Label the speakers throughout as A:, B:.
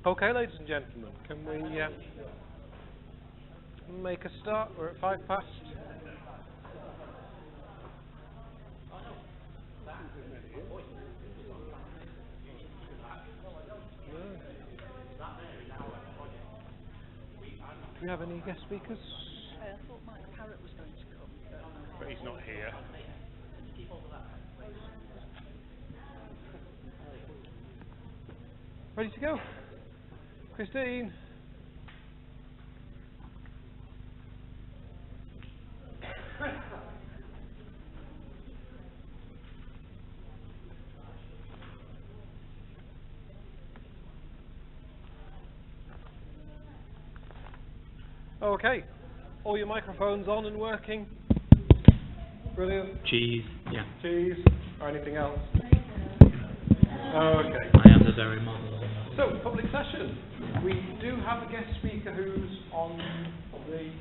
A: Okay, ladies and gentlemen, can we make a start? We're at 5 past. Do we have any guest speakers?
B: I thought Mike Parrott was going to come.
A: But he's not here. Ready to go? Christine? Okay, all your microphones on and working. Brilliant.
C: Cheese, yeah.
A: Cheese, or anything else? Okay.
C: I am the dairy model.
A: So, public session. We do have a guest speaker who's on the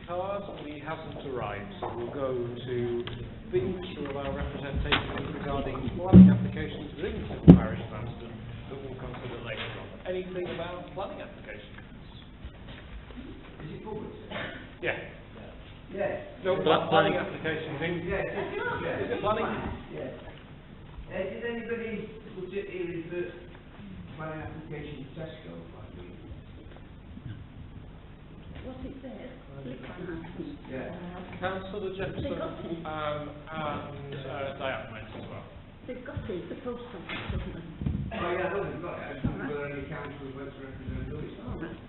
A: card, but he hasn't arrived, so we'll go to Vince to allow representation regarding planning applications within the civil parish of Anston that we'll consider later on. Anything about planning applications?
D: Is it public?
A: Yeah.
D: Yes.
A: No, planning applications.
D: Yes.
A: Is it planning?
D: Yes. Did anybody look at hearing the planning application to Tesco last week?
B: Was it there?
D: Yeah.
A: Councillor Jefferson and Diane went as well.
B: They've got it, the post office, haven't they?
D: Oh yeah, I know we've got it. I just wondered whether any councillors went to represent Lewis.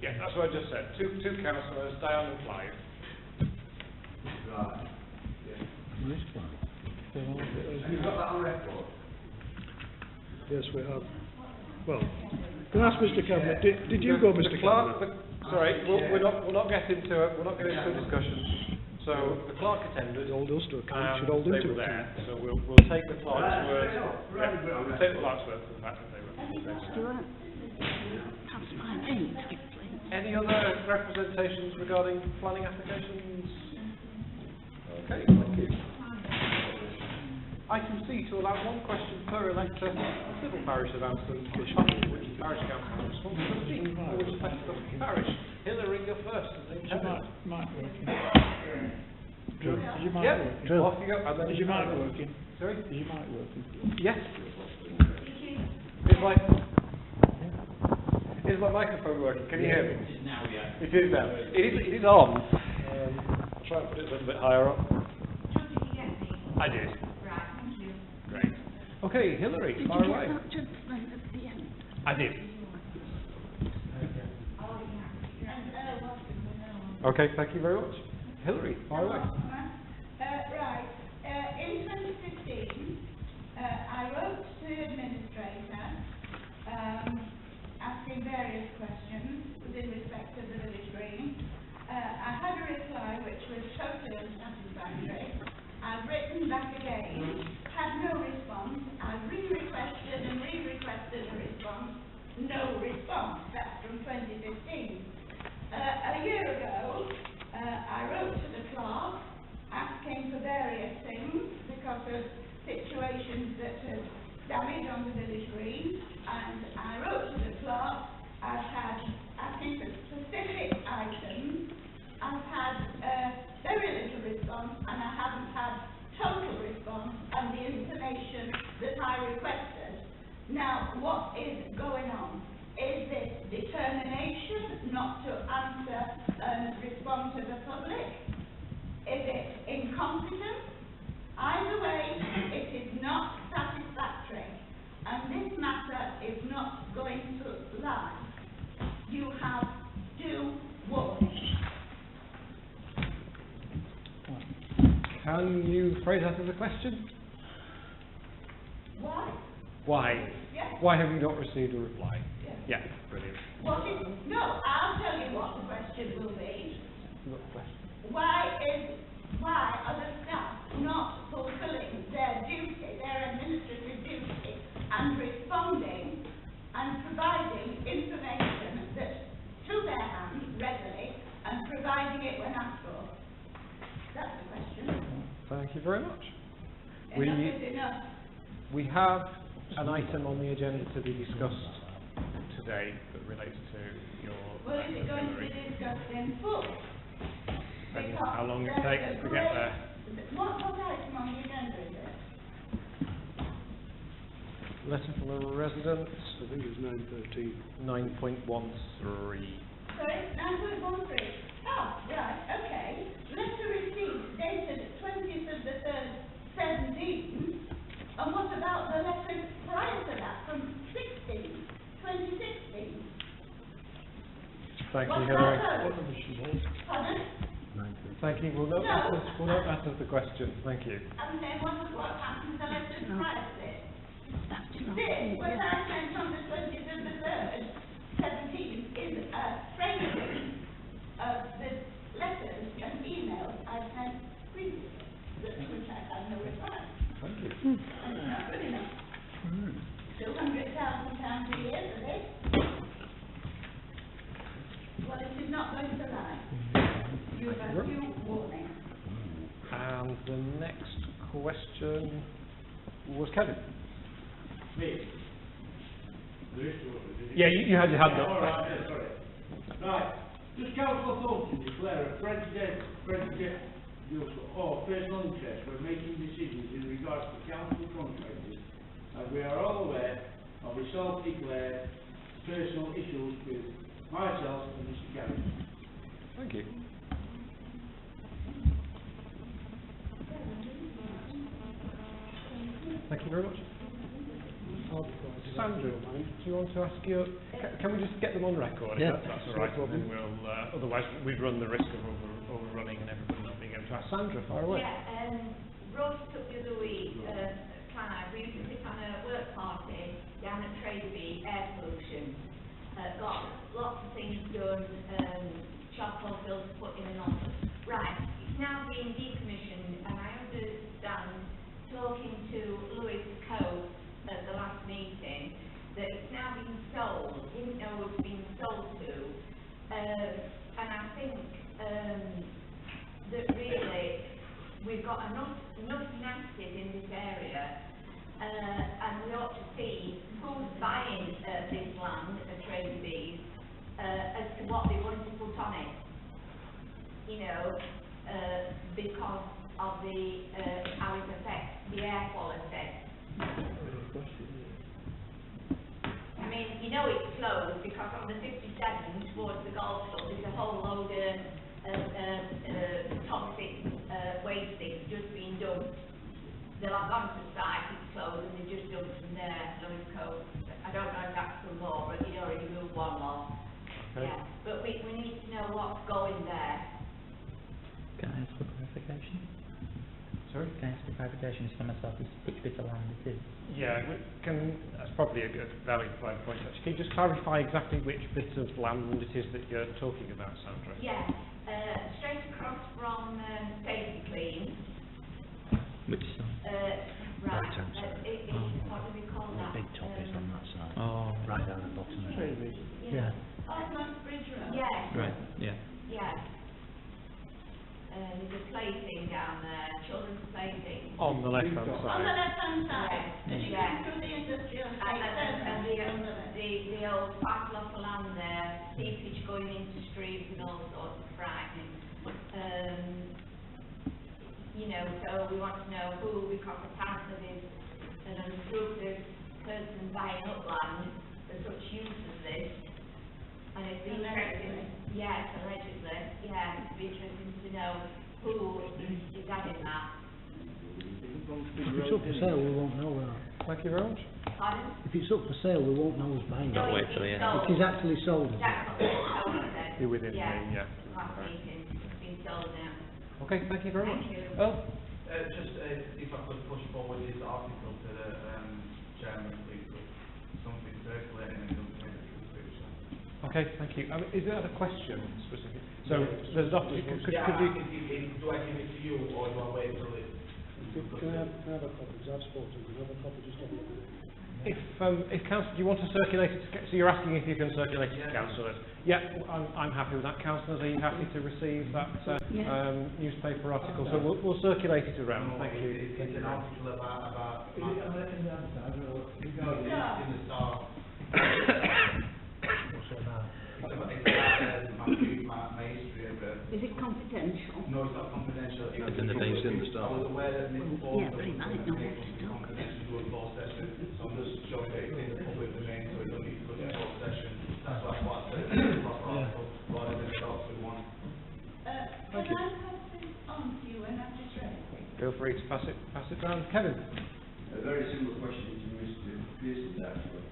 A: Yeah, that's what I just said. Two councillors, Diane and Clive.
D: Right. Yeah. Have you got that on record?
E: Yes, we have. Well, can I ask Mr. Cabinet, did you go, Mr. Cabinet?
A: Sorry, we're not getting into a discussion. So the clerk attended.
E: Hold us to account.
A: They
E: Should hold him to
A: were there.
E: account.
A: So we'll take the clerk's word. We'll take the clerk's word for the fact that they were.
B: Stuart, pass my name, please.
A: Any other representations regarding planning applications? Okay, thank you. Item C, to allow one question per elector, the civil parish of Anston, which parish council has responsibility for which affects the parish. Hillary, you're first.
E: Mic working? Is your mic
A: Yep.
E: working?
A: Off you go. And then
E: Is your mic working?
A: Sorry?
E: Is your mic working?
A: Yes. Is my microphone working? Can you hear me?
C: It is now, yeah.
A: It is now. It is on. I'll try and put it a little bit higher up. I did.
F: Right, thank you.
A: Great. Okay, Hillary,
B: Did
A: fire
B: you
A: away.
B: get that gentleman at the end?
A: I did.
F: Oh, yeah.
A: Okay, thank you very much. Hillary, fire away.
F: Right. In 2015, I wrote to the administrator asking various questions within respect of the village green. I had a reply which was totally unsatisfactory. I've written back again, had no response. I've re-requested and re-requested a response. No response. That's from 2015. A year ago, I wrote to the clerk asking for various things because of situations that had damage on the village green, and I wrote to the clerk. I've had asking for specific items. I've had very little response, and I haven't had total response on the information that I requested. Now, what is going on? Is this determination not to answer and respond to the public? Is it incompetence? Either way, it is not satisfactory, and this matter is not going to lie. You have due warning.
A: Can you phrase that as a question?
F: Why?
A: Why?
F: Yes.
A: Why have you not received a reply?
F: Yes.
A: Yeah, brilliant.
F: No, I'll tell you what the question will be.
A: What question?
F: Why are the staff not fulfilling their duty, their administrative duty, and responding and providing information that to their hands readily and providing it when asked for? That's the question.
A: Thank you very much.
F: Enough is enough.
A: We have an item on the agenda to be discussed today that relates to your...
F: Well, is it going to be discussed in full?
A: And
F: Because
A: how long it
F: there's
A: takes
F: a
A: to get
F: great-
A: there?
F: What item on the agenda is it?
A: Letter from a resident,
E: I think it's 9:13.
A: 9.13.
F: Sorry, 9.13. Oh, right, okay. Letter received dated 20th of the 3rd, 17. And what about the letter prior to that from 2016?
A: Thank you,
F: What's
A: Hilary.
F: that
E: What
F: code?
E: number should hold?
F: Pardon?
A: Thank you. We'll note
F: No.
A: that as the question. Thank you.
F: I'm saying what happened to the letters prior to this?
B: That's not
F: This, when
B: it.
F: I sent on the 20th of the 3rd, 17, is a tracing of the letters and emails I sent previously, which I had no reply.
A: Thank you.
F: And it's not good enough. £200,000 a year for this. Well, it is not going to lie. You have a due warning.
A: And the next question was Kevin.
G: Me?
A: Yeah, you had your hand up.
G: All right, yeah, sorry. Right, does council authority declare a presidential or personal interest when making decisions in regards to council contractors, as we are all aware of the self-declared personal issues with myself and Mr. Gavin?
A: Thank you. Thank you very much. Sandra, do you want to ask your... Can we just get them on record?
C: Yeah.
A: That's all right. And then we'll, otherwise, we'd run the risk of overrunning and everybody not being able to ask. Sandra, fire away.
H: Yeah, Rose took the other week, Clive, we used to sit on a work party down at Tradeby, air pollution. Got lots of things done, charcoal filters put in and on. Right, it's now being decommissioned, and I understand, talking to Louis Coe at the last meeting, that it's now being sold. Didn't know it was being sold to. And I think that really we've got enough nasties in this area, and we ought to see who's buying this land at Tradeby as to what they want to put on it. You know, because of the how it affects the air quality. I mean, you know it's closed because on the 57 towards the golf club there's a whole load of toxic waste things just being dumped. They'll have gone to the site, it's closed, and they just dumped from there, Lewis Cove. I don't know if that's some more, but you'd already moved one more.
A: Okay.
H: Yeah, but we need to know what's going there.
C: Can I ask for clarification?
A: Sorry?
C: Can I ask for clarification for myself as to which bit of land it is?
A: Yeah, that's probably a good, valid point, actually. Can you just clarify exactly which bit of land it is that you're talking about, Sandra?
H: Yeah, straight across from Safety Clean.
C: Which side?
H: Right,
I: Right-hand side.
H: what do we call that?
I: Big top is on that side.
C: Oh,
I: Right down the bottom.
C: yeah.
F: Osmond Bridge Road.
H: Yes,
C: Right, yeah.
H: yes. There's a plaything down there, children's plaything.
A: On the left-hand
F: On the
A: side.
F: left-hand side, as you
H: Yeah.
F: come through the industrial
H: And
F: estate, on the left.
H: the old quite a lot of land there, seepage going into streams and all sorts of frightening. You know, so we want to know who, because apparently there's an unscrupulous person buying up land for such use as this. And it'd be interesting, yes, allegedly, yeah, it'd be interesting to know who is having that.
I: If it's up for sale, we won't know that.
A: Thank you very much.
H: Pardon?
I: If it's up for sale, we won't know who's buying it.
C: Don't wait till the end.
I: It is actually sold.
H: That's what the told said.
A: You're within
H: Yeah,
A: the,
H: last meeting, it's been sold now.
A: Okay, thank you very much.
H: Thank you.
A: Well,
J: Just if I could push forward this article to the chairman, please, with something circulating and something in the description.
A: okay, thank you. Is there a question specific? So, there's not, could you...
J: Do I give it to you or do I wait till it?
E: Can I have a copy? Because I've spoken to them. Can I have a copy? Just have a look at it.
A: If council, do you want to circulate it to, so you're asking if you can circulate it to councillors? Yeah, I'm happy with that. Councillors, are you happy to receive that newspaper article? So we'll circulate it around. Thank you.
J: It's an article about... in the Star.
B: Is it confidential?
J: No, it's not confidential.
C: It's in the vein.
J: I was aware that Ms. Ford
B: Yeah, but he might not want to talk.
J: confidential to a closed session, so I'm just showing that it's in the public domain, so we don't need to go to closed session. That's why I said it's a proper article, rather than the docs we want.
F: Can I pass this on to you when I've just read it?
A: Feel free to pass it round. Kevin?
K: A very similar question to Mr. Pearson's actually.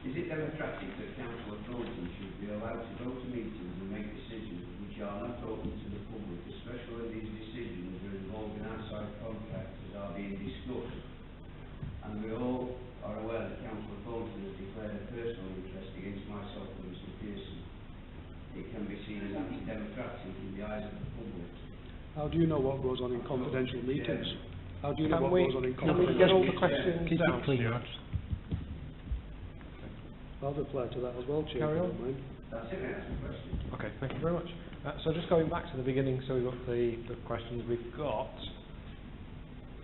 K: Is it democratic that Councillor Thornton should be allowed to go to meetings and make decisions which are not open to the public, especially when these decisions are involving outside contractors are being discussed? And we all are aware that Councillor Thornton has declared a personal interest against myself and Mr. Pearson. It can be seen as anti-democratic in the eyes of the public.
E: How do you know what goes on in confidential meetings? How do you know
A: Can
E: what
A: we,
E: goes on in
A: can we
E: confidential
A: get all the
E: meetings?
A: questions
I: Keep
A: down,
I: it clean,
A: Stuart?
I: lads.
E: I'll reply to that as well, Chair.
A: Carry
E: if you
A: on.
E: don't mind.
K: That's it, that's my question.
A: Okay, thank you very much. So just going back to the beginning, so we've got the questions we've got.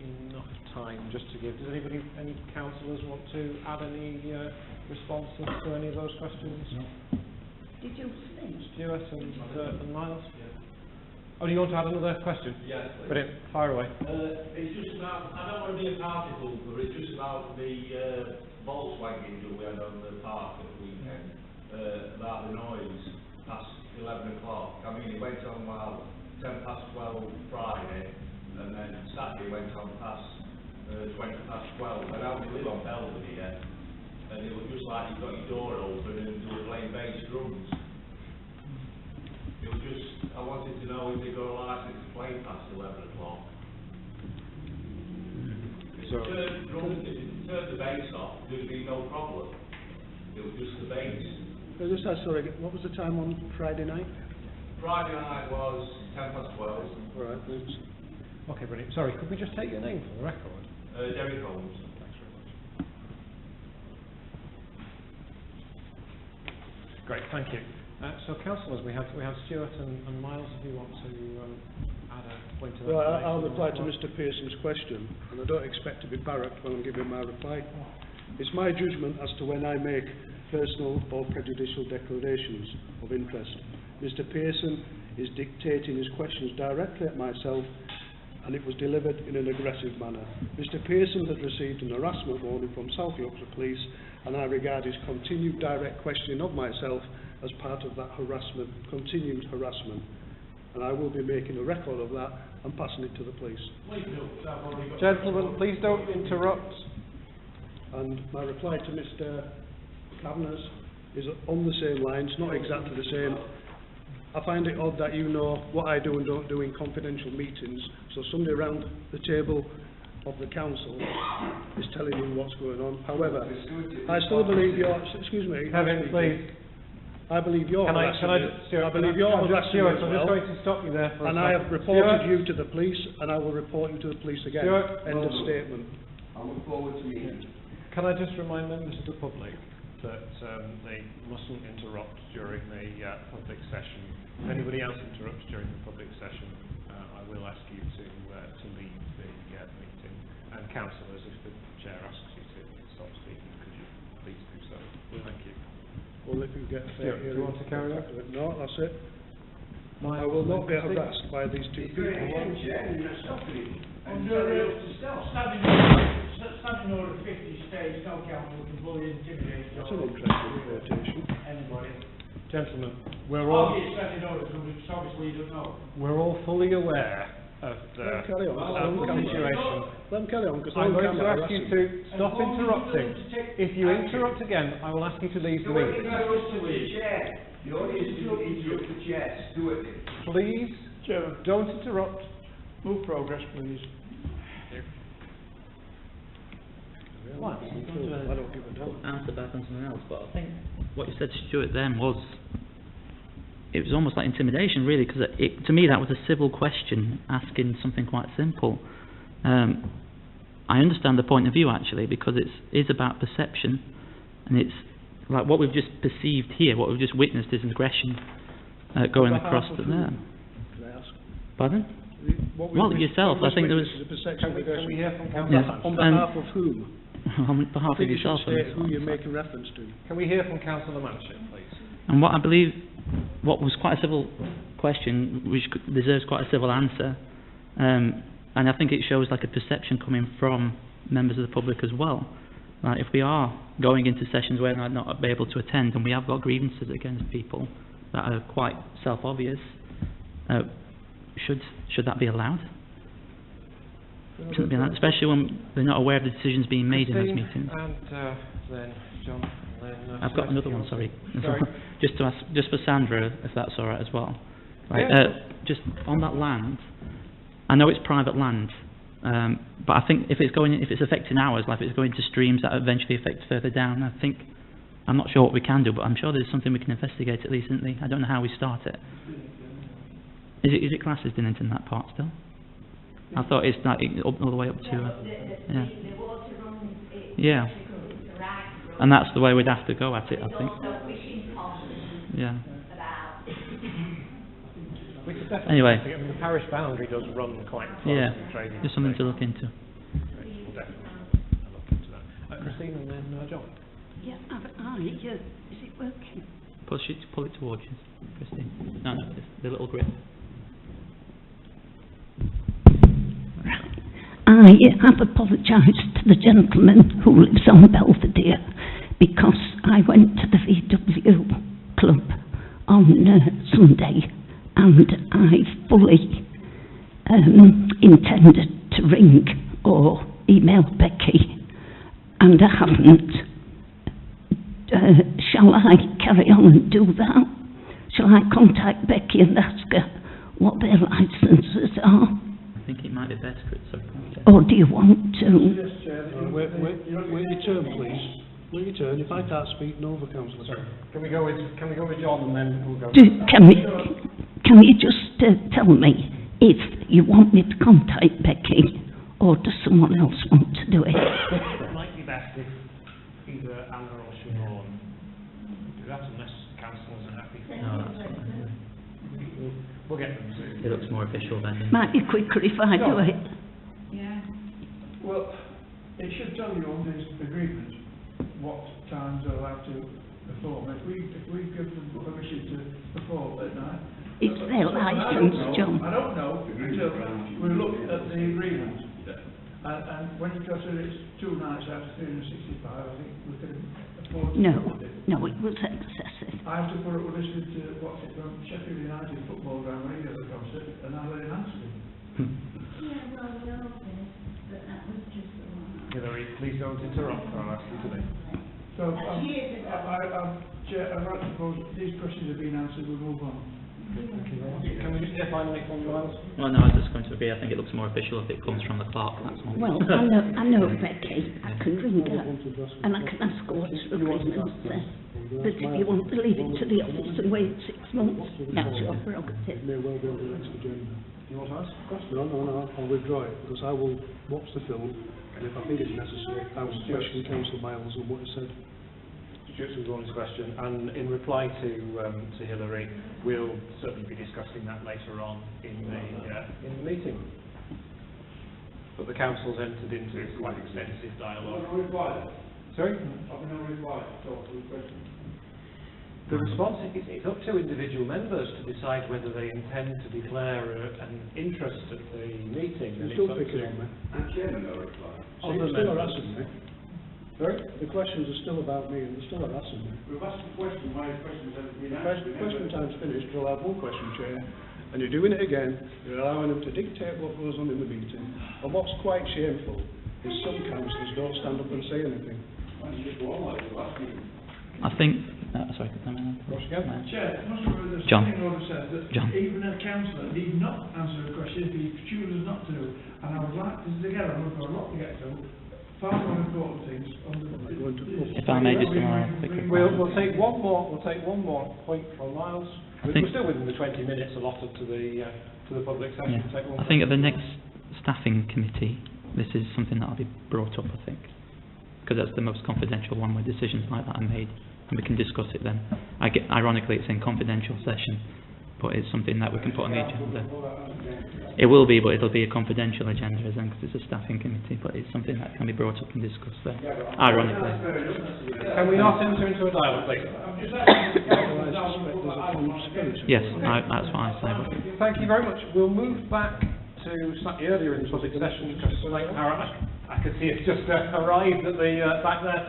A: Enough time just to give. Does anybody, any councillors want to add any responses to any of those questions?
B: Did you speak?
A: Stuart and Miles? Oh, do you want to add another question?
L: Yes, please.
A: Brilliant, fire away.
L: It's just about, I don't want to be a party pooper, it's just about the Volkswagen that we had on the park at the weekend, about the noise past 11 o'clock. I mean, it went on while 10 past 12 Friday, and then Saturday went on past 20 past 12. And I only live on Belvedere, and it was just like you got your door open and you were playing bass drums. It was just, I wanted to know if they got a licence to play past 11 o'clock. If
A: So-
L: you turn the bass off, there'd be no problem. It was just the bass.
E: Just ask, sorry, what was the time on Friday night?
L: Friday night was 10 past 12.
E: All right, thanks.
A: Okay, brilliant. Sorry, could we just take your name for the record?
L: Derek Holmes.
A: Thanks very much. Great, thank you. So, councillors, we have Stuart and Miles. If you want to add a point to that.
E: Well, I'll reply to Mr. Pearson's question, and I don't expect to be barracked when I'm giving my reply. It's my judgment as to when I make personal or prejudicial declarations of interest. Mr. Pearson is dictating his questions directly at myself, and it was delivered in an aggressive manner. Mr. Pearson had received an harassment warning from South Yorkshire Police, and I regard his continued direct questioning of myself as part of that harassment, continued harassment. And I will be making a record of that and passing it to the police.
G: Please do, 'cause I've already got...
A: Gentlemen, please don't interrupt.
E: And my reply to Mr. Cavanagh's is on the same lines, not exactly the same. I find it odd that you know what I do and don't do in confidential meetings, so somebody around the table of the council is telling you what's going on. However, I still believe you're... Excuse me.
A: Kevin, please.
E: I believe you're harassing me.
A: Stuart,
E: I believe you're harassing me
A: Stuart,
E: as
A: I'm
E: well.
A: just going to stop you there for
E: And
A: a
E: I
A: second.
E: have reported
A: Stuart?
E: you to the police, and I will report you to the police again.
A: Stuart?
E: End of statement.
K: I look forward to meeting.
A: Can I just remind members of the public that they mustn't interrupt during the public session. If anybody else interrupts during the public session, I will ask you to leave the meeting. And councillors, if the chair asks you to stop speaking, could you please do so? Thank you.
E: Well, if you get a fair
A: Stuart, do you
E: hearing.
A: want to carry on?
E: No, that's it.
A: Miles,
E: I will not get
A: please.
E: harassed by these two
K: It's
E: people.
K: very again, Chair, and you're not stopping him. And
G: Under
K: telling us to stop.
G: standing order 50 states, no council can bully, intimidate,
E: That's an interesting quotation.
G: anybody.
A: Gentlemen, we're all
G: Standing order, because obviously you don't know.
A: we're all fully aware of the
E: Let them carry on. Let them carry on.
A: situation.
E: Let them carry on, because
A: I'm
E: I'm
A: going to ask you to stop
G: And all
A: interrupting.
G: you do is take
A: If you
G: action.
A: interrupt again, I will ask you to leave the
K: Do it
A: meeting.
K: to the chair. The audience will interrupt the chair. Do it.
A: Please,
E: Chairman,
A: don't interrupt.
E: move progress, please.
A: Miles,
E: I don't give a damn.
C: Answer back on something else, but I think what you said, Stuart, then was, it was almost like intimidation, really, because to me that was a civil question asking something quite simple. I understand the point of view, actually, because it is about perception, and it's like what we've just perceived here, what we've just witnessed is an aggression going
E: On behalf
C: across
E: of
C: the
E: whom,
C: there.
E: Can I ask?
C: Pardon?
E: What we
C: Well,
E: wit-
C: yourself,
E: what
C: I think there was...
E: witnessed is a perception
A: Can we hear from
E: on
A: Councillor
C: Yes.
E: behalf,
A: Mann?
E: on behalf of whom?
C: on behalf
E: I
C: of
E: think you should
C: yourself.
E: state who you're making reference to.
A: Can we hear from Councillor Manship, please?
C: And what I believe, what was quite a civil question, which deserves quite a civil answer, and I think it shows like a perception coming from members of the public as well. Like if we are going into sessions where they're not be able to attend, and we have got grievances against people that are quite self-obvious, should that be allowed? Shouldn't be allowed, especially when they're not aware of the decisions being made in those meetings.
A: And then John, and then...
C: I've got another one, sorry. Just for Sandra, if that's all right as well. Right,
A: Yeah.
C: just on that land, I know it's private land, but I think if it's affecting ours, like if it's going to streams that eventually affect further down, I'm not sure what we can do, but I'm sure there's something we can investigate at least, isn't there? I don't know how we start it. Is it classed as Dinnington, that part still? I thought it's like all the way up to... yeah.
H: The water runs,
C: Yeah.
H: right,
C: And that's the way we'd have to go at it, I think.
H: also fishing ponds
C: Yeah.
H: about.
A: We could definitely
C: Anyway.
A: investigate. I mean, the parish boundary does run quite close
C: Yeah.
A: to the trading.
C: Just something to look into.
A: We'll definitely look into that. Christine and then John.
B: Yeah, is it working?
C: Pull it towards you, Christine. No, the little grip.
B: I have apologised to the gentleman who lives on Belvedere because I went to the VW club on Sunday and I fully intended to ring or email Becky and I haven't. Shall I carry on and do that? Shall I contact Becky and ask her what their licences are?
C: I think it might be best, sorry.
B: Or do you want to?
E: Yes, Chair. Wait your turn, please. Wait your turn. If I can't speak, no other councillor.
A: Can we go with John and then we'll go...
B: Can you just tell me if you want me to contact Becky or does someone else want to do it?
A: It might be best if either Anna or Siobhan do that, unless councillors are happy.
C: No, that's fine.
A: We'll get them to...
C: It looks more official then. doesn't it?
B: Might be quicker if I do it.
F: Yeah.
G: Well, it should tell you on this agreement what times they're allowed to perform. If we give them permission to perform at night.
B: It's their licence, John.
G: I don't know until we look at the agreement. And when you consider it's 2 nights out of 365, I think we can afford to do it.
B: No, it was excessive.
G: I have to put up with listening to what's it from Sheffield United football ground when he does a concert, and I let him answer him.
F: Yeah, well, we all did, but that was just the one.
A: Hillary, please don't interrupt, I'll ask you to be.
G: So, Chair, I'd like to propose these questions have been answered, we move on.
A: Can we just get finally from Miles?
C: Well, no, I was just going to agree. I think it looks more official if it comes from the clerk, that's all.
B: Well, I know Becky. I can ring her and I can ask her what her agreement says. But if you want to leave it to the office and wait 6 months, that's your prerogative.
E: It may well be on the next agenda.
A: Do you want to ask?
E: No, I'll withdraw it because I will watch the film and if I think it's necessary, I will question Councillor Miles on what he said.
A: Stuart's withdrawn his question, and in reply to Hillary, we'll certainly be discussing that later on in the meeting. But the council's entered into quite extensive dialogue.
G: No reply.
A: Sorry?
G: I've no reply at all to the question.
A: The response is it's up to individual members to decide whether they intend to declare an interest at the meeting.
E: You're still picking on me.
K: And Chairman, no reply.
E: So you're still harassing me.
A: Sorry?
E: The questions are still about me and they're still harassing me.
G: We've asked the question, why the questions haven't been answered.
E: Question time's finished, we'll have one question, Chair. And you're doing it again, you're allowing them to dictate what goes on in the meeting. And what's quite shameful is some councillors don't stand up and say anything.
C: I think... sorry,
G: Chair, must remember the
C: John.
G: standing order says that
C: John.
G: even a councillor need not answer a question if he chooses not to. And I would like, this is again, I've got a lot to get to, far more important things on the...
C: If I may just quick
A: We'll take one more point from Miles. We're still within the 20 minutes allotted to the public session.
C: Yeah.
A: Take one
C: I think at the next staffing committee, this is something that will be brought up, I think. Because that's the most confidential one where decisions like that are made. And we can discuss it then. Ironically, it's in confidential session, but it's something that we can put on the agenda. It will be, but it'll be a confidential agenda, isn't it? Because it's a staffing committee, but it's something that can be brought up and discussed there. Ironically.
A: Can we not enter into a dialogue, please?
E: I suspect there's a conspiracy
C: Yes, that's what I say.
A: Thank you very much. We'll move back to slightly earlier in the public session because I could see it's just arrived at the back there.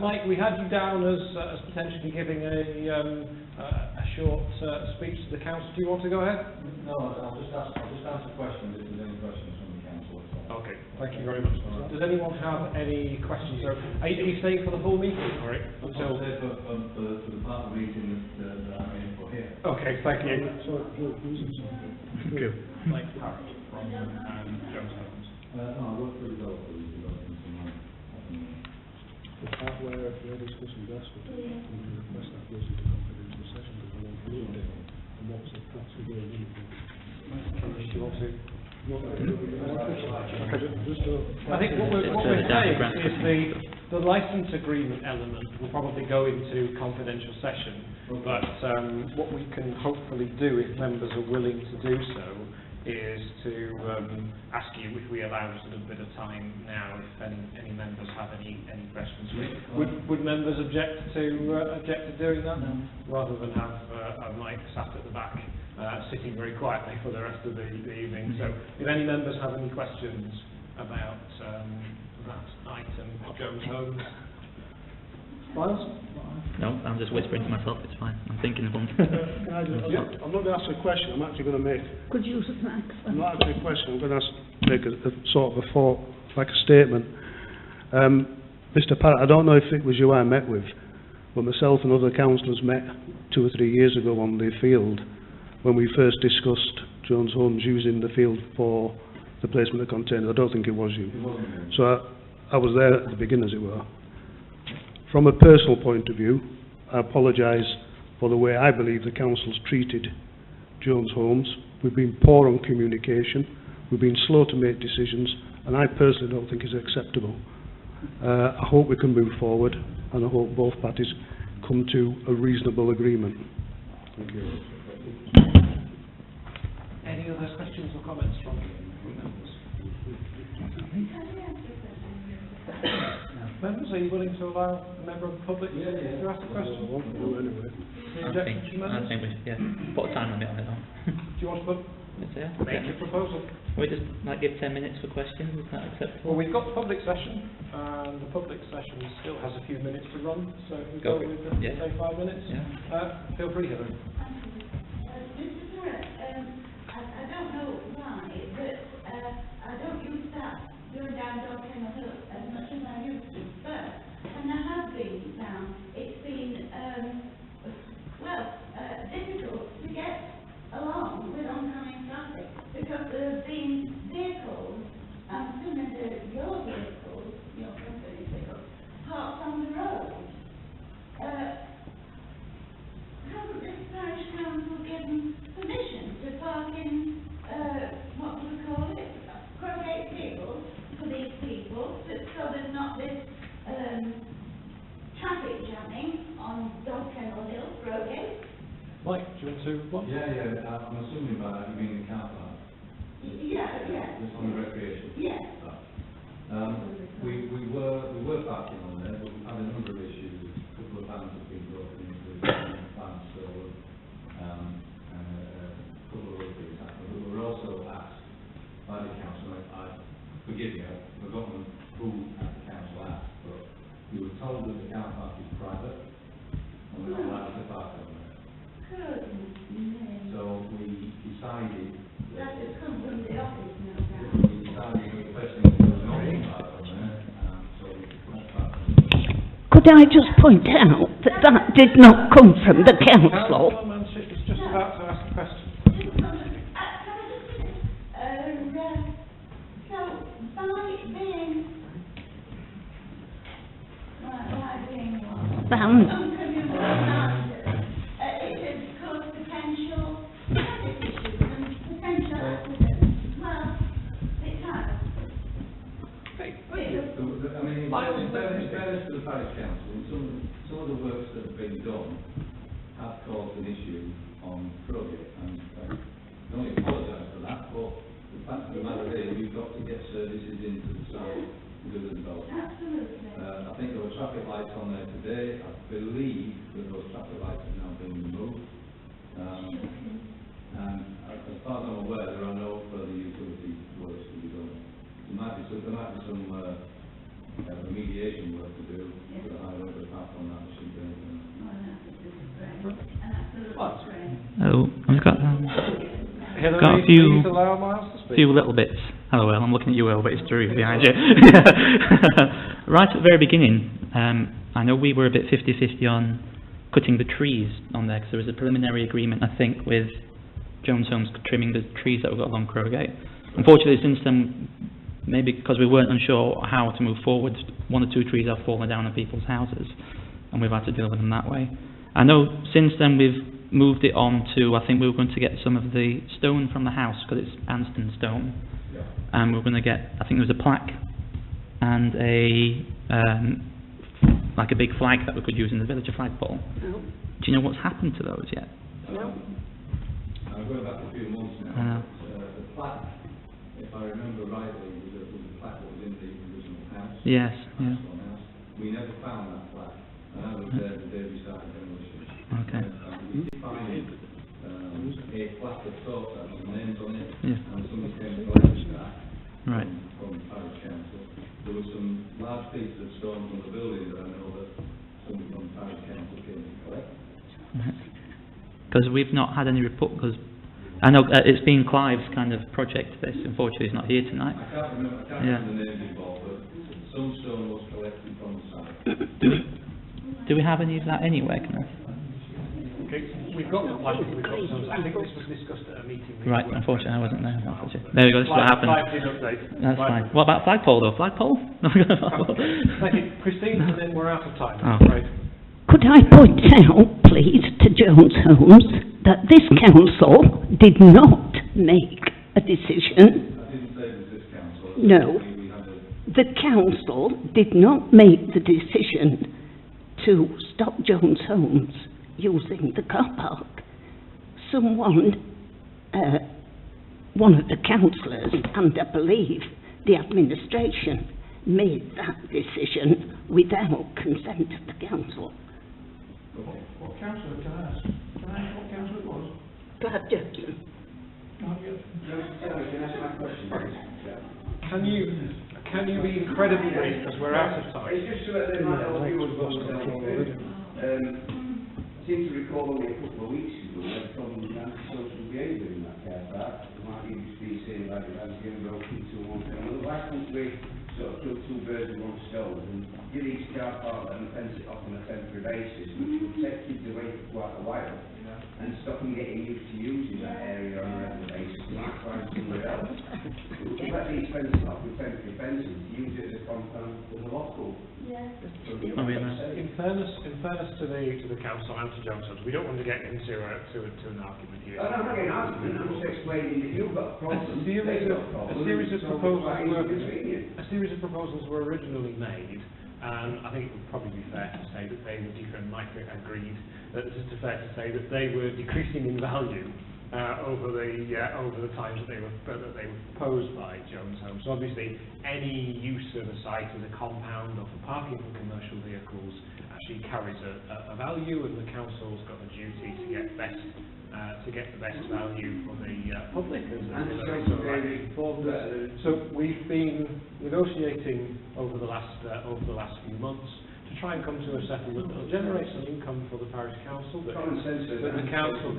A: Mike, we had you down as potentially giving a short speech to the council. Do you want to go ahead?
M: No, I'll just answer questions if there's any questions from the council.
A: Okay, thank you very much. Does anyone have any questions? Are you staying for the full meeting? All right.
M: I'll stay for the part of the meeting that I'm in for here.
A: Okay, thank you.
E: Thank you.
A: Mike Parrott from Jones Homes.
M: No, I work for the developers.
E: The part where we're discussing Glasgow, and the request that goes into confidential session because I won't believe it, and what's the practical going in.
A: Do you want to?
E: I
A: think what we're saying is the license agreement element will probably go into confidential session, but what we can hopefully do, if members are willing to do so, is to ask you if we allow just a little bit of time now, if any members have any questions. Would members object to doing that, rather than have Mike sat at the back sitting very quietly for the rest of the evening? So if any members have any questions about that item, Jones Homes. Miles?
C: No, I'm just whispering to myself, it's fine. I'm thinking of one.
E: I'm not going to ask a question, I'm actually going to make...
B: Could you use a mic?
E: I'm not actually a question, I'm going to make a sort of a thought, like a statement. Mr. Parrott, I don't know if it was you I met with, but myself and other councillors met 2 or 3 years ago on the field when we first discussed Jones Homes using the field for the placement of containers. I don't think it was you.
M: It wasn't me.
E: So I was there at the beginning, as it were. From a personal point of view, I apologise for the way I believe the council's treated Jones Homes. We've been poor on communication, we've been slow to make decisions, and I personally don't think it's acceptable. I hope we can move forward, and I hope both parties come to a reasonable agreement. Thank you.
A: Any other questions or comments from members? Members, are you willing to allow a member of the public to ask a question?
C: I think we should, put a time limit on it though.
A: Do you want to make a proposal?
C: We just might give 10 minutes for questions, is that acceptable?
A: Well, we've got the public session, and the public session still has a few minutes to run, so if we go with, say, 5 minutes, feel free, Heather.
F: Mr. Parrott, I don't know why, but I don't use that going down Dog Kennel Hill as much as I used to, but when I have been down, it's been, difficult to get along with oncoming traffic because there have been vehicles, similar to your vehicles, your company's vehicles, parked on the road. Hasn't this parish council given permission to park in, what do we call it, crochet fields for these people, so there's not this traffic jamming on Dog Kennel Hill, Crowgate?
A: Mike, do you want to respond?
M: Yeah, I'm assuming by that you mean the car park.
F: Yeah.
M: Just on the recreation.
F: Yeah.
M: We were parking on there, but we've had a number of issues. A couple of vans have been broken into, vans stolen, and a couple of other things happened. But we were also asked by the council, forgive me, I've forgotten who at the council asked, but we were told that the car park is private, and we're not allowed to park on there. So we decided
F: that has come from the office now.
M: We decided that the best thing to do was not to park on there, so we can't park on there.
B: Could I just point out that that did not come from the council?
A: Councilman Manship was just about to ask a question.
M: In fairness to the parish council, some of the works that have been done have caused an issue on Crowgate, and I can only apologise for that, but the fact of the matter is we've got to get services into the site to do the development.
F: Absolutely.
M: I think there were traffic lights on there today. I believe that those traffic lights have now been removed.
C: Oh, I've got
A: Hillary,
C: got a few
A: please allow Miles to speak.
C: few little bits. Hello, Will. I'm looking at you, Will, but it's Drew behind you. Right at the very beginning, I know we were a bit 50-50 on cutting the trees on there, because there was a preliminary agreement, I think, with Jones Homes trimming the trees that we've got along Crowgate. Unfortunately, since then, maybe because we weren't unsure how to move forward, 1 or 2 trees have fallen down on people's houses, and we've had to deal with them that way. I know since then we've moved it on to, I think we were going to get some of the stone from the house, because it's Anston stone, and we were going to get, I think there was a plaque and a like a big flag that we could use in the villager flagpole.
B: No.
C: Do you know what's happened to those yet?
B: No.
M: I'm going back a few months now. The plaque, if I remember rightly, was a plaque that was in the original house.
C: Yes, yeah.
M: House. We never found that plaque, and I was there the day we started demolition.
C: Okay.
M: We did find a plaque of sorts that had names on it,
C: Yeah.
M: and somebody came to collect that
C: Right.
M: from parish council. There were some large pieces of stone from the building that I know that somebody from parish council came to collect.
C: Because we've not had any report, because I know it's been Clive's kind of project, this, unfortunately he's not here tonight.
M: I can't remember the names involved, but some stone was collected from the site.
C: Do we have any of that anywhere, can I?
A: Okay, we've got the plan, we've got some, I think this was discussed at a meeting.
C: Right, unfortunately I wasn't there. Unfortunately. There we go, this is what happened. That's fine. What about flagpole though? Flagpole?
A: Thank you, Christine, and then we're out of time, I'm
C: Oh.
A: afraid.
B: Could I point out, please, to Jones Homes that this council did not make a decision.
M: I didn't say it was this council.
B: No.
M: We had a
B: The council did not make the decision to stop Jones Homes using the car park. Someone, one of the councillors, and I believe the administration, made that decision without consent of the council.
G: What councillor, can I ask? Can I ask what councillor it was?
B: Clive Jackson.
A: Can you be incredibly brief, because we're out of time?
K: It's just so that they might all viewers I seem to recall only a couple of weeks ago we had problems with antisocial behaviour in that car park. There might even be saying about it as getting broken into one thing. Well, why can't we sort of kill 2 birds with 1 stone and give each car park and fence it off on a temporary basis, which will take kids away for quite a while, and stop them getting used to using that area on a regular basis. They might find somewhere else. We can let these fences off with temporary fences, use it as a compound for the local.
A: In fairness to the council and to Jones Homes, we don't want to get into an argument here.
K: I'm not getting an argument, I'm just explaining that you've got problems.
A: A series of proposals were originally made, and I think it would probably be fair to say that they were and Mike agreed that it's fair to say that they were decreasing in value over the times that they were proposed by Jones Homes. So obviously, any use of a site as a compound or for parking for commercial vehicles actually carries a value, and the council's got a duty to get the best value for the public. So we've been negotiating over the last few months to try and come to a settlement that will generate some income for the parish council that the council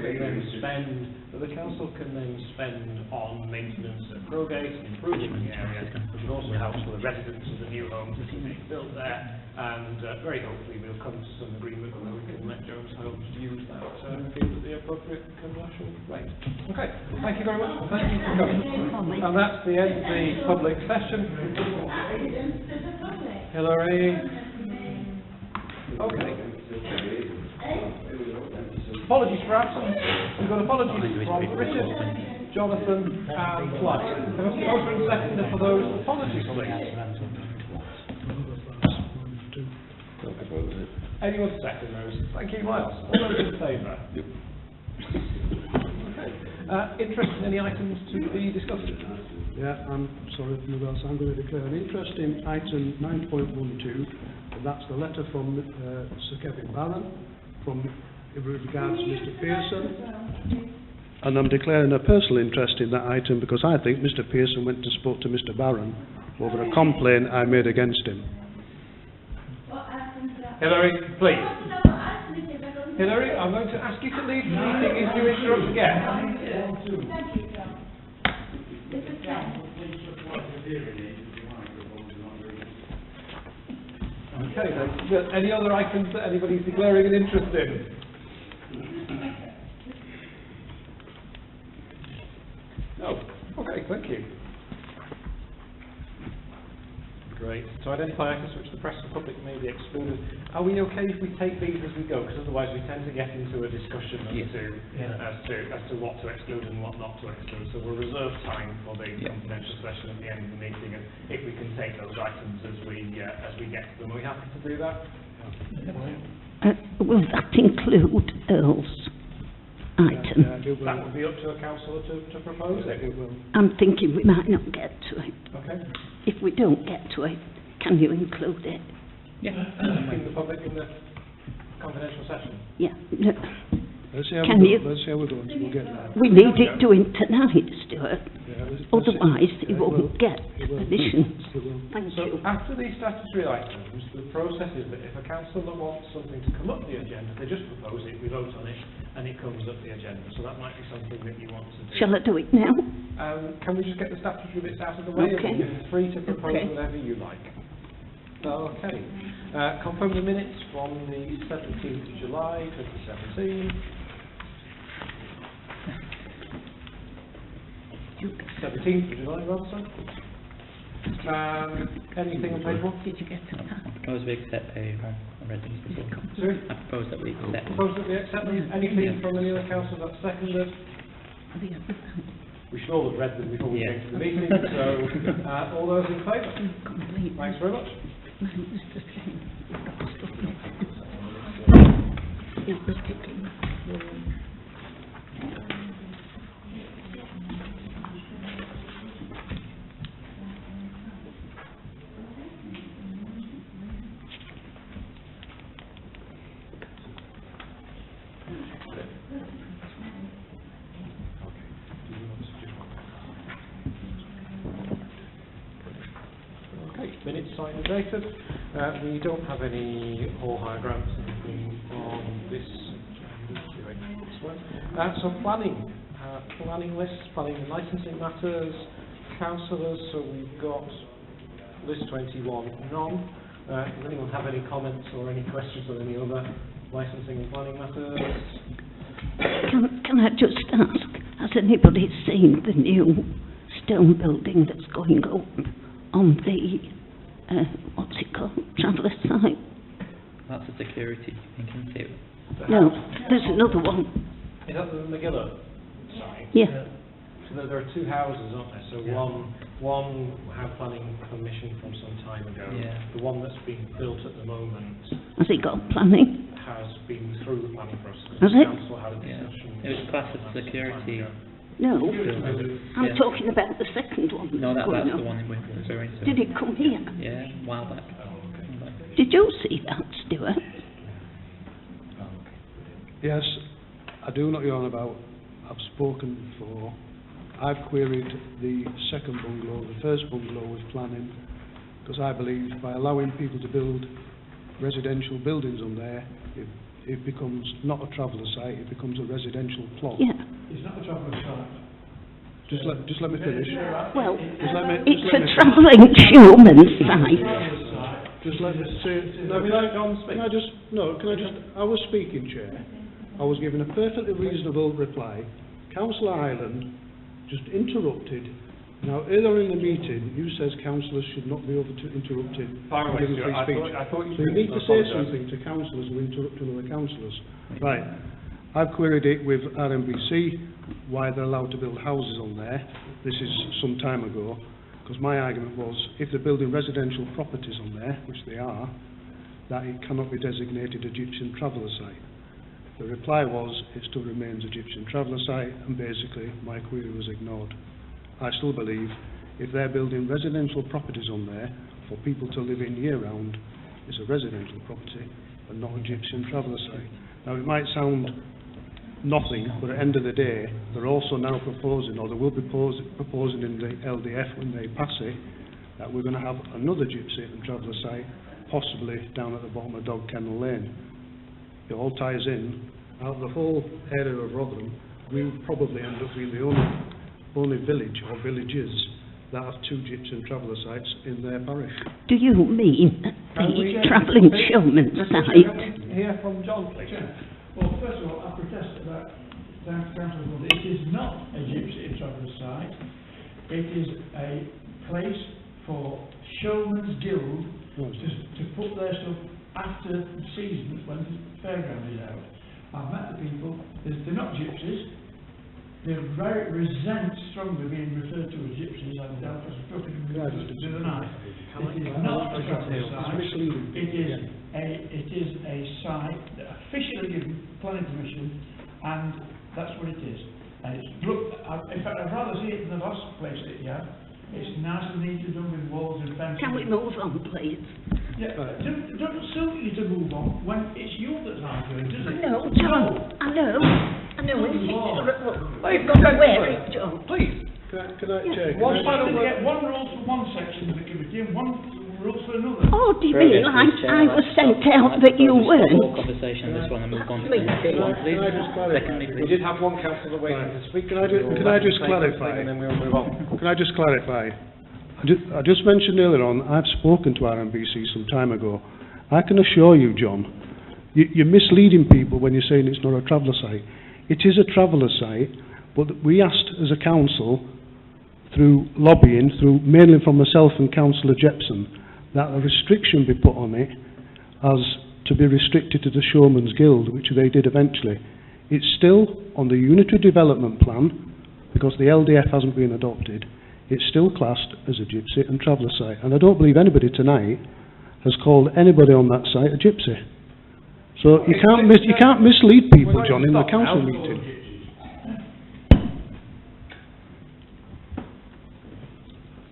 A: can then spend on maintenance of Crowgate, improving the area, which also helps for the residents of the new homes that are being built there, and very hopefully we'll come to some agreement where we can let Jones Homes use that field at the appropriate commercial rate. Okay, thank you very much. Thank you for coming. And that's the end of the public session. Hillary. Okay. Apologies for absence. We've got apologies from Richard, Jonathan, and Clive. Can I have a motion and seconder for those apologies, please? Anyone second those? Thank you, Miles. All those in favour? Okay. Interest in any items to be discussed?
E: Yeah, I'm sorry, I'm going to declare an interest in item 9.12, and that's the letter from Sir Kevin Barron with regards to Mr. Pearson. And I'm declaring a personal interest in that item because I think Mr. Pearson went and spoke to Mr. Barron over a complaint I made against him.
A: Hillary, please. Hilary, I'm going to ask you to leave the meeting if you interrupt again.
F: Thank you, John. Mr. Chairman.
A: Okay, then. Any other items that anybody's declaring an interest in? No. Okay, thank you. Great. To identify items which the press and public may be excluded. Are we okay if we take these as we go? Because otherwise we tend to get into a discussion as to what to exclude and what not to exclude. So we'll reserve time for the confidential session at the end of the meeting, and if we can take those items as we get to them. Are we happy to do that?
B: Will that include Earl's item?
A: That would be up to a councillor to propose it.
B: I'm thinking we might not get to it.
A: Okay.
B: If we don't get to it, can you include it?
A: Yeah. In the public, in the confidential session?
B: Yeah. No.
E: Let's see how we're going. We'll get there.
B: We need it doing tonight, Stuart.
E: Yeah,
B: Otherwise, you won't get additions. Thank
A: So
B: you.
A: after these statutory items, the process is that if a councillor wants something to come up the agenda, they just propose it, we vote on it, and it comes up the agenda. So that might be something that you want to do.
B: Shall I do it now?
A: Can we just get the statutory bits out of the way?
B: Okay.
A: And you're free to propose
B: Okay.
A: whatever you like. Okay. Confirm the minutes from the 17th of July 2017. 17th of July, rather, sir. Anything on page 1?
B: Did you get to that?
C: I propose we accept page 1. I read these before.
A: Sorry?
C: I propose that we accept.
A: Propose that we accept them. Anything from any other council that's seconded? We should all have read them before we came to the meeting, so all those in favour? Thanks very much. Minutes signed and dated. We don't have any hall hire grants on this one. So planning, planning lists, planning and licensing matters, councillors. So we've got list 21, none. Does anyone have any comments or any questions on any other licensing and planning matters?
B: Can I just ask, has anybody seen the new stone building that's going up on the what's it called? Traveller site?
C: That's a security thing, isn't it?
B: No, there's another one.
A: Is that the McGilla site?
B: Yeah.
A: So there are two houses, aren't there? So one had planning permission from some time ago.
C: Yeah.
A: The one that's being built at the moment
B: Has it got planning?
A: has been through the planning process.
B: Has
A: The
B: it?
A: council had a discussion.
C: It was classed as security.
B: No,
C: building.
B: I'm
C: Yeah.
B: talking about the second one.
C: No, that's
B: going
C: the
B: up.
C: one we're referring to.
B: Did it come here?
C: Yeah, a while back.
B: Did you see that, Stuart?
E: Yes, I do know what you're on about. I've spoken before. I've queried the second bungalow. The first bungalow was planning, because I believe by allowing people to build residential buildings on there, it becomes not a traveller site, it becomes a residential plot.
B: Yeah.
E: It's not a traveller site. Just let me finish.
B: Well,
E: Just
B: it's
E: let
B: a
E: me
B: travelling human site.
E: Just let me say.
A: No, we don't go on speak.
E: I was speaking, Chair. I was given a perfectly reasonable reply. Councillor Ireland just interrupted. Now, earlier in the meeting, you says councillors should not be interrupted.
A: Fire away,
E: giving
A: Stuart.
E: free speech.
A: I thought you
E: So you
A: said
E: need to
A: no
E: say
A: apologise.
E: something to councillors who interrupt other councillors. Right. I've queried it with RMBC, why they're allowed to build houses on there. This is some time ago, because my argument was, if they're building residential properties on there, which they are, that it cannot be designated Egyptian traveller site. The reply was, it still remains Egyptian traveller site, and basically my query was ignored. I still believe, if they're building residential properties on there for people to live in year-round, it's a residential property, and not Egyptian traveller site. Now, it might sound nothing, but at the end of the day, they're also now proposing, or they will be proposing in the LDF when they pass it, that we're going to have another gypsy and traveller site, possibly down at the bottom of Dog Kennel Lane. it all ties in. Out of the whole area of Rotherham, we would probably end up being the only village or villages that have 2 gypsy and traveller sites in their parish.
B: Do you mean
A: Can we
B: the
A: get-
B: travelling showman site?
A: Hear from John, please.
N: Well, first of all, I protest about Councillor Wood. It is not a gypsy and traveller site. It is a place for Showman's Guild to put their stuff after the seasons when the fairground is out. I've met the people. They're not gypsies. They very resent strongly being referred to as gypsies. I was talking to them the other night. It is not a traveller site. It is a site that officially given planning permission, and that's what it is. And it's in fact, I'd rather see it than the last place that you had. It's nice and neatly done with walls and fences.
B: Can we move on, please?
N: Yeah, don't assume you to move on when it's you that's arguing, does it?
B: No, John, I know. It's
A: Please,
B: got to wear it, John.
A: Please.
E: Can I check?
N: One rule for one section of the committee and one rule for another.
B: Oh, do you mean I was sent out that you weren't?
C: Conversation this one and move on to
B: Me
C: the next
B: too.
C: one, please.
E: Can I just clarify?
C: Secondly,
A: We
C: please.
A: did have one councillor waiting to speak.
E: Can I just clarify?
A: And then we'll move on.
E: Can I just clarify? I just mentioned earlier on, I've spoken to RMBC some time ago. I can assure you, John, you're misleading people when you're saying it's not a traveller site. It is a traveller site, but we asked as a council, through lobbying, mainly from myself and Councillor Jepson, that a restriction be put on it as to be restricted to the Showman's Guild, which they did eventually. It's still on the unitary development plan, because the LDF hasn't been adopted. It's still classed as a gypsy and traveller site, and I don't believe anybody tonight has called anybody on that site a gypsy. So you can't mislead people, John, in the council meeting.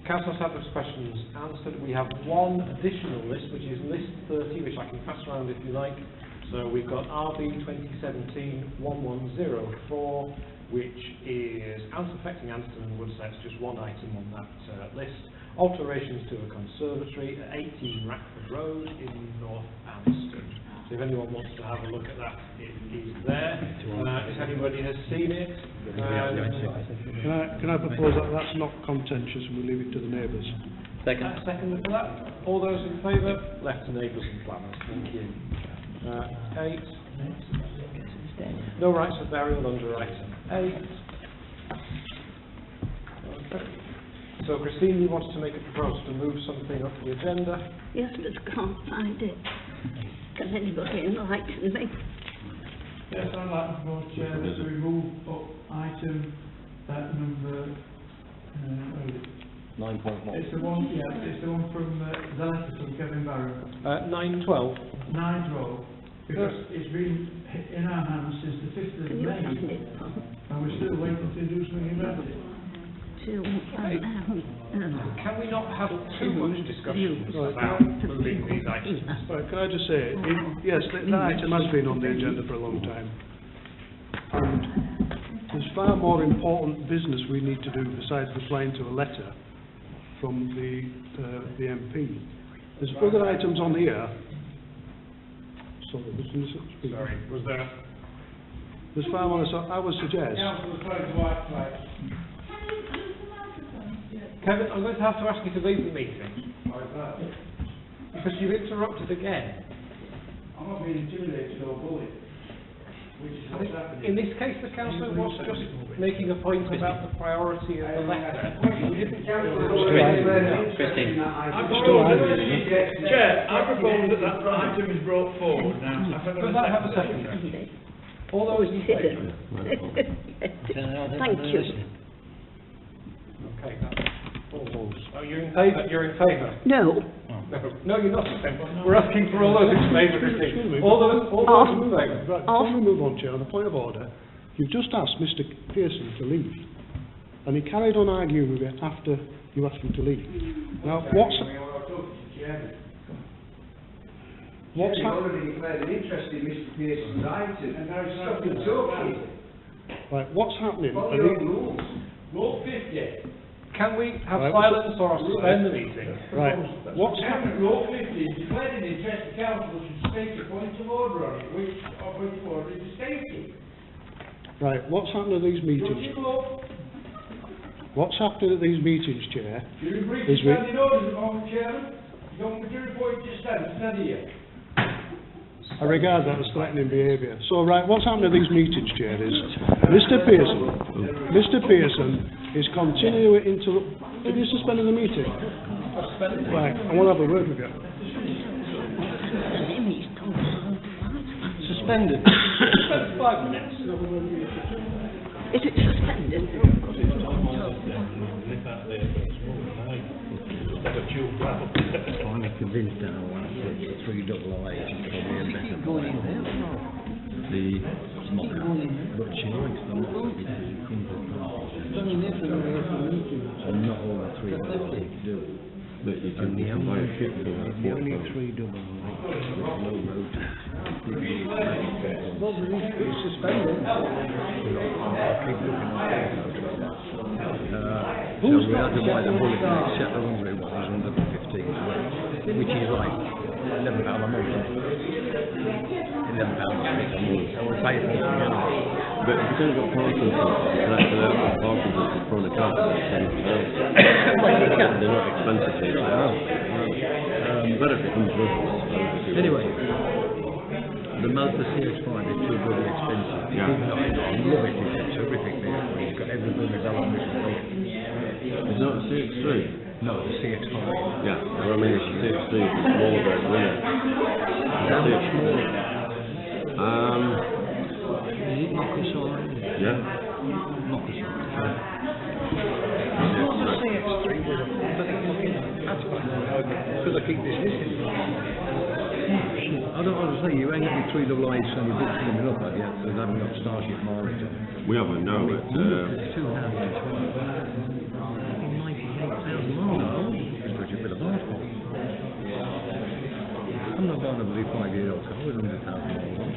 A: Councillor Sadler's questions answered. We have one additional list, which is list 30, which I can pass around if you like. So we've got RB 2017-1104, which is affecting Anston and Woodside. It's just one item on that list. Alterations to a conservatory at 18 Rackford Road in North Anston. So if anyone wants to have a look at that, it is there. If anybody has seen it,
E: Can I propose that that's not contentious and we leave it to the neighbours?
C: Second.
A: Second for that. All those in favour? Left to neighbours and planners. Thank you. 8. No rights of burial under item 8. Okay. So Christine, you wanted to make a proposal to move something up the agenda?
B: Yes, but I can't find it. Can anybody enlighten me?
N: Yes, I'd like to propose, Chair, that we remove item number
A: 9.1.
N: It's the one from the letter from Kevin Barrow.
A: 9.12.
N: 9.12. Because it's been in our hands since the 5th of
B: Can you
N: May,
B: find it, Paul?
N: and we're still waiting to do something about it.
B: Can
A: we not have too much discussion about moving these items?
E: Right, can I just say, yes, that item has been on the agenda for a long time. And there's far more important business we need to do besides replying to a letter from the MP. There's other items on here. Sorry,
A: was there?
E: There's far more, so I would suggest.
A: Kevin, I'm going to have to ask you to leave the meeting. Because you've interrupted again.
G: I'm not being intimidated or bullied, which is what's happening.
A: In this case, the councillor was just making a point about the priority of the letter.
C: Christine.
N: Chair, I propose that item is brought forward now.
A: Could I have a second? All those in favour?
B: Thank you.
A: Okay, that's almost. Oh, you're in favour? You're in favour?
B: No.
A: No, you're not in favour. We're asking for all those in favour, Christine. All those in favour.
E: Right, before we move on, Chair, on a point of order, you've just asked Mr. Pearson to leave, and he carried on arguing with you after you asked him to leave. Now, what's
K: already declared an interest in Mr. Pearson's item, and now he's stopping talking.
E: Right, what's happening?
K: Follow your rules.
G: Rule 50
A: Can we have
E: Right,
A: silence or I'll suspend the meeting?
E: Right, what's
G: Chairman, Rule 15, declared in the interest of council should state a point of order on it, which point of order is stated.
E: right, what's happened at these meetings? What's happened at these meetings, Chair?
G: You agree
E: Is
G: to
E: we-
G: stand in order, Mr. Chairman? You want me to report to stand here?
E: I regard that as threatening behaviour. So, right, what's happened at these meetings, Chair, is Mr Pearson is continually interrupt. Have you suspended the meeting? Right, I want to have a word with you.
I: Suspended.
A: Suspend 5 minutes.
B: Is it suspended?
I: I'm convinced that I want to put the 3 double H is probably a better buy. The smoke. But she likes the look because it comes apart. And not all the 3 double H do. But you can buy a ship for that. The only 3 double H with no road tax.
E: Well, it's suspended.
I: Keep looking at it. So we had to buy the bullet except the ones we want is under the 15 which is like £11 a month. £11 a month. And we pay for it again.
O: But if you've got parking tickets, you can actually have parking tickets in front of cars at £10. They're not expensive here. Better if it comes with us.
I: Anyway, the Mazda CX-5 is too bloody expensive.
O: Yeah.
I: I love it, it's a terrific vehicle. It's got every good development.
O: Is that a CX-3?
I: No, the CX-5.
O: Yeah, well, I mean, it's a CX-3, it's a smaller version, isn't it?
I: How much more?
O: Is
I: it Mokusai?
O: Yeah.
I: Mokusai.
O: The
I: CX-3 was a fucking could I keep this missing? I don't want to say, you ain't got your 3 double A's and your books coming up at yet, because I haven't got Starship mileage on.
O: We haven't, no, but...
I: It's 2012. 98,000 miles. It's such a bit of hardcore. I'm not buying a bloody 5-year-old car with 100,000 miles on.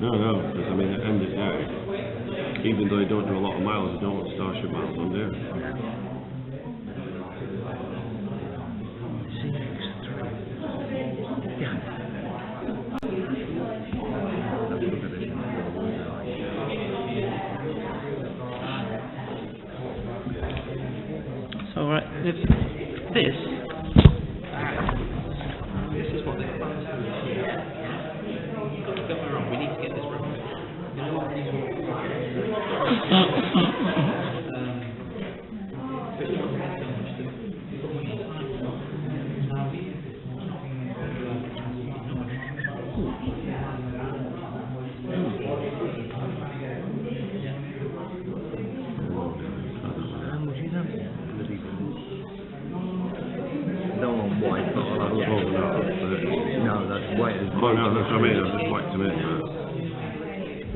O: No, because I mean, at the end of the day, even though you don't do a lot of miles, you don't want Starship miles on there.
C: So, right, if this is what they plan to do here. Don't get me wrong, we need to get this right. You know what these
O: Oh no, that's what I mean, I've just whacked him in, but...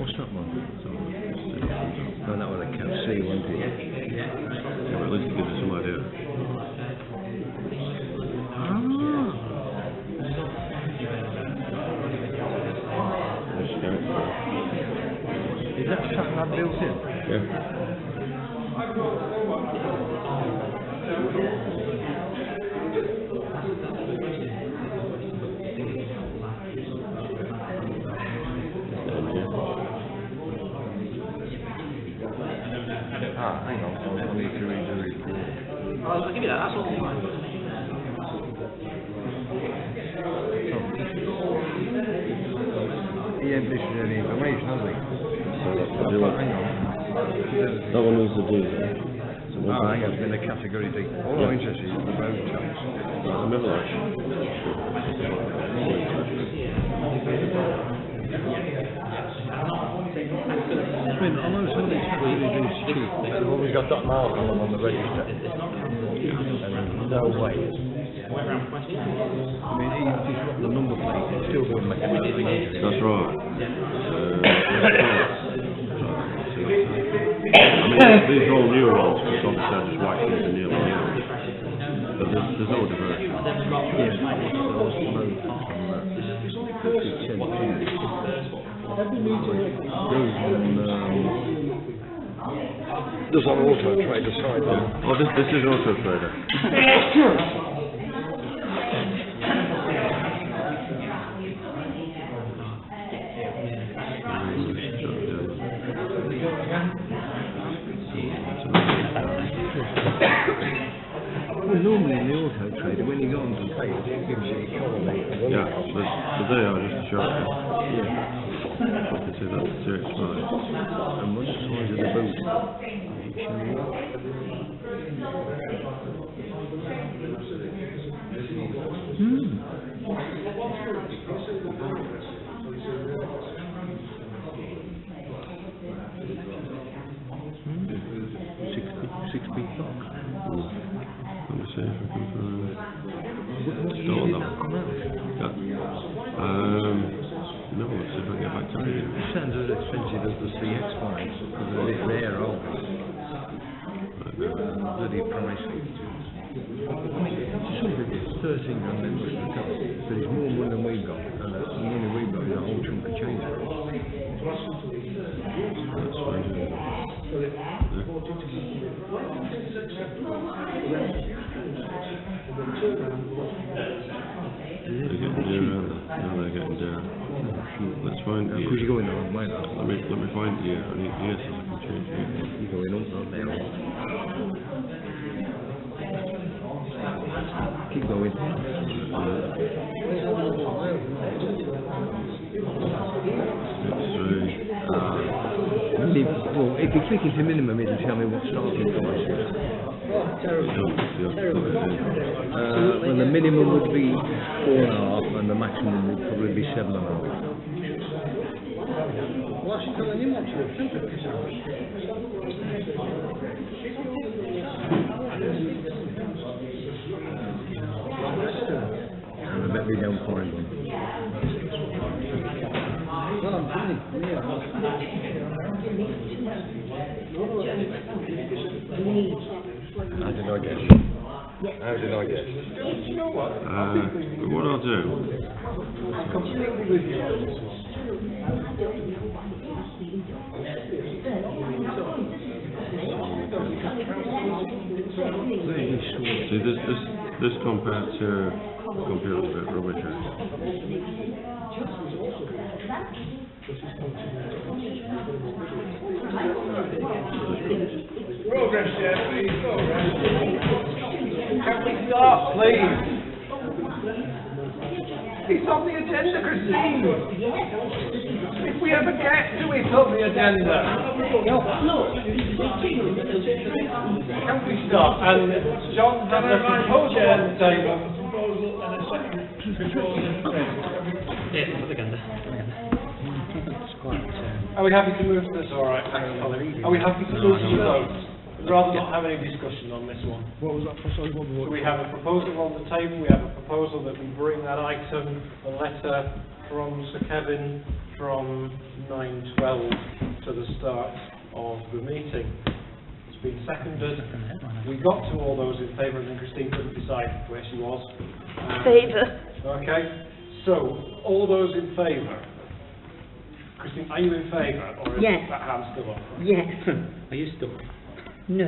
I: What's that one? No, that was a Cat C, wasn't it?
O: Yeah, but at least it gives us some idea.
I: Is that something I've built in?
O: Yeah.
I: Hang on, I need to read the report.
C: I'll give you that, that's all fine.
I: He ain't listed any information, has he?
O: Hang on. That one needs to do that.
I: Hang on, it's been a category D. All I'm interested in is the road chance.
O: That's a middle arch.
I: I mean, I know some of these category D's cheap. They've always got that mark on them on the register. And no way. I mean, even if he's got the number plate, it's still going to make a difference.
O: That's right. I mean, these are all new ones, because obviously I just whacked into nearly new. But there's no diversion.
E: Every meeting,
O: There's an auto trader side there.
P: Oh, this is Auto Trader.
O: Well, normally in the auto trader, when you go on to pay, it gives you a economy.
P: Yeah, but they are just a short.
O: Yeah.
P: I can see that's CX5.
O: And what's the size of the boot? Six feet long.
P: Let me see if I can find. Still on that one. No, let's see if I can get back to it.
O: It sounds as expensive as the CX5, because they're a bit rare, aren't they? Bloody pricey. I mean, something is 13 grand members of the top, but it's more money than we've got, and the money we've got is a whole chunk of change for us.
P: That's fine. They're getting dear, aren't they? No, they're getting dear. Let's find the...
O: Because you're going the wrong way now.
P: Let me find the... I need the yes, I can change it.
O: You're going up, aren't they? Keep going. Well, if you click into minimum, it'll tell me what starting price is. Well, the minimum would be 4.5, and the maximum would probably be 7.5. What's she telling him what to And I bet we don't find one. Well, I'm funny. How did I guess? How did I guess?
A: You know what?
P: What I'll do...
A: I'm completely with you.
P: See, this compared to computer's a bit rubbish.
G: Progress, Chair, please, progress. Can we start, please? It's on the agenda, Christine. If we ever get to it on the agenda. Can we start? And John has a proposal on the table.
C: Yeah, agenda.
A: Are we happy to move to this? All right, thanks, Colin. Are we happy to move to the vote? Rather not have any discussion on this one.
E: What was that? Sorry, what was
A: So we have a proposal on the table. We have a proposal that we bring that item, the letter from Sir Kevin from 9:12 to the start of the meeting. It's been seconded. We got to all those in favour, and then Christine couldn't decide where she was.
B: Favour.
A: Okay. So all those in favour. Christine, are you in favour, or is
B: Yes.
A: that hand still up?
B: Yes.
C: Are you stuck?
B: No.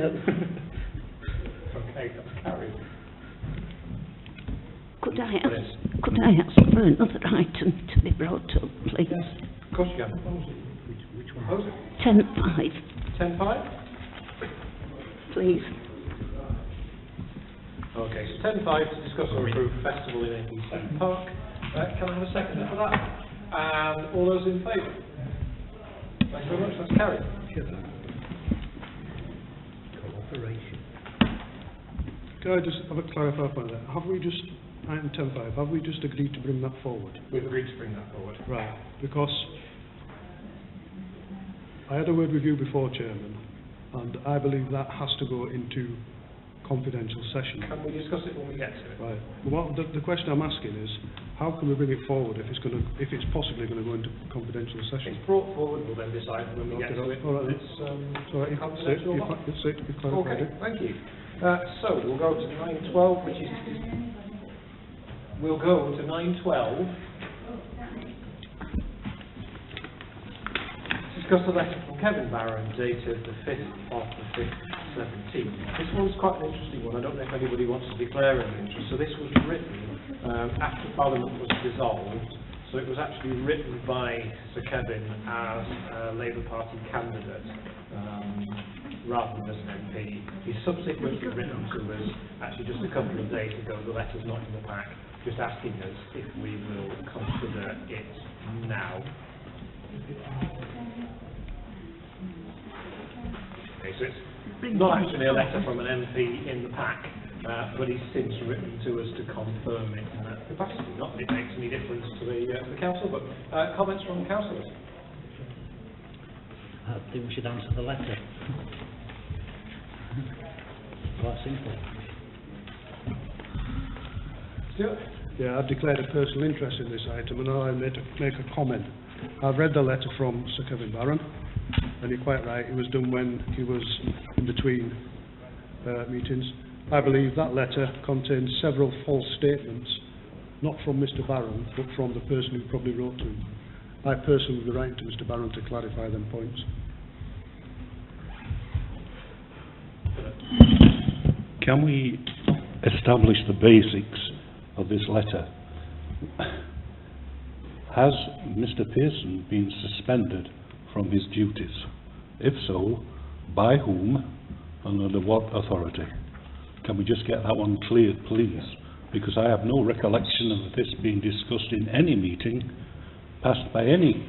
A: Okay, that's carried.
B: Could I ask for another item to be brought up, please?
A: Of course you can. Which one? Propose it.
B: 10.5,
A: 10.5?
B: please.
A: Okay, so 10.5 to discuss and approve festival in Eccleston Park. Can I have a second for that? And all those in favour? Thanks very much, that's carried.
E: Cooperation. Can I just have a clarify on that? Have we just, item 10.5, have we just agreed to bring that forward?
A: We've agreed to bring that forward.
E: Right, because I had a word with you before, Chairman, and I believe that has to go into confidential session.
A: Can we discuss it when we get to it?
E: Right. Well, the question I'm asking is, how can we bring it forward if it's possibly going to go into confidential session?
A: It's brought forward, we'll then decide when we get to it.
E: All right.
A: It's
E: So you
A: confidential.
E: you've clarified
A: Okay,
E: it.
A: thank you. So we'll go to 9.12, which is... We'll go to 9.12. Discuss because the letter from Kevin Barron dated the 5th of the 5th, 17. This one's quite an interesting one. I don't know if anybody wants to declare any interest. So this was written after Parliament was dissolved. So it was actually written by Sir Kevin as a Labour Party candidate rather than as an MP. He's subsequently written to us, actually just a couple of days ago, the letter's not in the pack, just asking us if we will consider it now. Okay, so it's not actually a letter from an MP in the pack, but he's since written to us to confirm it in that capacity. Not that it makes any difference to the council, but comments from councillors?
C: I think we should answer the letter. Quite simple.
A: Stuart?
E: Yeah, I've declared a personal interest in this item, and I'll make a comment. I've read the letter from Sir Kevin Barron, and you're quite right, it was done when he was in between meetings. I believe that letter contains several false statements, not from Mr Barron, but from the person who probably wrote to him. I personally would be writing to Mr Barron to clarify them points.
Q: Can we establish the basics of this letter? Has Mr Pearson been suspended from his duties? If so, by whom and under what authority? Can we just get that one cleared, please? Because I have no recollection of this being discussed in any meeting, passed by any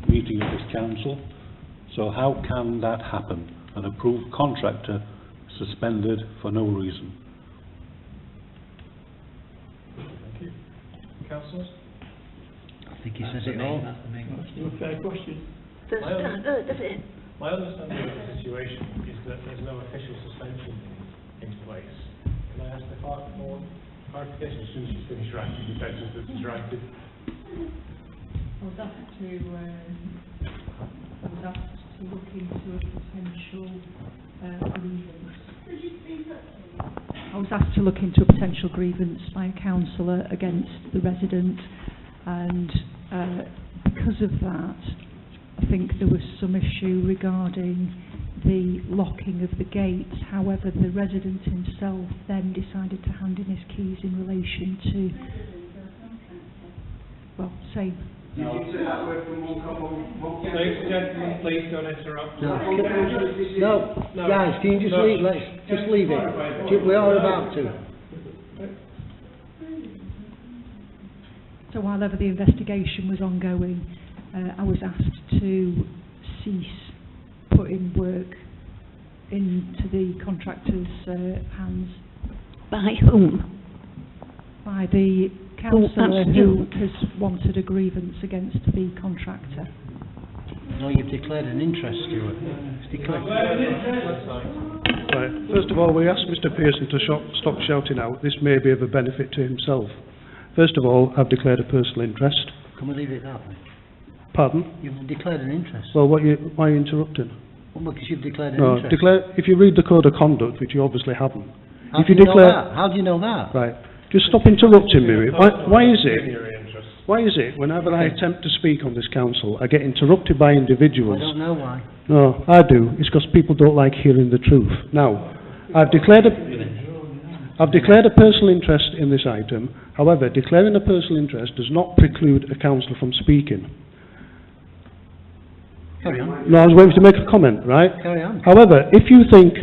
Q: meeting of this council. So how can that happen? An approved contractor suspended for no reason.
A: Thank you. Councillors?
C: I think he says it all. That's the main question.
N: A fair question.
A: My understanding of the situation is that there's no official suspension in place. Can I ask the clerk for more clarification as soon as she's finished writing the sentence that she's writing?
R: I was asked to look into a potential grievance. I was asked to look into a potential grievance by a councillor against the resident, and because of that, I think there was some issue regarding the locking of the gates. However, the resident himself then decided to hand in his keys in relation to, well, same.
K: Ladies
A: and gentlemen, please don't interrupt.
S: No, guys, can you just leave? Let's just leave it. We are about to.
R: So while ever the investigation was ongoing, I was asked to cease putting work into the contractor's hands.
B: By whom?
R: By the councillor who has wanted a grievance against the contractor.
S: No, you've declared an interest, Stuart. It's declared.
E: Right. First of all, we asked Mr Pearson to stop shouting out. This may be of a benefit to himself. First of all, I've declared a personal interest.
S: Can we leave it that way?
E: Pardon?
S: You've declared an interest.
E: Well, why are you interrupting?
S: Well, because you've declared an interest.
E: If you read the Code of Conduct, which you obviously haven't.
S: How do you know that? How do you know that?
E: Right. Just stop interrupting me. Why is it whenever I attempt to speak on this council, I get interrupted by individuals?
S: I don't know why.
E: No, I do. It's because people don't like hearing the truth. Now, I've declared a personal interest in this item. However, declaring a personal interest does not preclude a councillor from speaking.
S: Carry on.
E: No, I was waiting to make a comment, right?
S: Carry on.
E: However, if you think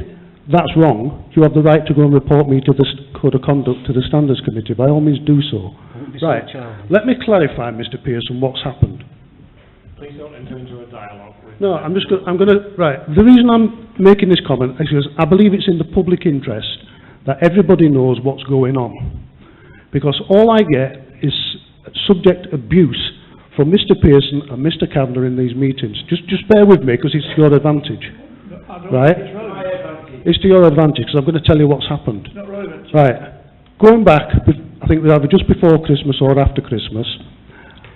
E: that's wrong, you have the right to go and report me to the Code of Conduct to the Standards Committee. By all means, do so. Right. Let me clarify, Mr Pearson, what's happened.
A: Please don't enter into a dialogue with...
E: No, I'm going to... Right. The reason I'm making this comment is because I believe it's in the public interest that everybody knows what's going on. Because all I get is subject abuse from Mr Pearson and Mr Kavanagh in these meetings. Just bear with me, because it's to your advantage. Right? It's to your advantage, because I'm going to tell you what's happened.
N: Not relevant.
E: Right. Going back, I think either just before Christmas or after Christmas,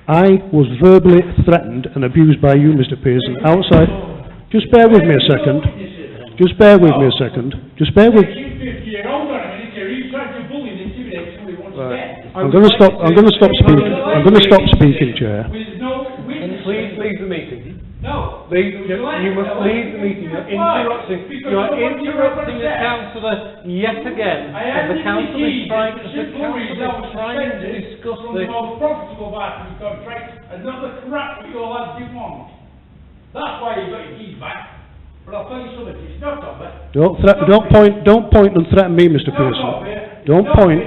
E: I was verbally threatened and abused by you, Mr Pearson, outside. Just bear with me a second. Just bear with me a second. Just bear with... Right. I'm going to stop speaking, Chair.
A: Please leave the meeting.
G: No.
A: You must leave the meeting. You're interrupting. You're interrupting the councillor yet again. And the council is trying to discuss
G: the most profitable part of the contract and not the crap that your lads didn't want. That's why you got your keys back. But I'll tell you something, it's not of it.
E: Don't point and threaten me, Mr. Pearson. Don't point.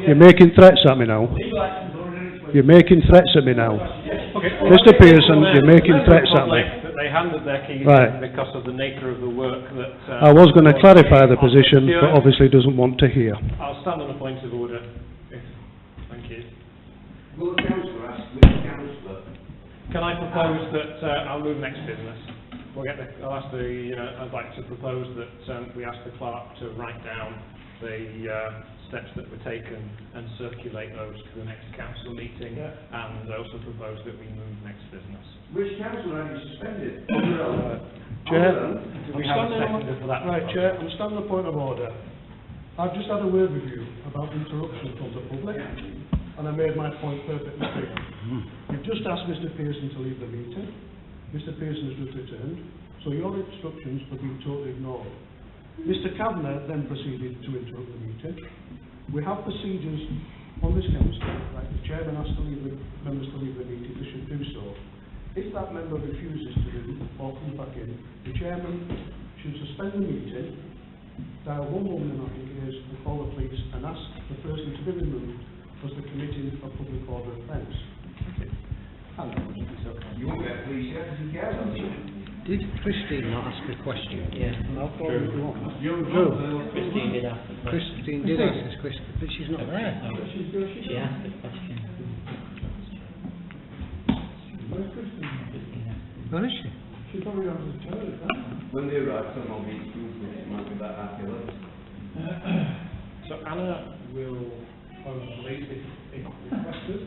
E: You're making threats at me now. You're making threats at me now. Mr. Pearson, you're making threats at me.
A: That they handed their keys
E: Right.
A: in because of the nature of the work that...
E: I was going to clarify the position, but obviously doesn't want to hear.
A: I'll stand on a point of order. Thank you.
K: Will the councillor ask the councillor?
A: Can I propose that I'll move next business? I'd like to propose that we ask the clerk to write down the steps that were taken and circulate those to the next council meeting, and also propose that we move next business.
K: Which councillor have you suspended?
E: Chair,
A: Do we have a seconder for that?
E: Right, Chair, I'm standing on a point of order. I've just had a word with you about interruption from the public, and I made my point perfectly clear. You've just asked Mr. Pearson to leave the meeting. Mr. Pearson has just returned, so your instructions have been totally ignored. Mr. Kavanagh then proceeded to interrupt the meeting. We have procedures on this council, like the chairman has to leave the members to leave the meeting, they should do so. If that member refuses to do or comes back in, the chairman should suspend the meeting, dial 119, I think it is, and call the police and ask the person to be removed as the committing of public order offence.
K: You won't get police here because you care about it.
S: Did Christine not ask a question?
C: Yeah.
S: No,
C: Christine did ask a question.
S: Christine did ask this question, but she's not there.
C: She asked a question.
S: Where is she?
N: She probably got to the toilet,
K: When they arrive, someone will be excused, it might be that happy.
A: So Anna will phone the police if requested.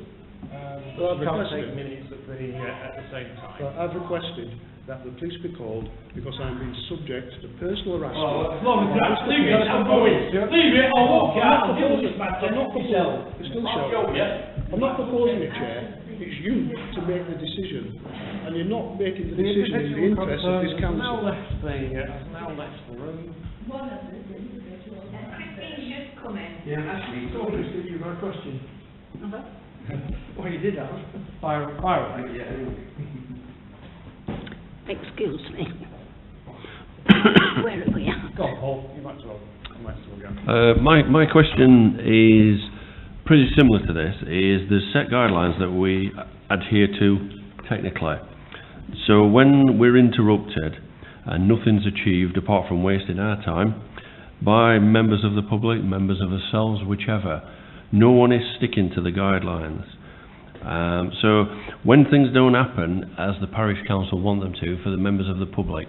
E: Well, I've
A: We can't
E: requested.
A: take minutes at the same time.
E: So I've requested that the police be called because I'm being subject to personal harassment.
G: Oh, as long as that, leave it, I'm going. Leave it, I'll walk out, I'll deal with this matter.
E: I'm not proposing, it's still
G: I'll
E: showing.
G: show you.
E: I'm not proposing it, Chair. It's you to make the decision, and you're not making the decision in the interest of this
A: Has
E: council.
A: now left the room.
H: Christine's just come in.
K: Yeah, actually,
N: So, Christine, you've got a question?
A: Well, you did have. Fire away.
B: Excuse me. Where are we at?
A: Go on, Paul. You might as well go.
P: My question is pretty similar to this, is the set guidelines that we adhere to technically. So when we're interrupted and nothing's achieved apart from wasting our time by members of the public, members of ourselves, whichever, no one is sticking to the guidelines. So when things don't happen as the parish council want them to for the members of the public,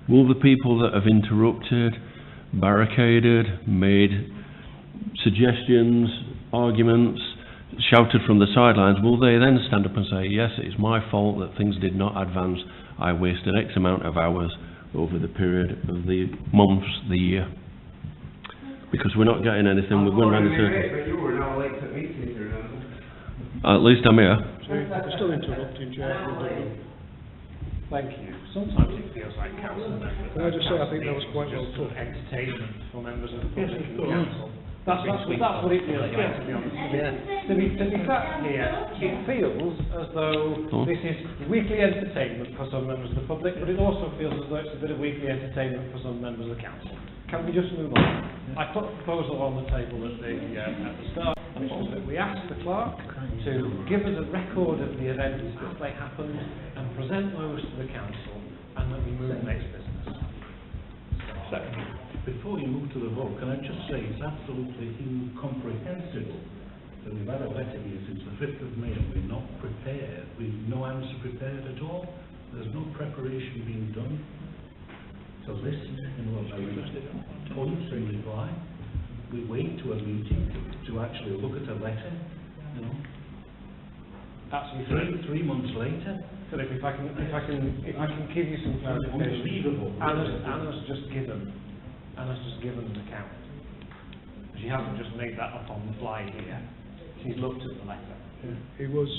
P: will the people that have interrupted, barricaded, made suggestions, arguments, shouted from the sidelines, will they then stand up and say, yes, it's my fault that things did not advance, I wasted X amount of hours over the period of the months, the year? Because we're not getting anything, we're going around the circle.
K: But you were now late at meeting, if you remember.
P: At least I'm here.
E: We're still interrupting, Chair.
A: Thank you. Sometimes it feels like council members.
E: Can I just say, I think that was quite well
A: just
E: put.
A: entertainment for members of the
E: Yes,
A: public
E: of
A: and
E: course.
A: council. That's what it feels like, to be honest. To be sat here, it feels as though this is weekly entertainment for some members of the public, but it also feels as though it's a bit of weekly entertainment for some members of the council. Can we just move on? I put a proposal on the table at the start, and it was that we ask the clerk to give us a record of the events as they happened and present those to the council, and that we move next business.
T: Second. Before you move to the vote, can I just say it's absolutely incomprehensible that we've had a letter here since the 5th of May and we're not prepared, we've no answer prepared at all, there's no preparation being done to listen in what I points and reply. We wait to a meeting to actually look at a letter, you know.
A: Absolutely.
T: 3 months later.
A: Philip, if I can give you some clarification.
T: Unbelievable.
A: Anna's just given an account. She hasn't just made that up on the fly here. She's looked at the letter.
E: It was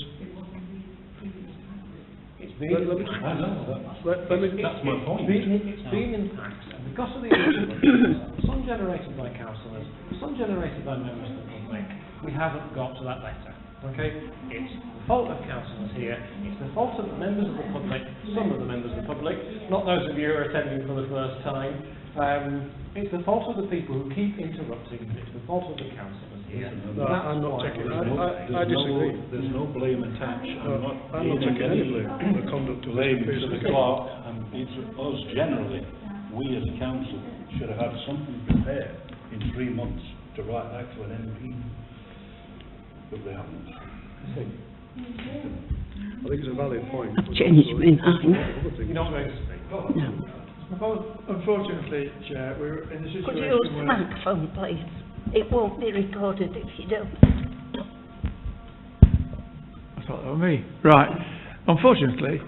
A: It's been in packs.
T: That's my point.
A: It's been in packs, and because of the issues, some generated by councillors, some generated by members of the public, we haven't got to that letter. Okay? It's the fault of councillors here, it's the fault of the members of the public, some of the members of the public, not those of you who are attending for the first time. It's the fault of the people who keep interrupting, and it's the fault of the councillors here.
E: No, I'm not taking I disagree.
T: There's no blame attached.
E: I'm not taking any blame for the conduct of
T: blame
E: Mr.
T: to the
E: Pearson.
T: clerk, and it's us generally. We as a council should have had something prepared in 3 months to write back to an MP, but they haven't.
E: I think it's a valid point.
B: Changed my mind.
A: You're not going to speak.
B: No.
N: Unfortunately, Chair, we're in a
B: Could
N: situation
B: you use the
N: where...
B: microphone, please? It won't be recorded if you don't.
N: I thought that was me. Right. Unfortunately,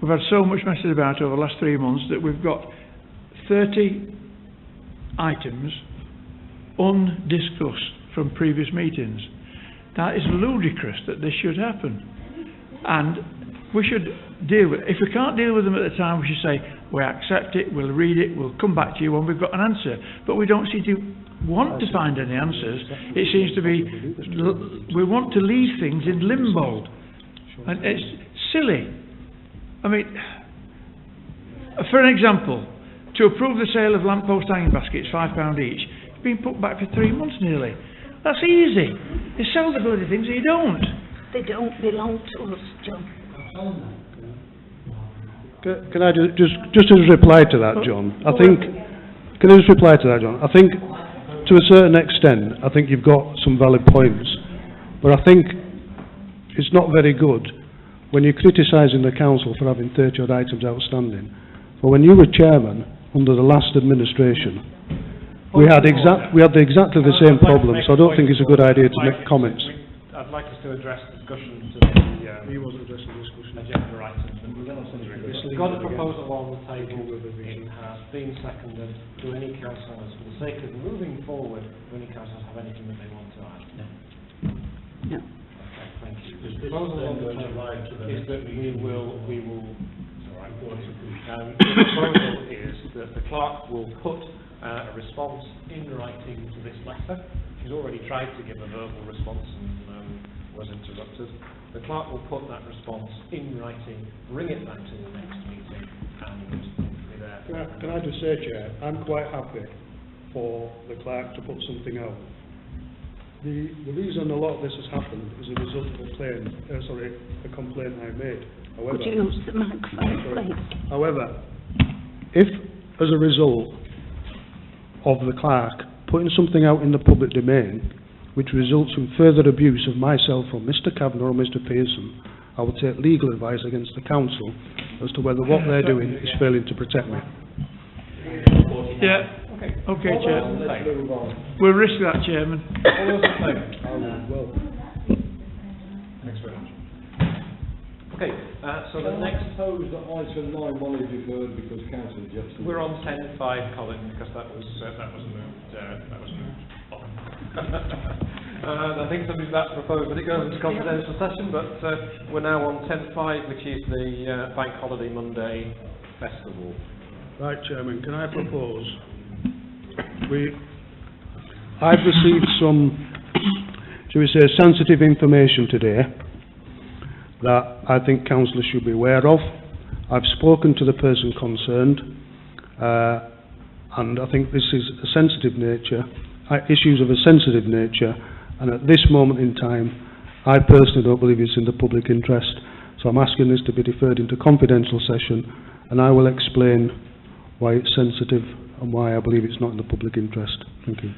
N: we've had so much messed about over the last 3 months that we've got 30 items undiscussed from previous meetings. That is ludicrous that this should happen. And we should deal with it. If we can't deal with them at the time, we should say, we accept it, we'll read it, we'll come back to you when we've got an answer. But we don't seem to want to find any answers. It seems to be, we want to leave things in limbo. And it's silly. I mean, for an example, to approve the sale of lamppost hanging baskets, £5 each, it's been put back for 3 months nearly. That's easy. You sell the bloody things or you don't.
B: They don't belong to us, John.
E: Can I just as a reply to that, John? I think, can I just reply to that, John? I think, to a certain extent, I think you've got some valid points, but I think it's not very good when you're criticising the council for having 30 odd items outstanding. But when you were chairman under the last administration, we had exactly the same problem, so I don't think it's a good idea to make comments.
A: I'd like us to address discussion to the
E: He wasn't addressing discussion.
A: agenda items. We've got a proposal on the table, it has been seconded. Do any councillors, for the sake of moving forward, do any councillors have anything that they want to add?
B: No.
A: Okay, thank you.
T: Is
A: The
T: this
A: proposal
T: then
A: on the
T: going to
A: table
T: ride to the
A: is
T: next
A: that we
T: meeting?
A: will, the proposal is that the clerk will put a response in writing to this letter. She's already tried to give a verbal response and was interrupted. The clerk will put that response in writing, bring it back to the next meeting, and be there.
E: Can I just say, Chair, I'm quite happy for the clerk to put something out. The reason a lot of this has happened is a result of a complaint I made. However,
B: Could you use the microphone, please?
E: However, if as a result of the clerk putting something out in the public domain which results in further abuse of myself or Mr Kavanagh or Mr Pearson, I will take legal advice against the council as to whether what they're doing is failing to protect me.
N: Yeah. Okay, Chair. We'll risk that, Chairman.
A: All those in favour? Thanks very much. Okay, so the next...
O: Suppose that item 9 will be deferred because Councillor Jepson...
A: We're on 10.5, Colin, because that was moved on. And I think somebody's about to propose that it goes into confidential session, but we're now on 10.5, which is the Bank Holiday Monday Festival.
E: Right, Chairman, can I propose? I've received some, shall we say, sensitive information today that I think councillors should be aware of. I've spoken to the person concerned, and I think this is a sensitive nature, issues of a sensitive nature, and at this moment in time, I personally don't believe it's in the public interest. So I'm asking this to be deferred into confidential session, and I will explain why it's sensitive and why I believe it's not in the public interest. Thank you.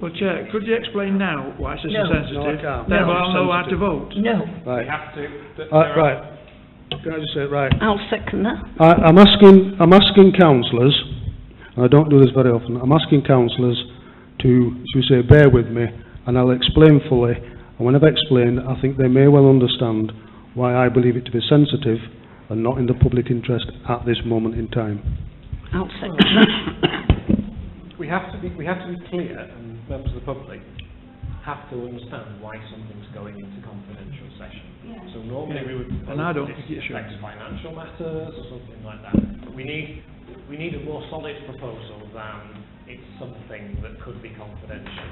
N: Well, Chair, could you explain now why it's so sensitive?
E: No, I can't.
N: Then
E: No,
N: I'll know how to
E: sensitive.
N: vote.
B: No.
E: Right.
A: We have to...
E: Right. Can I just say it right?
B: I'll second that.
E: I'm asking councillors, and I don't do this very often, I'm asking councillors to, shall we say, bear with me, and I'll explain fully, and when I've explained, I think they may well understand why I believe it to be sensitive and not in the public interest at this moment in time.
B: I'll second that.
A: We have to be clear, and members of the public, have to understand why something's going into confidential session.
F: Yeah.
A: So normally we would
E: And I don't
A: propose
E: think it
A: this
E: should.
A: affects financial matters or something like that. We need a more solid proposal than it's something that could be confidential.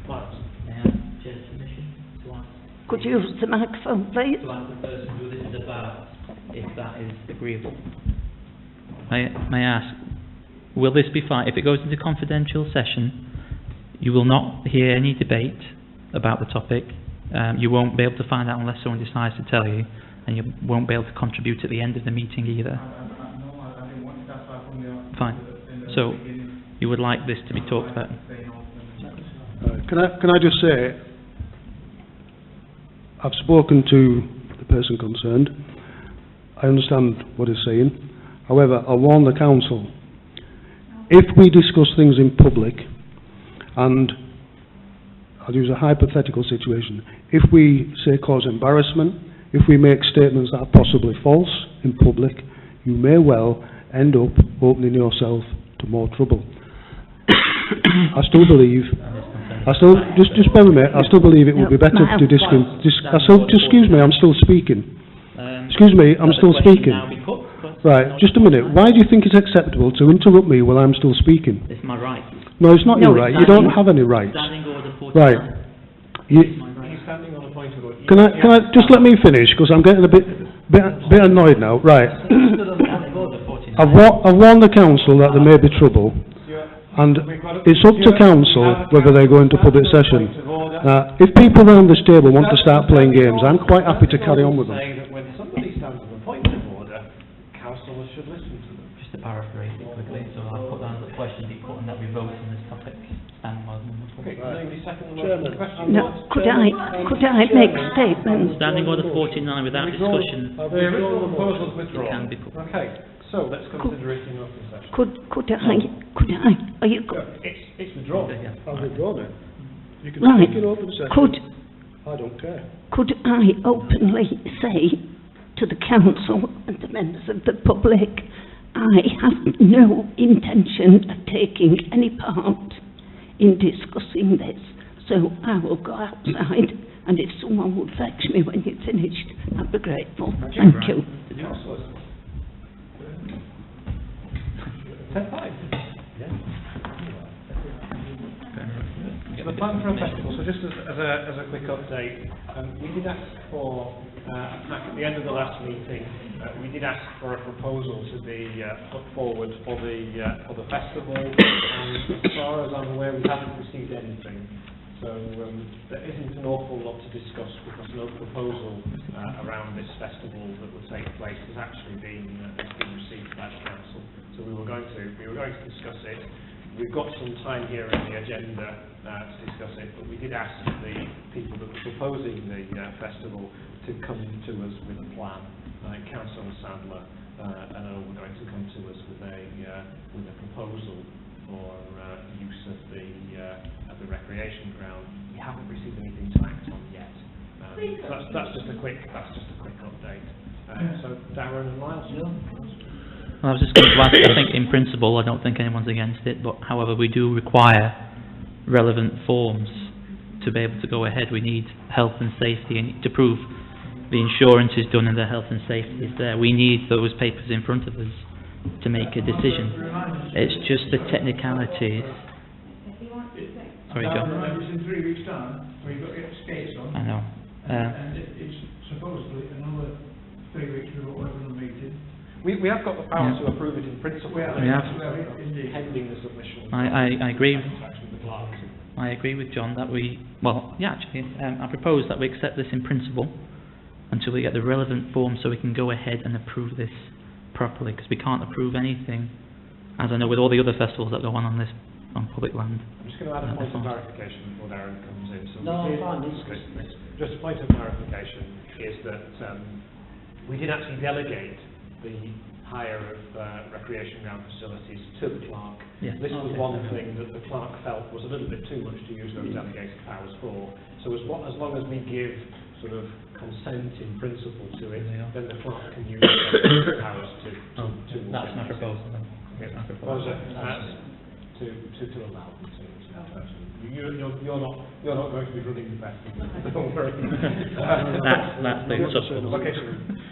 A: Miles?
C: May I have Chair's permission to ask?
B: Could you use the microphone, please?
C: To ask the person who this is about, if that is agreeable. May I ask, will this be fine? If it goes into confidential session, you will not hear any debate about the topic. You won't be able to find out unless someone decides to tell you, and you won't be able to contribute at the end of the meeting either. Fine. So, you would like this to be talked about?
E: Can I just say, I've spoken to the person concerned. I understand what he's saying. However, I warn the council, if we discuss things in public, and I'll use a hypothetical situation, if we say cause embarrassment, if we make statements that are possibly false in public, you may well end up opening yourself to more trouble. I still believe, just bear with me, I still believe it would be better to excuse me, I'm still speaking. Excuse me, I'm still speaking. Right, just a minute. Why do you think it's acceptable to interrupt me while I'm still speaking?
C: It's my right.
E: No, it's not your right. You don't have any rights.
C: Standing order 49.
E: Right.
A: He's standing on a point of order.
E: Can I just let me finish, because I'm getting a bit annoyed now. Right. I've warned the council that there may be trouble, and it's up to council whether they go into public session. If people around this table want to start playing games, I'm quite happy to carry on with them.
A: Say that when somebody stands on a point of order, councillors should listen to them.
C: Just to paraphrase it quickly, so I'll put down the question be put and that we vote on this topic. Standing order number 4.
A: Okay, can anybody second the
E: Chairman.
A: question?
B: No, could I make statements?
C: Standing order 49 without discussion.
A: The original proposal is withdrawn.
C: Can be put.
A: Okay, so let's consider it in open session.
B: Could I, are you,
A: It's withdrawn.
E: I've withdrawn it. You can
B: Right.
E: speak in open session. I don't care.
B: could I openly say to the council and the members of the public, I have no intention of taking any part in discussing this, so I will go outside, and if someone would fetch me when you're finished, I'd be grateful. Thank you.
A: The plan for a festival, so just as a quick update, we did ask for, at the end of the last meeting, we did ask for a proposal to be put forward for the festival, and as far as I'm aware, we haven't received anything. So there isn't an awful lot to discuss because no proposal around this festival that would take place has actually been received by the council. So we were going to discuss it. We've got some time here in the agenda to discuss it, but we did ask the people that were proposing the festival to come to us with a plan. Councillor Sadler and I were going to come to us with a proposal for use of the recreation ground. We haven't received anything to act on yet. So that's just a quick update. So Darren and Miles.
C: Well, I was just going to ask, I think in principle, I don't think anyone's against it, but however, we do require relevant forms to be able to go ahead. We need health and safety, and to prove the insurance is done and the health and safety is there. We need those papers in front of us to make a decision. It's just the technicalities. Sorry, John.
N: It's in 3 weeks' time, where you've got to get skates on.
C: I know.
N: And it's supposedly another 3 weeks before we're having a meeting.
A: We have got the power to approve it in principle.
C: We have.
A: Pending the submission.
C: I agree. I agree with John that I propose that we accept this in principle until we get the relevant form so we can go ahead and approve this properly, because we can't approve anything, as I know with all the other festivals that go on public land.
A: I'm just going to add a point of clarification before Darren comes in. So just a point of clarification is that we did actually delegate the hire of recreation ground facilities to the clerk.
C: Yeah.
A: This was one thing that the clerk felt was a little bit too much to use those delegated powers for. So as long as we give sort of consent in principle to it, then the clerk can use those powers to
C: That's my proposal then.
A: Yeah. to allow them to. You're not going to be running the festival. Don't worry.
C: That's the substance.
A: Okay,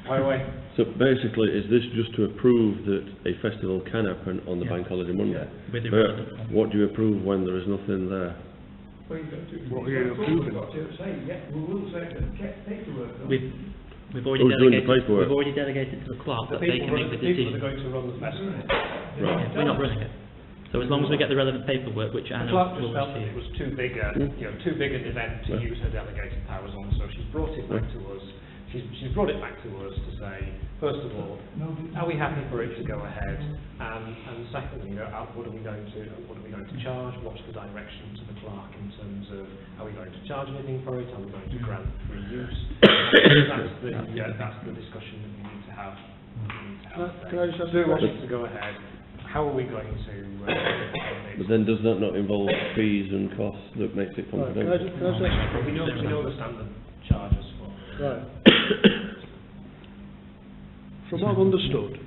A: fire away.
P: So basically, is this just to approve that a festival can happen on the bank holiday Monday?
C: With the
P: But what do you approve when there is nothing there?
E: What are you approving?
C: We've already
P: Who's doing the
C: delegated.
P: paperwork?
C: We've already delegated to the clerk
A: The
C: that they can make the
A: people
C: decision.
A: that are going to run the festival.
P: Right.
C: We're not running it. So as long as we get the relevant paperwork, which
A: The
C: Anna
A: clerk
C: will
A: just felt that
C: receive.
A: it was too big an event to use her delegated powers on, so she's brought it back to us. She's brought it back to us to say, first of all, are we happy for it to go ahead? And secondly, what are we going to charge? What's the direction to the clerk in terms of, are we going to charge anything for it? Are we going to grant free use? That's the discussion that we need to have.
E: Can I just ask
A: Do
E: a
A: want
E: question?
A: it to go ahead? How are we going to?
P: But then does that not involve fees and costs that makes it
E: Right,
P: confidential?
A: We know the standard charges for.
E: Right. From what I've understood,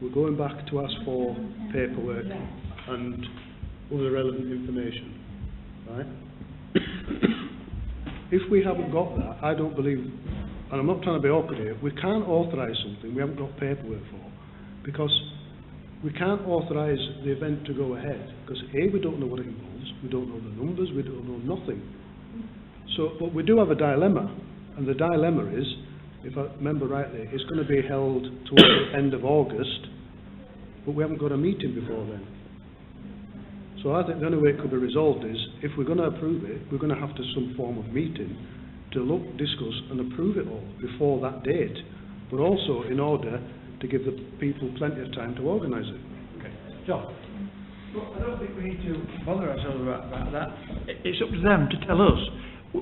E: we're going back to ask for paperwork and other relevant information, right? If we haven't got that, I don't believe, and I'm not trying to be awkward here, we can't authorise something we haven't got paperwork for, because we can't authorise the event to go ahead, because A, we don't know what it involves, we don't know the numbers, we don't know nothing. So, but we do have a dilemma, and the dilemma is, if I remember rightly, it's going to be held towards the end of August, but we haven't got a meeting before then. So I think the only way it could be resolved is, if we're going to approve it, we're going to have to some form of meeting to look, discuss and approve it all before that date, but also in order to give the people plenty of time to organise it.
A: Okay. John?
N: Well, I don't think we need to bother ourselves about that. It's up to them to tell us.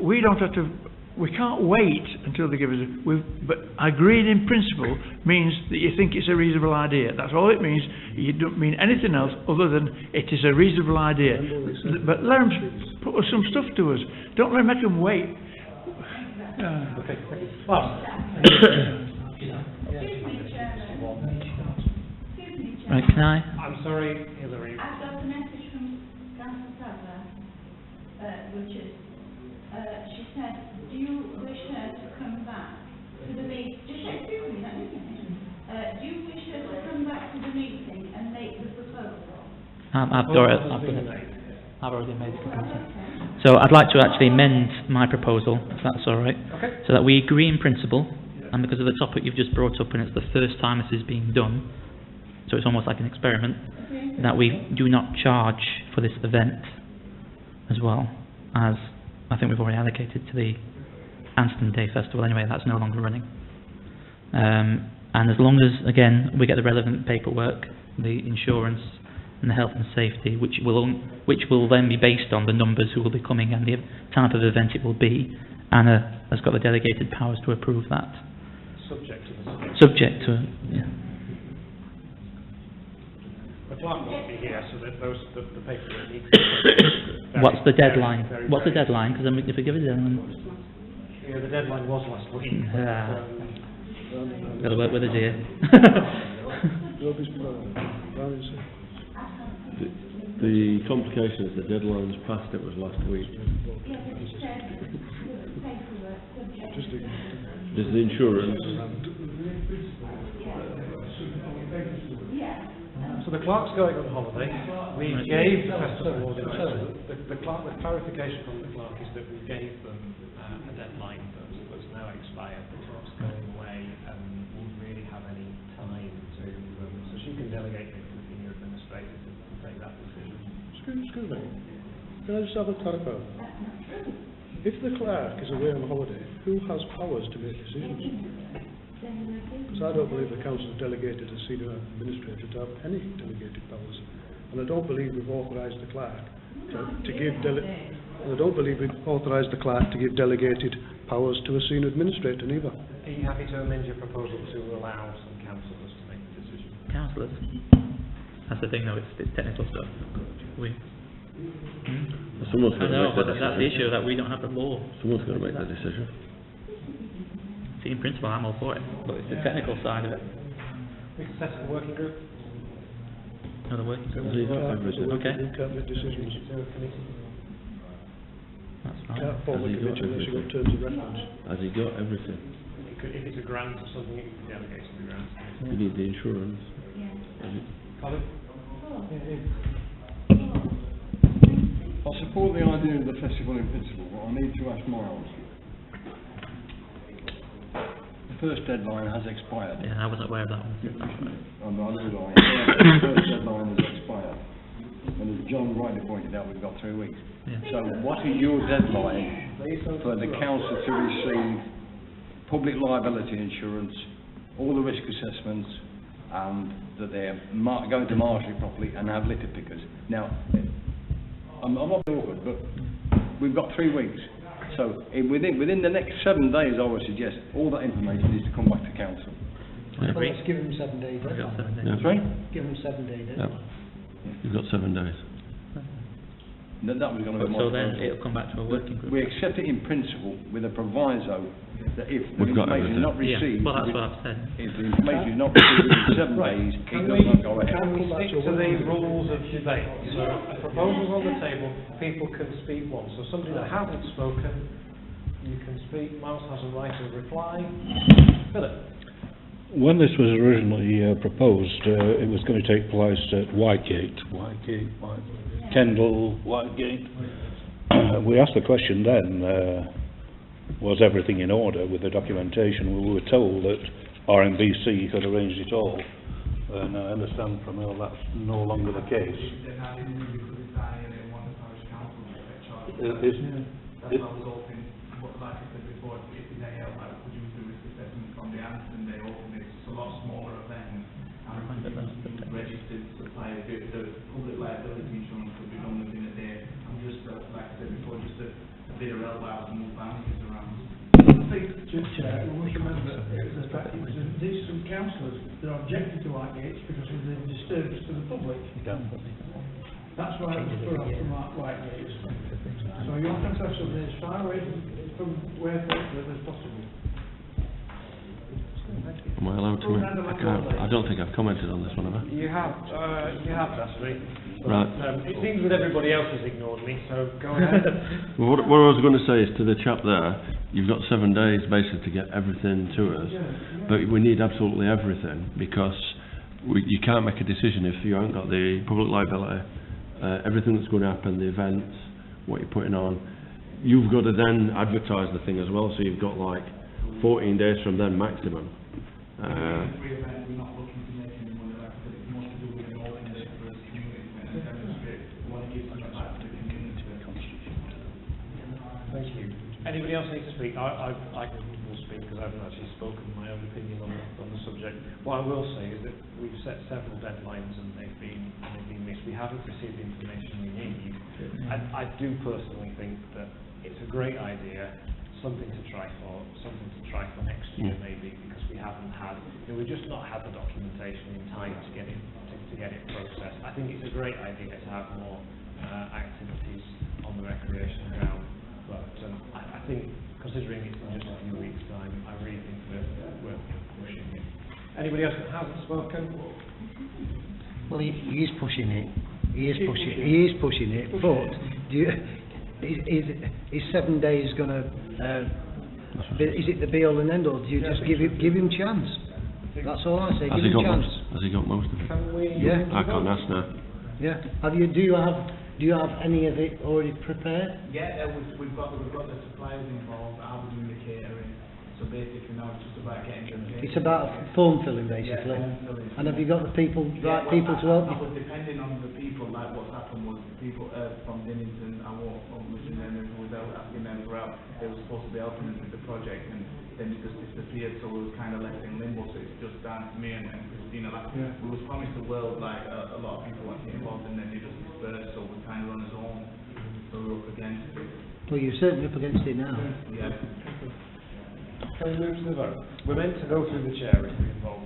N: We don't have to. We can't wait until they give us but agreed in principle means that you think it's a reasonable idea. That's all it means. You don't mean anything else other than it is a reasonable idea. But let them put some stuff to us. Don't make them wait.
A: Okay. Well,
C: Right, can I?
A: I'm sorry, Hilary.
F: I've got a message from Councillor Sadler, which is, she said, do you wish her to come back to the meeting? Just excuse me, let me finish. Do you wish her to come back to the meeting and make the proposal?
C: I've already made the proposal. So I'd like to actually amend my proposal, if that's all right.
A: Okay.
C: So that we agree in principle, and because of the topic you've just brought up, and it's the first time this is being done, so it's almost like an experiment, that we do not charge for this event as well, as I think we've already allocated to the Anston Day Festival anyway. That's no longer running. And as long as, again, we get the relevant paperwork, the insurance and the health and safety, which will then be based on the numbers who will be coming and the type of event it will be, Anna has got the delegated powers to approve that.
A: Subject to the
C: Subject to, yeah.
A: The clerk won't be here, so that the paperwork needs to be
C: What's the deadline?
A: very,
C: What's the
A: very-
C: deadline? Because if we give a deadline,
A: Yeah, the deadline was last week.
C: got to work with us here.
P: The complication is the deadline's passed, it was last week. There's the insurance.
A: So the clerk's going on holiday. We gave the festival organisers, the clarification from the clerk is that we gave them a deadline that's now expired. The clerk's going away and won't really have any time to, so she can delegate it to the senior administrator to take that decision.
E: Excuse me. Can I just have a clarify? If the clerk is away on holiday, who has powers to make decisions? Because I don't believe the council has delegated a senior administrator to have any delegated powers, and I don't believe we've authorised the clerk to give. And I don't believe we've authorised the clerk to give delegated powers to a senior administrator neither.
A: Are you happy to amend your proposal to allow some councillors to make the decision?
C: Councillors. That's the thing, though. It's technical stuff.
P: Someone's got to make
C: but
P: the
C: that's the issue, that we don't have the law.
P: Someone's got to make the decision.
C: See, in principle, I'm all for it, but it's the technical side of it.
A: We can set up a working group.
C: Another working group.
P: Has he got everything?
C: Okay.
E: You can't make decisions.
C: That's
E: You
C: right.
E: can't form a
P: Has he got
E: committee unless you've got
P: everything?
E: terms of reference.
P: Has he got everything?
A: If it's a grant or something, it can be delegated to the grant.
P: You need the insurance.
A: Colin?
U: I support the idea of the festival in principle, but I need to ask Miles. The first deadline has expired.
C: Yeah, I wasn't aware of that one.
U: I know that. The first deadline has expired. And as John rightly pointed out, we've got 3 weeks.
C: Yeah.
U: So what is your deadline for the council to receive public liability insurance, all the risk assessments, and that they're going to marshal it properly and have litter pickers? Now, I'm not awkward, but we've got 3 weeks. So within the next 7 days, I would suggest all that information needs to come back to council.
S: Well, let's give them 7 days.
C: I've got 7 days.
P: Yeah.
U: Right?
S: Give them 7 days.
P: Yeah. You've got 7 days.
U: That was going to be my
C: So then
U: proposal.
C: it'll come back to a working group.
U: We accept it in principle with a proviso that if the
P: We've got
U: information is not
C: Yeah,
U: received,
C: well, that's what I've said.
U: if the information is not received in 7 days, it
A: Can
U: does not go ahead.
A: can we stick to the rules of debate? So a proposal's on the table, people can speak once. So somebody that hasn't spoken, you can speak. Miles has a right to reply. Philip?
Q: When this was originally proposed, it was going to take place at Whitegate, Kendal, Whitegate. We asked the question then, was everything in order with the documentation? We were told that RMBC had arranged it all, and I understand from Earl that's no longer the case.
J: Then I didn't really put it down in one of the parish councils that charged.
Q: Is-
J: That's what I was hoping, like I said before, if the day out, like, produce the risk assessment from the Anderson Day open, it's a lot smaller event, and the registered supplier, the public liability insurance could be done within a day. I'm just, like I said before, just a bit of rail out and move boundaries around.
N: Chair, we must remember the fact that there's some councillors that are objected to Whitegates because of the disturbance to the public. That's why it was put up from Whitegates. So you want to have something as far away from where as possible.
P: Am I allowed to? I don't think I've commented on this one, have I?
A: You have actually.
P: Right.
A: It seems that everybody else has ignored me, so go ahead.
P: Well, what I was going to say is to the chap there, you've got 7 days basically to get everything to us, but we need absolutely everything because you can't make a decision if you haven't got the public liability, everything that's going to happen, the events, what you're putting on. You've got to then advertise the thing as well, so you've got like 14 days from then maximum.
J: Every event, we're not looking to make any money, like I said, it's more to do with an open day for us community event and demonstrate, we want to give something back to the community.
A: Thank you. Anybody else need to speak? I will speak because I haven't actually spoken my own opinion on the subject. What I will say is that we've set several deadlines and they've been missed. We haven't received the information we need. I do personally think that it's a great idea, something to try for next year maybe, because we haven't had, we've just not had the documentation in time to get it processed. I think it's a great idea to have more activities on the recreation ground, but I think considering it's in just a few weeks' time, I really think that we're pushing it. Anybody else that hasn't spoken?
S: Well, he is pushing it. He is pushing it. But do you, is 7 days going to? Is it the be all and end all? Do you just give him chance? That's all I say. Give him chance.
P: Has he got most of it?
S: Yeah.
P: I can't ask now.
S: Yeah. Do you have any of it already prepared?
J: Yeah, we've got the suppliers involved. I'll be doing the catering. So basically now it's just about getting them.
S: It's about form filling basically.
J: Yeah, form filling.
S: And have you got the people,
J: Yeah, well,
S: people to help you?
J: But depending on the people, like what's happened was the people from Dinnington, I walked from Lucian and who was out asking them for help. They were supposed to be helping us with the project, and then it just disappeared. So we was kind of left in limbo. So it's just down to me and Christina. Like we was promised the world, like a lot of people want to get involved, and then they just dispersed. So we kind of on his own. So we're up against it.
S: Well, you're certainly up against it now.
J: Yeah.
A: Can we move to the vote? We're meant to go through the chair if we involve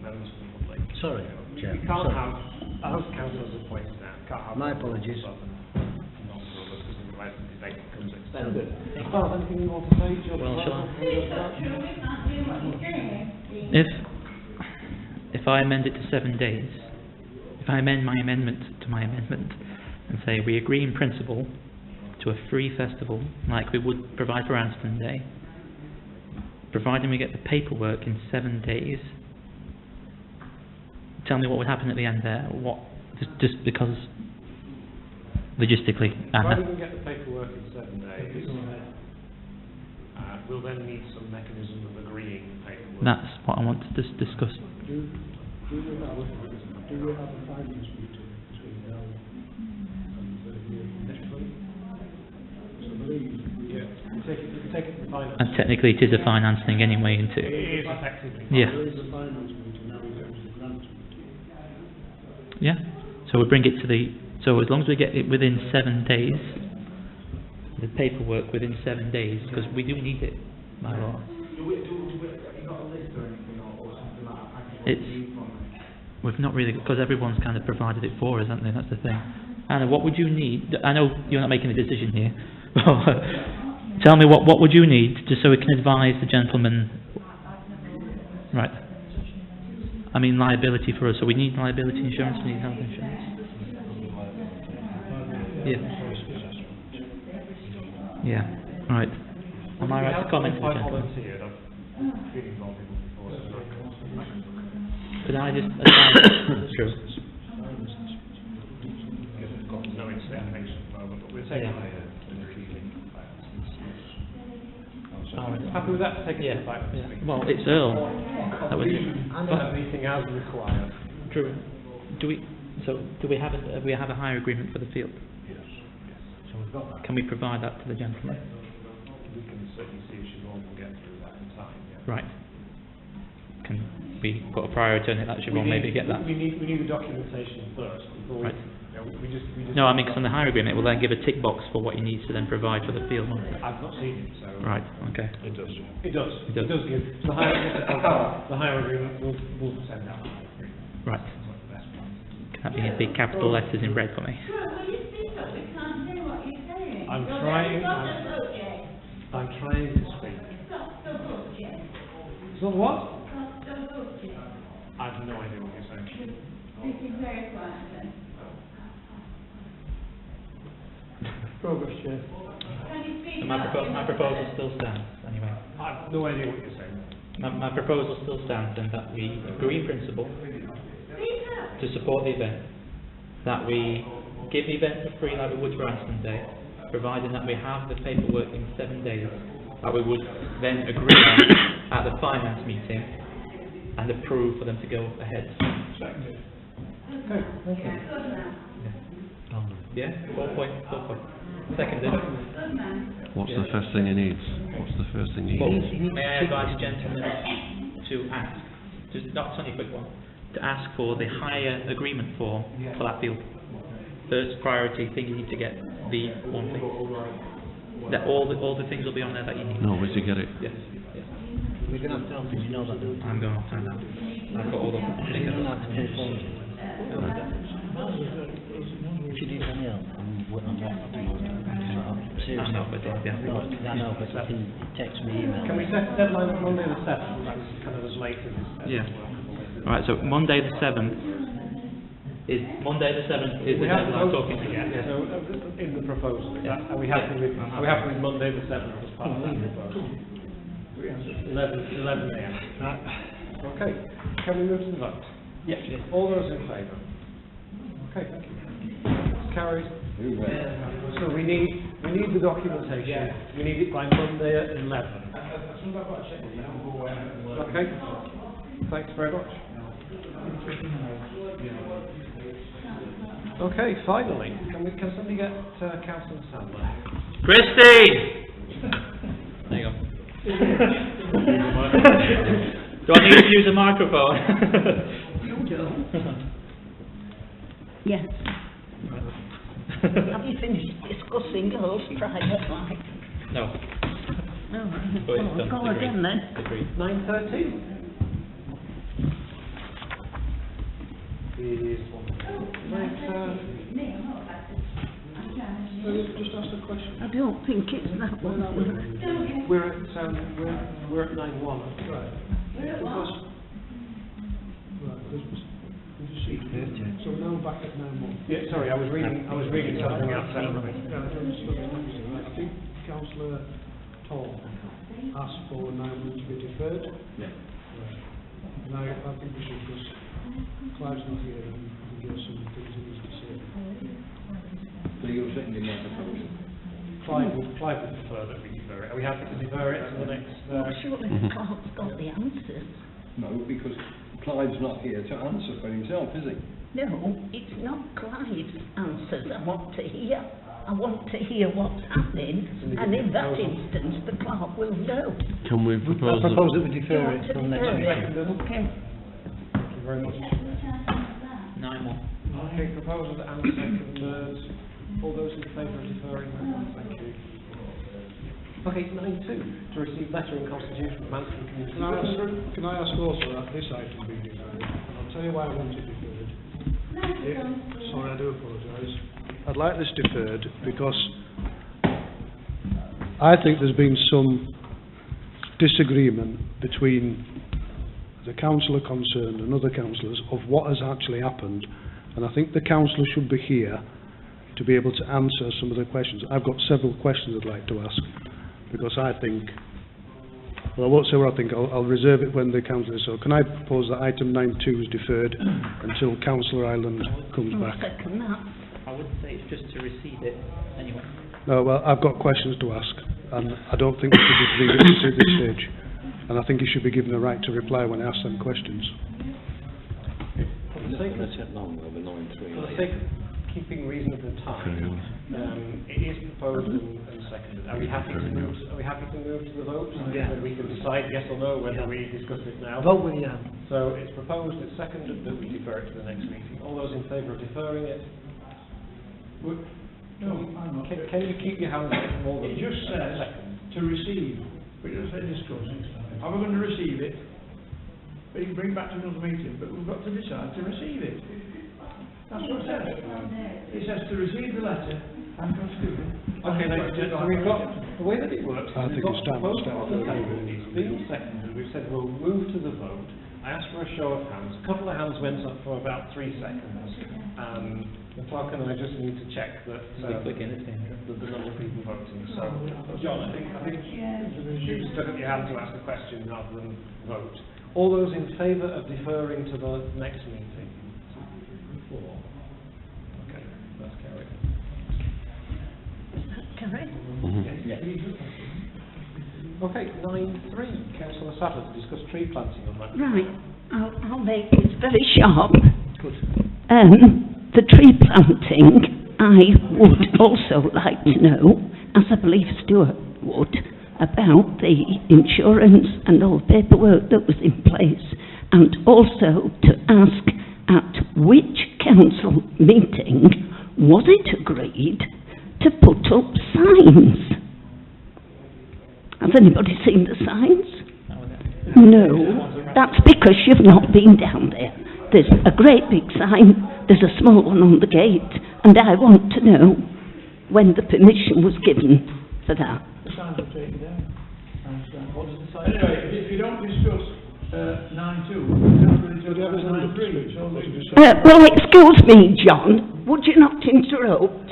A: members of the public.
S: Sorry, Chair.
A: We can't
S: Sorry.
A: have, as councillors appointed now, can't have...
S: My apologies.
A: Otherwise the debate becomes
S: Very good.
A: Oh, anything you want to say, John?
C: Well, shall I?
F: If
C: If I amend it to 7 days, if if I amend my amendment to my amendment and say we agree in principle to a free festival like we would provide for Anston Day, providing we get the paperwork in 7 days, tell me what would happen at the end there. What, just because logistically,
A: Provided we get the paperwork in 7 days, we'll then need some mechanism of agreeing the paperwork.
C: That's what I want to discuss.
E: Do we have a finance meeting between now and next week? So I believe,
A: yeah, we take it to the finance.
C: And technically it is a finance thing anyway, isn't it?
A: It is effectively.
C: Yeah.
E: there is a finance meeting, now we go to the grant meeting.
C: Yeah. So we bring it to the. So as long as we get it within 7 days, the paperwork within 7 days, because we do need it by law.
J: Have you got a list or anything or something like that?
C: We've not really, because everyone's kind of provided it for us, haven't they? That's the thing. Anna, what would you need? I know you're not making a decision here. Tell me what would you need, just so we can advise the gentleman. Right. I mean liability for us. So we need liability insurance. We need health insurance. Yeah. Yeah. Right. Am I right to comment to the gentleman?
A: Volunteered. I've been involved in before.
C: Could I just true.
A: There's no expectation at the moment, but we're taking Happy with that? Taking it back.
C: Well, it's Earl. That was
A: everything as required.
C: True. Do we have a hire agreement for the field?
A: Yes. So we've got that.
C: Can we provide that to the gentleman?
A: We can certainly see if Siobhan will get through that in time. Yeah.
C: Right. Can we put a priority on it that Siobhan maybe get that?
A: We need the documentation first before
C: Right.
A: we just.
C: No, I mean, because on the hire agreement, we'll then give a tick box for what he needs to then provide for the field. Won't it?
A: I've not seen it, so.
C: Right. Okay.
A: It does. It does.
C: It does.
A: Give the hire agreement. We'll send out.
C: Right. Can that be in big capital letters in red for me?
A: I'm trying to speak. It's not what? I have no idea what you're saying.
F: This is very quiet then.
A: Progress, Chair.
C: So my proposal still stands, anyway.
A: I have no idea what you're saying.
C: My proposal still stands, and that we agree in principle to support the event, that we give the event for free like we would for Anston Day, providing that we have the paperwork in 7 days, that we would then agree on at the finance meeting and approve for them to go ahead.
A: Okay, thank you.
C: Yeah, 4 point. Seconded.
P: What's the first thing he needs? What's the first thing he needs?
C: May I advise gentlemen to ask, just not only a quick one, to ask for the hire agreement form for that field. First priority thing you need to get the one thing. That all the things will be on there that you need.
P: No, where'd you get it?
C: Yes.
S: We're going to have to help, you know that, don't you?
C: I'm going to find out. I've got all the
S: You're going to have to telephone you. If you need any help, I'm not. Seriously.
C: I know, but yeah.
S: No, I know, but you can text me, email.
A: Can we set the deadline for Monday the 7th? That's kind of as late as.
C: Yeah. Right. So Monday the 7th is the deadline I'm talking to.
A: Yeah. So in the proposal, are we happy with Monday the 7th as part of that proposal? 11 a.m. Okay. Can we move to the vote? Yes. All those in favour? Okay. Thank you. Carried. So we need the documentation. We need it by Monday at 11. Okay. Thanks very much. Okay, finally, can somebody get Councillor Sandler?
C: Christy! There you go. Do I need to use a microphone?
B: You don't. Yes. Have you finished discussing girls' private life?
C: No.
B: No.
C: But it's done.
B: Go again then.
C: Agreed.
A: 9:13. Is just ask a question.
B: I don't think it's that one.
A: We're at 9:1. Right.
E: Right, did you see So now back at 9-1.
A: Yeah, sorry, I was reading something else separately.
E: I think Councillor Tall asked for 9-1 to be deferred.
M: Yeah.
E: And I think we should just, Clive's not here and we get some things he needs to say.
M: So you're seconding that proposal?
A: Clive would prefer that we defer it. Are we happy to defer it to the next?
B: Surely the clerk's got the answers.
U: No, because Clive's not here to answer for himself, is he?
B: No, it's not Clive's answers I want to hear. I want to hear what's happening, and in that instance, the clerk will know.
P: Can we propose
S: I propose that we defer it till next meeting.
B: Okay.
A: Thank you very much.
C: 9-1.
A: Okay, proposals and seconders. All those in favour of deferring? Thank you. Okay, 9-2, to receive letter and constitution from Mansfield Community.
E: Can I ask also that this item be deferred? I'll tell you why I want it deferred. Sorry, I do apologise. I'd like this deferred because I think there's been some disagreement between the councillor concerned and other councillors of what has actually happened, and I think the councillor should be here to be able to answer some of the questions. I've got several questions I'd like to ask, because I think, well, I won't say what I think, I'll reserve it when the councillor is. So can I propose that item 9.2 is deferred until Councillor Ireland comes back?
B: Second that.
C: I would say it's just to receive it anyway.
E: No, well, I've got questions to ask, and I don't think we should just leave it at this stage. And I think he should be given the right to reply when I ask them questions.
A: For the sake of keeping reasonable time, it is proposed and seconded. Are we happy to move? Are we happy to move to the vote?
S: Yeah.
A: Whether we can decide yes or no whether we discuss it now.
S: Vote with yeah.
A: So it's proposed, it's seconded that we defer it to the next meeting. All those in favour of deferring it?
N: No, I'm not.
A: Can you keep your hands up more than
N: It just
A: a
N: says
A: second?
N: to receive, but it doesn't say discuss. Are we going to receive it? We can bring it back to another meeting, but we've got to decide to receive it. That's what it says. It says to receive the letter and constitution.
A: Okay, ladies and gentlemen, we've got, the way that it works,
E: I
A: we've
E: think
A: got
E: it's time to
A: proposed
E: start
A: on the
E: voting.
A: table, it's been seconded, we've said we'll move to the vote. I asked for a show of hands, a couple of hands went up for about 3 seconds. The clerk and I just need to check that that the number of people voting. So, John, I think you stuck up your hand to ask a question rather than vote. All those in favour of deferring to the next meeting? 4. Okay, that's carried.
B: Carried?
A: Okay, 9.3, Councillor Sattler to discuss tree planting on that.
B: Right, I'll make this very sharp. The tree planting, I would also like to know, as I believe Stuart would, about the insurance and all the paperwork that was in place, and also to ask at which council meeting was it agreed to put up signs? Has anybody seen the signs? No, that's because you've not been down there. There's a great big sign, there's a small one on the gate, and I want to know when the permission was given for that.
N: The signs will take it down. What does the sign? Anyway, if you don't discuss 9.2, we can't really talk about 9.3.
B: Well, excuse me, John, would you not interrupt?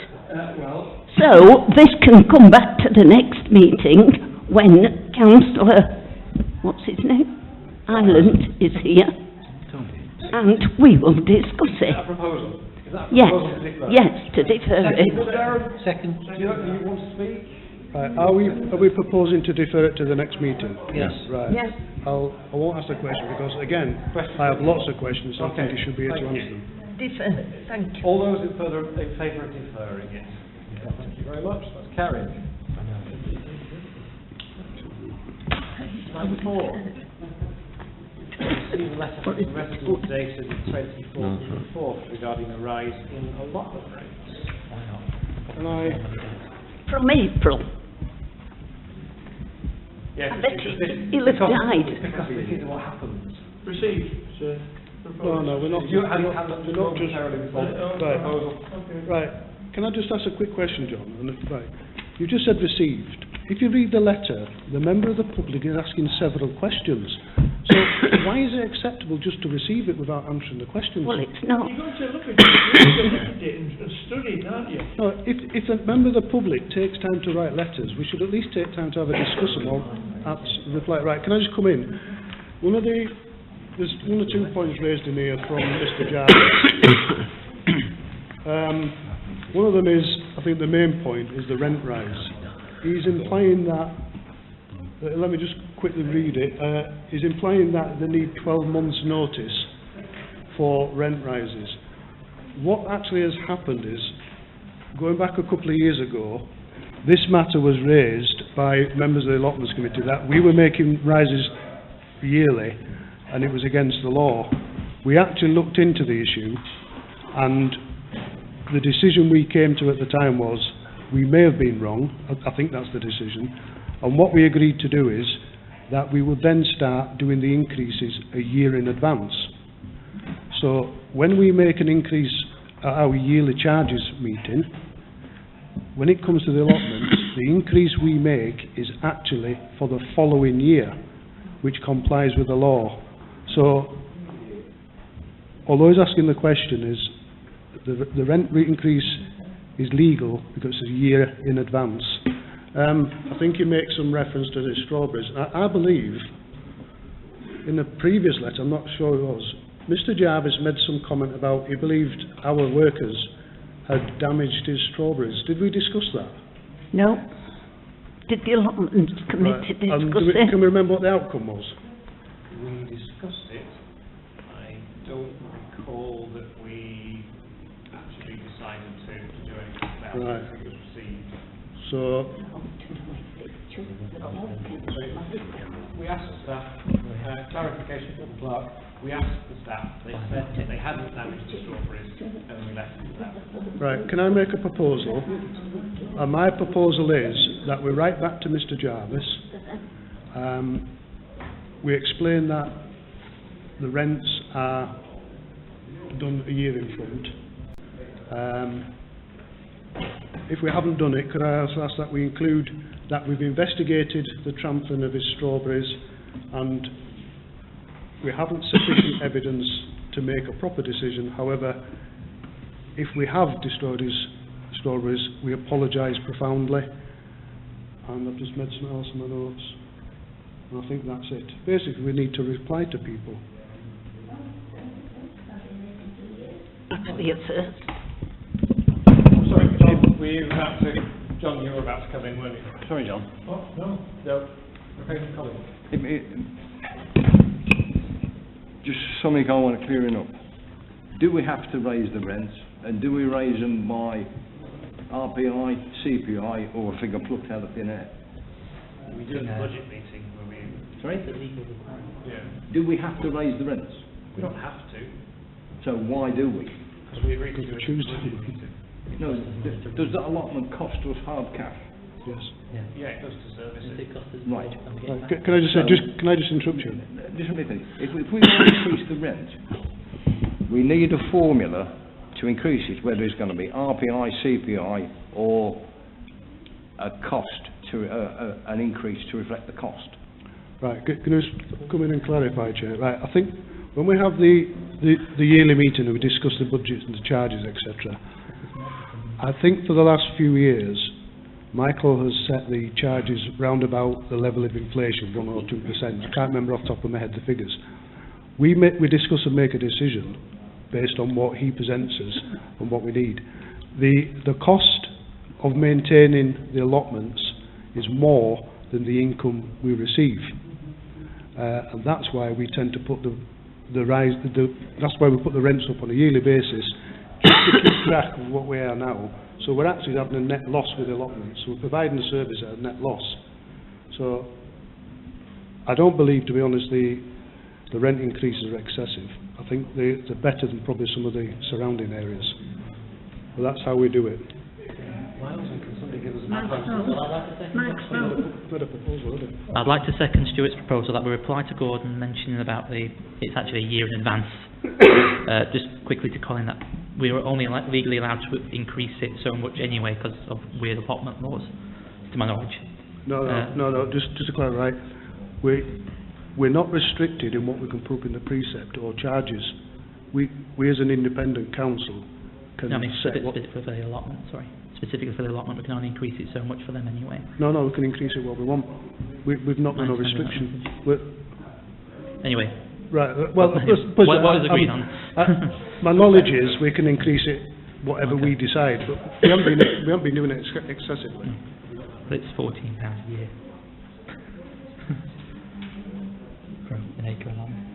N: Well,
B: So, this can come back to the next meeting when Councillor, what's his name? Ireland is here, and we will discuss
A: Is
B: it.
A: that a proposal? Is that a
B: Yes,
A: proposal to defer?
B: yes, to defer it.
S: Second.
A: Do you want to speak?
E: Right, are we proposing to defer it to the next meeting?
S: Yes.
E: Right.
B: Yes.
E: I won't ask the question because, again, I have lots of questions, so I think you should be here to
A: Thank
E: answer
A: you.
E: them.
B: Defer, thank you.
A: All those in favour of deferring it? Thank you very much, that's carried. Number 4. Received a letter from the resident dated 24th of the 4th regarding a rise in allotment rates.
B: From April.
A: Yes,
B: I bet he'll have died.
A: Because this is what happens.
N: received, sir.
E: No, we're not.
A: You
E: we're
A: have
E: not-
A: had
E: we're not just. Right.
A: proposal.
E: Right. Can I just ask a quick question, John? Right. You just said received. If you read the letter, the member of the public is asking several questions. So why is it acceptable just to receive it without answering the questions?
B: Well, it's not.
N: You've got to look at it, you've got to look at it and study it, aren't you?
E: No, if a member of the public takes time to write letters, we should at least take time to have a discussion or reply. Right, can I just come in? There's one or two points raised in here from Mr. Jarvis. One of them is, I think the main point is the rent rise. He's implying that, let me just quickly read it, he's implying that they need 12 months notice for rent rises. What actually has happened is, going back a couple of years ago, this matter was raised by members of the allotments committee that we were making rises yearly and it was against the law. We actually looked into the issue, and the decision we came to at the time was we may have been wrong. I think that's the decision. And what we agreed to do is that we would then start doing the increases a year in advance. So when we make an increase at our yearly charges meeting, when it comes to the allotments, the increase we make is actually for the following year, which complies with the law. So, although he's asking the question, is the rent increase is legal because it's a year in advance. I think he makes some reference to the strawberries. I believe, in the previous letter, I'm not sure it was, Mr. Jarvis made some comment about he believed our workers had damaged his strawberries. Did we discuss that?
B: No. Did the allotments committee discuss it?
E: Can we remember what the outcome was?
A: We discussed it. I don't recall that we actually decided to do anything about
E: Right.
A: it. It was received.
E: So,
A: We asked the staff, clarification from the clerk, we asked the staff, they said they hadn't damaged the strawberries, and we left it at that.
E: right, can I make a proposal? And my proposal is that we write back to Mr. Jarvis. We explain that the rents are done a year in front. If we haven't done it, could I also ask that we include that we've investigated the trampling of his strawberries and we haven't sufficient evidence to make a proper decision. However, if we have destroyed his strawberries, we apologise profoundly. And I've just made something else in my notes. And I think that's it. Basically, we need to reply to people.
B: Actually, it's
A: Sorry, John, were you about to, John, you were about to come in, weren't you?
U: Sorry, John.
A: Oh, no. No. Okay, Colin.
U: Just something I want to clearing up. Do we have to raise the rents, and do we raise them by RPI, CPI, or a figure plucked out of thin air?
A: We did a budget meeting where we...
U: Sorry?
A: Yeah.
U: Do we have to raise the rents?
A: We don't have to,
U: So why do we?
A: because we agreed to do it at the budget meeting.
U: No, does that allotment cost us hard cash?
E: Yes.
A: Yeah, it does to service it.
U: Right.
E: Can I just say, can I just interrupt you?
U: Just let me think. If we want to increase the rent, we need a formula to increase it, whether it's going to be RPI, CPI, or a cost to an increase to reflect the cost.
E: Right, can I just come in and clarify, Chair? Right, I think when we have the yearly meeting and we discuss the budgets and the charges, etc., I think for the last few years, Michael has set the charges round about the level of inflation, 1 or 2%. I can't remember off the top of my head the figures. We discuss and make a decision based on what he presents us and what we need. The cost of maintaining the allotments is more than the income we receive. And that's why we tend to put that's why we put the rents up on a yearly basis, just to keep track of what we are now. So we're actually having a net loss with the allotments. So we're providing a service at a net loss. So I don't believe, to be honest, the rent increases are excessive. I think they're better than probably some of the surrounding areas. But that's how we do it.
C: I'd like to second Stuart's proposal that we reply to Gordon mentioning about it's actually a year in advance. Just quickly to Colin, that we were only legally allowed to increase it so much anyway because of weird allotment laws, to my knowledge.
E: No, just to clarify, we're not restricted in what we can put up in the precept or charges. We as an independent council can
C: No, I mean,
E: set what...
C: specifically for the allotment, sorry. Specifically for the allotment, we can only increase it so much for them anyway.
E: No, we can increase it what we want. We've not got no restriction.
C: Anyway.
E: Right, well,
C: what is agreed on?
E: My knowledge is we can increase it whatever we decide, but we haven't been doing it excessively.
C: But it's £14 a year. For an acre allotment.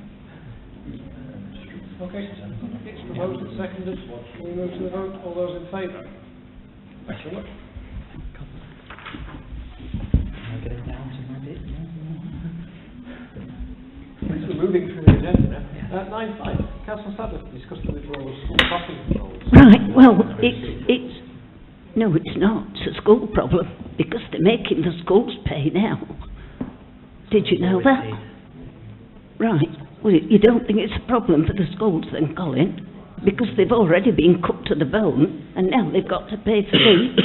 A: Okay, it's proposed and seconded. Can we move to the vote? All those in favour? Excellent.
C: I'll get it down to my bit.
A: So moving through the agenda now. 9.5. Councillor Sadler discussed the withdrawal of school crossing controls.
B: Right, well, no, it's not. It's a school problem because they're making the schools pay now. Did you know that? Right. Well, you don't think it's a problem for the schools then, Colin? Because they've already been cut to the bone and now they've got to pay for each.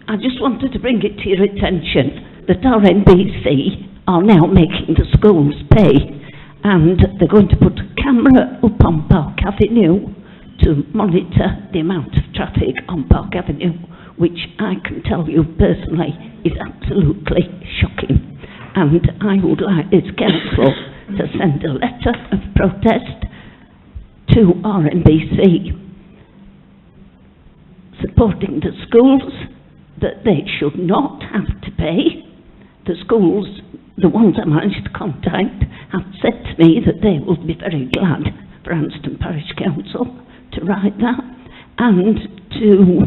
B: I just wanted to bring it to your attention that our NBC are now making the schools pay, and they're going to put a camera up on Park Avenue to monitor the amount of traffic on Park Avenue, which I can tell you personally is absolutely shocking. And I would like this council to send a letter of protest to RNBC supporting the schools that they should not have to pay. The schools, the ones I managed to contact, have said to me that they will be very glad for Anston Parish Council to write that and to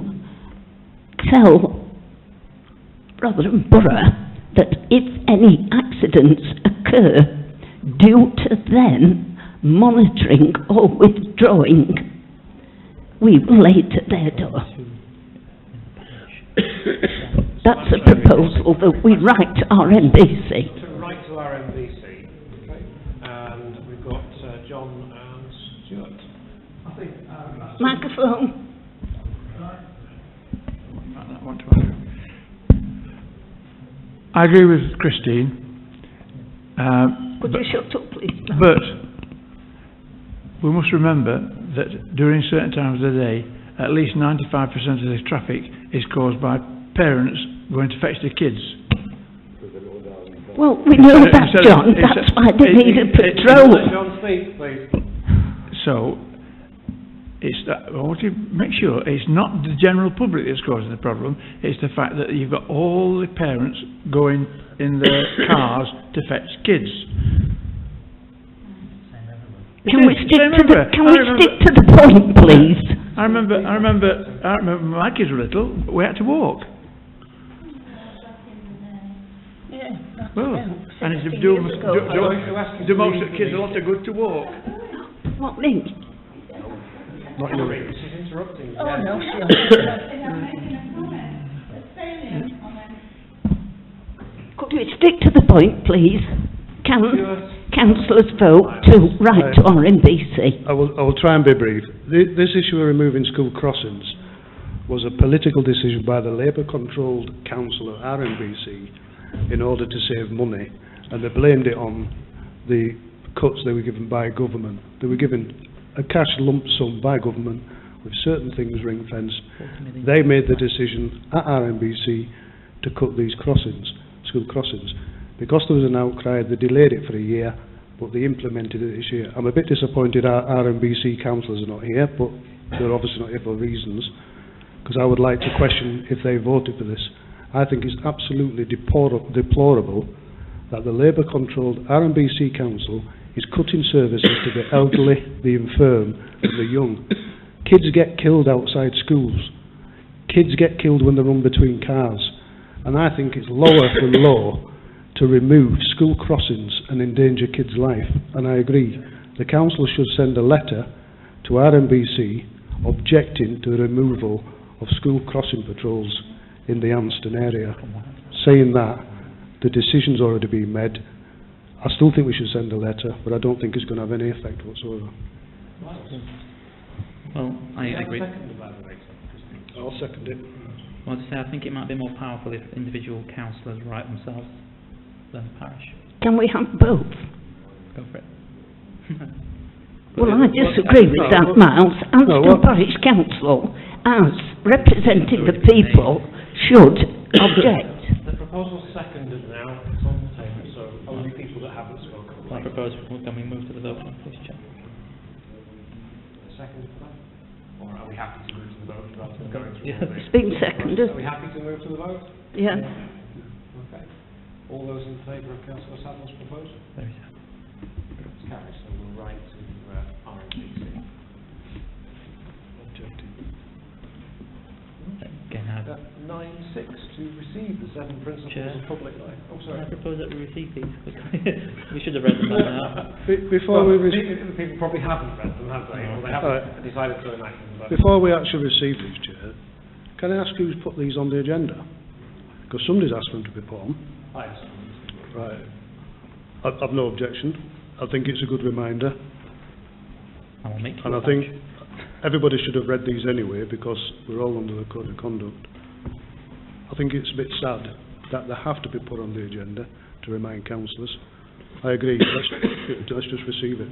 B: tell Rotherham Borough that if any accidents occur due to them monitoring or withdrawing, we will lay it at their door. That's a proposal that we write to our NBC.
A: To write to our NBC, okay. And we've got John and Stuart.
N: I think...
B: Microphone.
N: I agree with Christine.
B: Could you shut up, please?
N: But we must remember that during certain times of the day, at least 95% of the traffic is caused by parents going to fetch their kids.
B: Well, we know that, John. That's why they need a patrol.
A: John, speak, please.
N: So, I want to make sure it's not the general public that's causing the problem, it's the fact that you've got all the parents going in their cars to fetch kids.
B: Can we stick to the point, please?
N: I remember when my kids were little, we had to walk. Well, and it's do most of the kids a lot of good to walk.
B: What, me?
E: Not you.
A: This is interrupting.
B: Oh, no, Could we stick to the point, please? Can councillors vote to write to RNBC?
E: I will try and be brief. This issue of removing school crossings was a political decision by the Labour-controlled council at RNBC in order to save money, and they blamed it on the cuts they were given by government. They were given a cash lump sum by government with certain things ring-fenced. They made the decision at RNBC to cut these crossings, school crossings. Because there was an outcry, they delayed it for a year, but they implemented it this year. I'm a bit disappointed our RNBC councillors are not here, but they're obviously not here for reasons, because I would like to question if they voted for this. I think it's absolutely deplorable that the Labour-controlled RNBC council is cutting services to the elderly, the infirm, and the young. Kids get killed outside schools. Kids get killed when they run between cars. And I think it's lower than low to remove school crossings and endanger kids' life. And I agree. The council should send a letter to RNBC objecting to the removal of school crossing patrols in the Anston area, saying that the decision's already been made. I still think we should send a letter, but I don't think it's going to have any effect whatsoever.
C: Well, I agree.
E: I'll second it.
C: Well, to say, I think it might be more powerful if individual councillors write themselves than the parish.
B: Can we have both?
C: Go for it.
B: Well, I disagree with that, Miles. Aston Parish Council, as representing the people, should object.
A: The proposal's seconded now, it's on the table, so only people that haven't spoken.
C: I propose, can we move to the vote, please, Chair?
A: Seconded for that? Or are we happy to move to the vote rather than going through
C: Yeah.
A: all this?
B: It's been seconded.
A: Are we happy to move to the vote?
B: Yeah.
A: Okay. All those in favour of Councillor Saddler's proposal?
C: There we go.
A: It's carried, so we'll write to RMPC.
C: Again, I
A: 9.6, to receive the 7 principles
C: Chair.
A: of public life. Oh, sorry.
C: I propose that we receive these. We should have read them by now.
E: Before
A: Well,
E: we
A: people probably haven't read them, have they? Or they haven't decided to enact them. But
E: Before we actually receive these, Chair, can I ask who's put these on the agenda? Because somebody's asked them to be put on. Right. I've no objection. I think it's a good reminder.
C: I will make you
E: And
C: a
E: I think everybody should have read these anyway because we're all under the Code of Conduct. I think it's a bit sad that they have to be put on the agenda to remind councillors. I agree. Let's just receive it.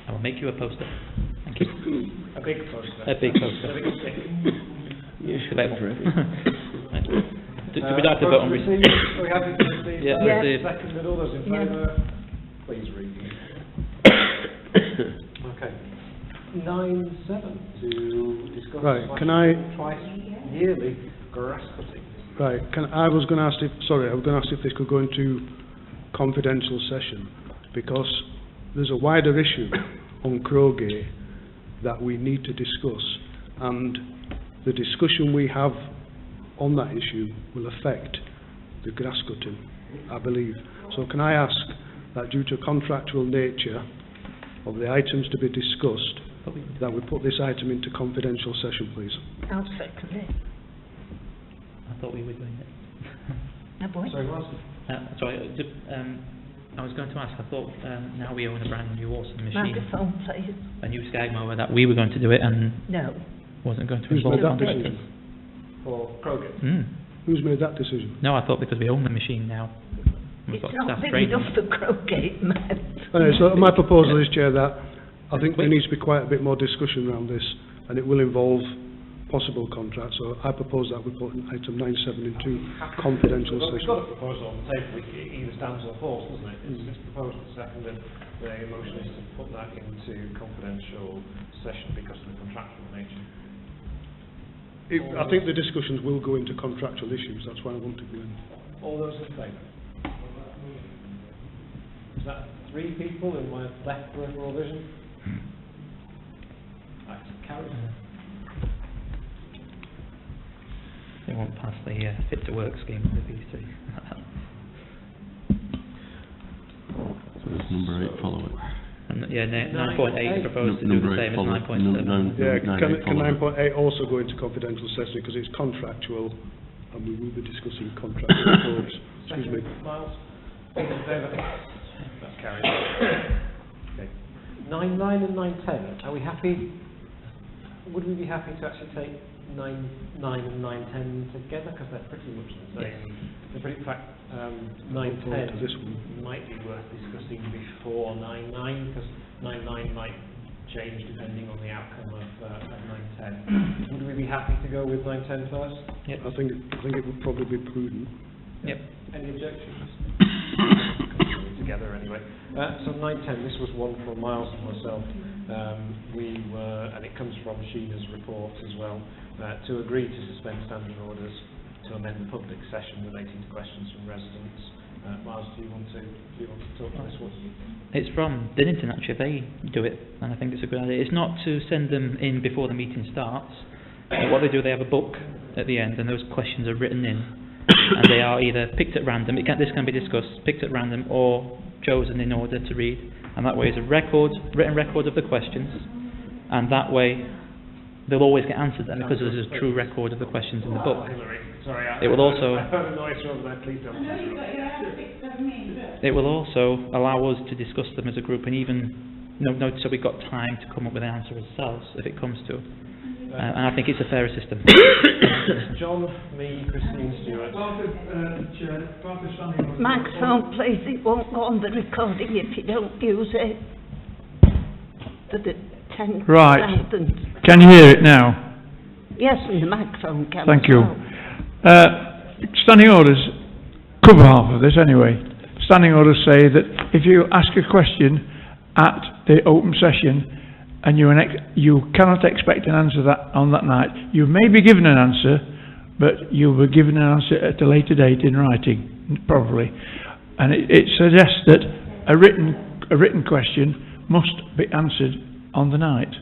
C: I will make you a poster. Thank you.
A: a big poster.
C: A big poster.
A: A big stick.
C: You should let
A: for it.
C: Do we have to vote on
A: receive? Are we happy to receive?
C: Yeah,
A: that?
C: receive.
A: Seconded, all those in favour? Please read. Okay. 9.7 to discuss
E: Right, can I-
A: twice yearly grass cutting.
E: Right. I was going to ask if this could go into confidential session because there's a wider issue on Crowgate that we need to discuss, and the discussion we have on that issue will affect the grass cutting, I believe. So can I ask that due to contractual nature of the items to be discussed, that we put this item into confidential session, please?
B: I'll second it.
C: I thought we were doing it.
B: No, boy.
A: Sorry, what?
C: Sorry, I was going to ask, I thought now we own a brand new awesome machine,
B: Microphone, please.
C: a new Skag mower, that we were going to do it and
B: No.
C: wasn't going to
E: Who's
C: involve
E: made that
C: contractors.
E: decision?
A: For Crowgate.
C: Mm.
E: Who's made that decision?
C: No, I thought because we own the machine now. We've
B: It's
C: got
B: not
C: staff
B: big
C: training.
B: enough for Crowgate, man.
E: Anyway, so my proposal is, Chair, that I think there needs to be quite a bit more discussion around this, and it will involve possible contracts. So I propose that we put item 9.7 into confidential
A: We've
E: session.
A: got a proposal on the table, it either stands or falls, doesn't it? It's proposed and seconded. The motion is to put that into confidential session because of the contractual nature.
E: I think the discussions will go into contractual issues. That's why I want to be in.
A: All those in favour? Is that 3 people in my left peripheral vision? Right, carried.
C: They won't pass the fit to work scheme with these two.
P: So does number 8 follow it?
C: And, yeah, 9.8 is proposed to do
P: Number
C: the
P: 8
C: same as
P: follow it.
C: 9.7.
E: Yeah, can
P: follow it?
E: 9.8 also go into confidential session because it's contractual, and we will be discussing contractual codes. Excuse me.
A: Miles? All in favour? That's carried. Okay. 9.9 and 9.10, are we happy? Would we be happy to actually take 9.9 and 9.10 together? Because they're pretty much the same. They're pretty, in fact, 9.10
E: this one.
A: might be worth discussing before 9.9 because 9.9 might change depending on the outcome of 9.10. Would we be happy to go with 9.10 first?
C: Yep.
E: I think it would probably be prudent.
C: Yep.
A: Any objections? Together anyway. So 9.10, this was one from Miles and myself. We were, and it comes from Sheena's report as well, to agree to suspend standing orders to amend the public session relating to questions from residents. Miles, do you want to talk to this one?
C: It's from Dinnington actually, they do it, and I think it's a good idea. It's not to send them in before the meeting starts. What they do, they have a book at the end, and those questions are written in, and they are either picked at random, this can be discussed, picked at random, or chosen in order to read, and that way is a written record of the questions, and that way they'll always get answered then because there's a true record of the questions in the book.
A: Sorry,
C: It will also
A: I heard a noise from there, please don't.
C: it will also allow us to discuss them as a group and even so we've got time to come up with an answer ourselves if it comes to it. and I think it's a fairer system.
A: John, me, Christine, Stewart.
B: Microphone, please. It won't go on the recording if you don't use it. For the 10,000.
N: Right. Can you hear it now?
B: Yes, and the microphone can.
N: Thank
B: as
N: you.
B: well.
N: Standing orders cover half of this anyway. Standing orders say that if you ask a question at the open session and you cannot expect an answer on that night, you may be given an answer, but you'll be given an answer at a later date in writing, probably. And it suggests that a written question must be answered on the night.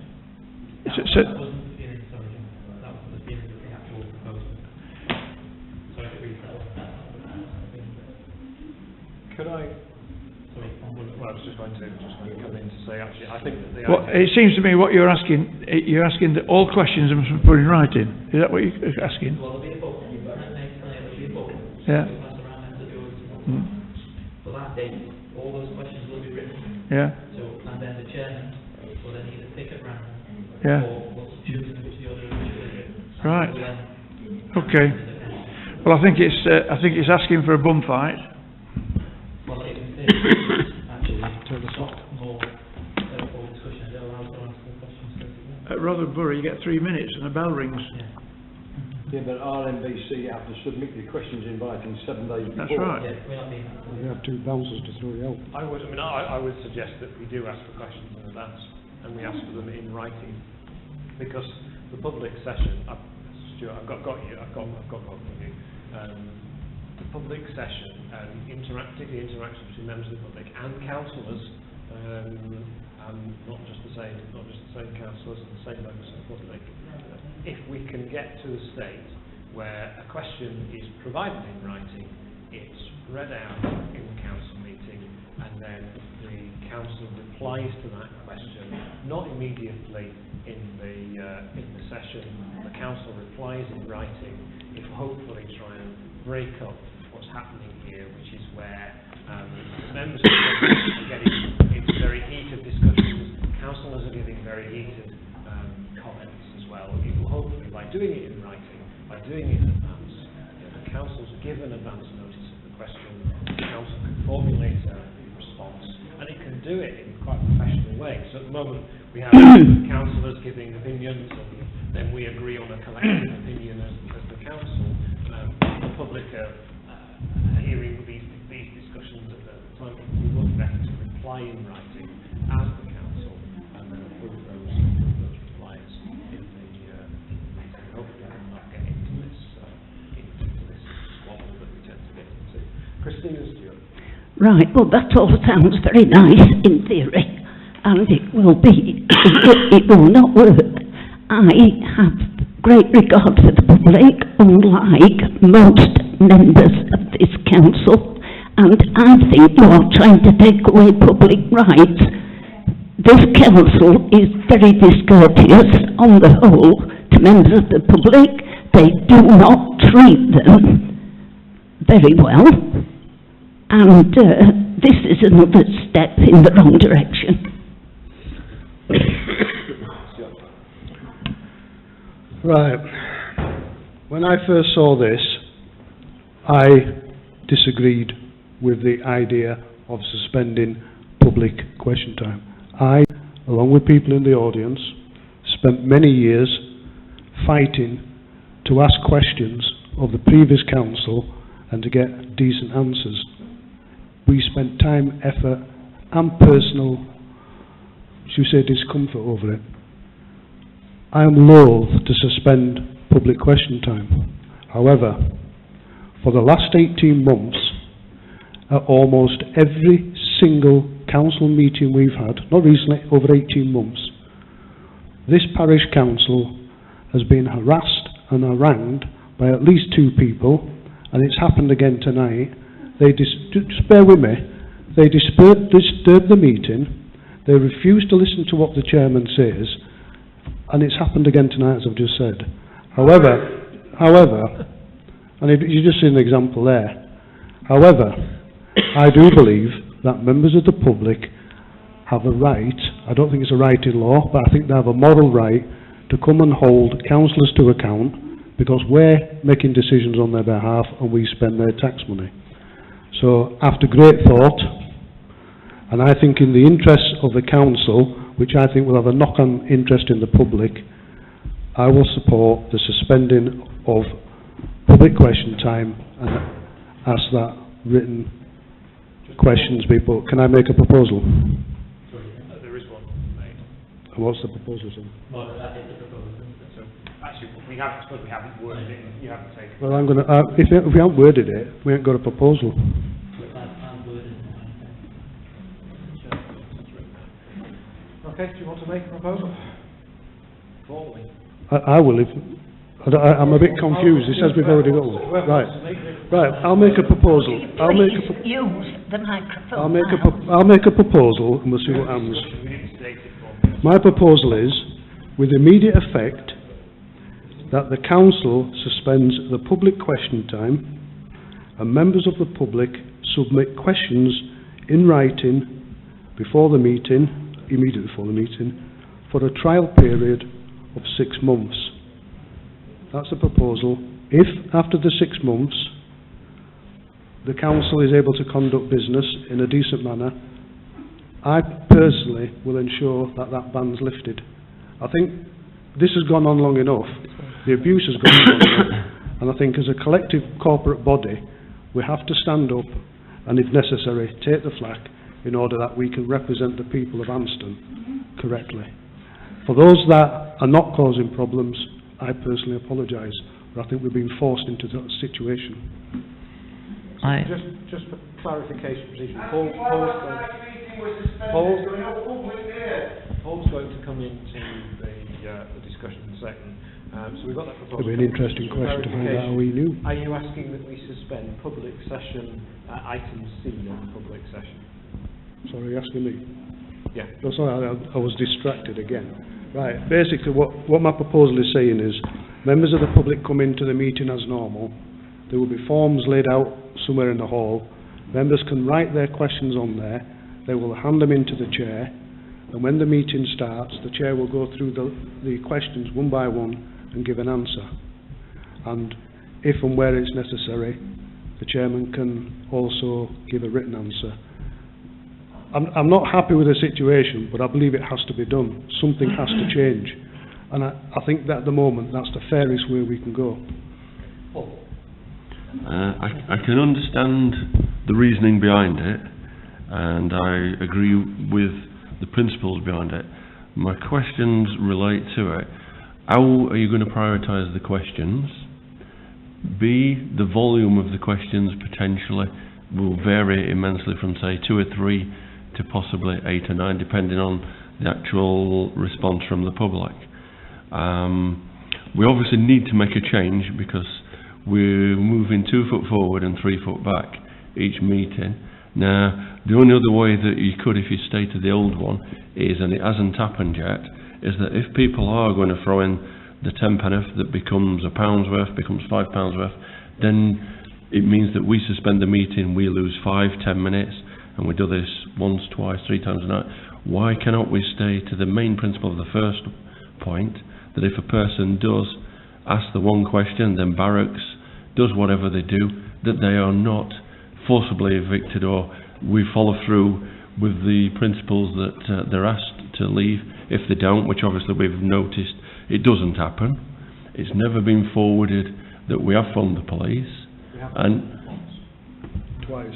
A: Could I? Well, I was just going to come in to say, actually, I think that the
N: Well, it seems to me what you're asking that all questions must be put in writing. Is that what you're asking?
C: Well, there'll be a book. You've got an there'll be a book.
N: Yeah.
C: For that date, all those questions will be written.
N: Yeah.
C: So, and then the chairman will then either pick at random
N: Yeah.
C: or will choose which the other is.
N: Right. Okay. Well, I think it's asking for a bum fight.
C: Well, it actually more discussion. It allows to answer the questions.
N: At Rotherbury, you get 3 minutes and a bell rings.
I: Yeah, but RMBC have to submit your questions in writing 7 days before.
N: That's right.
E: We have 2 bouncers to throw you out.
A: I would suggest that we do ask for questions in advance, and we ask for them in writing, because the public session. Stuart, I've got you. The public session and particularly interaction between members of the public and councillors, and not just the same councillors and the same members of the public. If we can get to the state where a question is provided in writing, it's read out in the council meeting, and then the council replies to that question, not immediately in the session. The council replies in writing, if hopefully try and break up what's happening here, which is where members of the public are getting into very heated discussions, councillors are giving very heated comments as well. It will hopefully, by doing it in writing, by doing it in advance, the council's given advance notice of the question, the council can formulate a response, and it can do it in quite a professional way. So at the moment, we have councillors giving opinions, and then we agree on a collective opinion as the council. The public are hearing these discussions at the time. We would better to reply in writing as the council, and then approve those replies in the meeting. Hopefully, we'll not get into this squabble that we tend to get into. Christine and Stuart.
B: Right, well that all sounds very nice in theory, and it will be, it will not work. I have great regard for the public, unlike most members of this council, and I think you are trying to take away public rights. This council is very discourteous on the whole to members of the public. They do not treat them very well, and this is another step in the wrong direction.
E: Right. When I first saw this, I disagreed with the idea of suspending public question time. I, along with people in the audience, spent many years fighting to ask questions of the previous council and to get decent answers. We spent time, effort and personal, should we say, discomfort over it. I am loath to suspend public question time. However, for the last 18 months, at almost every single council meeting we've had, not recently, over 18 months, this parish council has been harassed and harangued by at least 2 people, and it's happened again tonight. They just bear with me. They disturb the meeting. They refuse to listen to what the chairman says, and it's happened again tonight, as I've just said. However, and you just see an example there. However, I do believe that members of the public have a right, I don't think it's a right in law, but I think they have a moral right
Q: to come and hold councillors to account because we're making decisions on their behalf and we spend their tax money. So after great thought, and I think in the interests of the council, which I think will have a knock-on interest in the public, I will support the suspending of public question time and ask that written questions be put. Can I make a proposal?
A: There is one made.
Q: And what's the proposal, sir?
A: Well, that is the proposal. So, actually, we haven't worded it, you haven't taken.
Q: Well, I'm going to, if we haven't worded it, we haven't got a proposal.
A: Okay, do you want to make a proposal? Formally.
Q: I will if... I'm a bit confused. It says we've already got one. Right. Right, I'll make a proposal.
B: Use the microphone.
Q: I'll make a proposal and we'll see what happens. My proposal is, with immediate effect, that the council suspends the public question time and members of the public submit questions in writing before the meeting, immediately before the meeting, for a trial period of 6 months. That's a proposal. If, after the 6 months, the council is able to conduct business in a decent manner, I personally will ensure that that ban's lifted. I think this has gone on long enough. The abuse has gone on long enough. And I think as a collective corporate body, we have to stand up and, if necessary, take the flak in order that we can represent the people of Anston correctly. For those that are not causing problems, I personally apologise, but I think we've been forced into that situation.
A: Just for clarification, procedure. Paul's going to come into the discussion in a second. So we've got that proposal.
Q: It'll be an interesting question to find out how we knew.
A: Are you asking that we suspend public session, item C on public session?
Q: Sorry, you're asking me?
A: Yeah.
Q: Oh, sorry, I was distracted again. Right, basically what my proposal is saying is members of the public come into the meeting as normal. There will be forms laid out somewhere in the hall. Members can write their questions on there. They will hand them into the chair. And when the meeting starts, the chair will go through the questions one by one and give an answer. And if and where it's necessary, the chairman can also give a written answer. I'm not happy with the situation, but I believe it has to be done. Something has to change. And I think that at the moment, that's the fairest way we can go.
P: I can understand the reasoning behind it, and I agree with the principles behind it. My questions relate to it. How are you going to prioritise the questions? B, the volume of the questions potentially will vary immensely from, say, 2 or 3 to possibly 8 or 9, depending on the actual response from the public. We obviously need to make a change because we're moving 2 foot forward and 3 foot back each meeting. Now, the only other way that you could, if you stay to the old one, is, and it hasn't happened yet, is that if people are going to throw in the 10 pence that becomes £1 worth, becomes £5 worth, then it means that we suspend the meeting, we lose 5, 10 minutes, and we do this once, twice, 3 times a night. Why cannot we stay to the main principle of the first point, that if a person does ask the one question, then barracks does whatever they do, that they are not forcibly evicted, or we follow through with the principles that they're asked to leave. If they don't, which obviously we've noticed it doesn't happen, it's never been forwarded that we have phoned the police. And
Q: twice.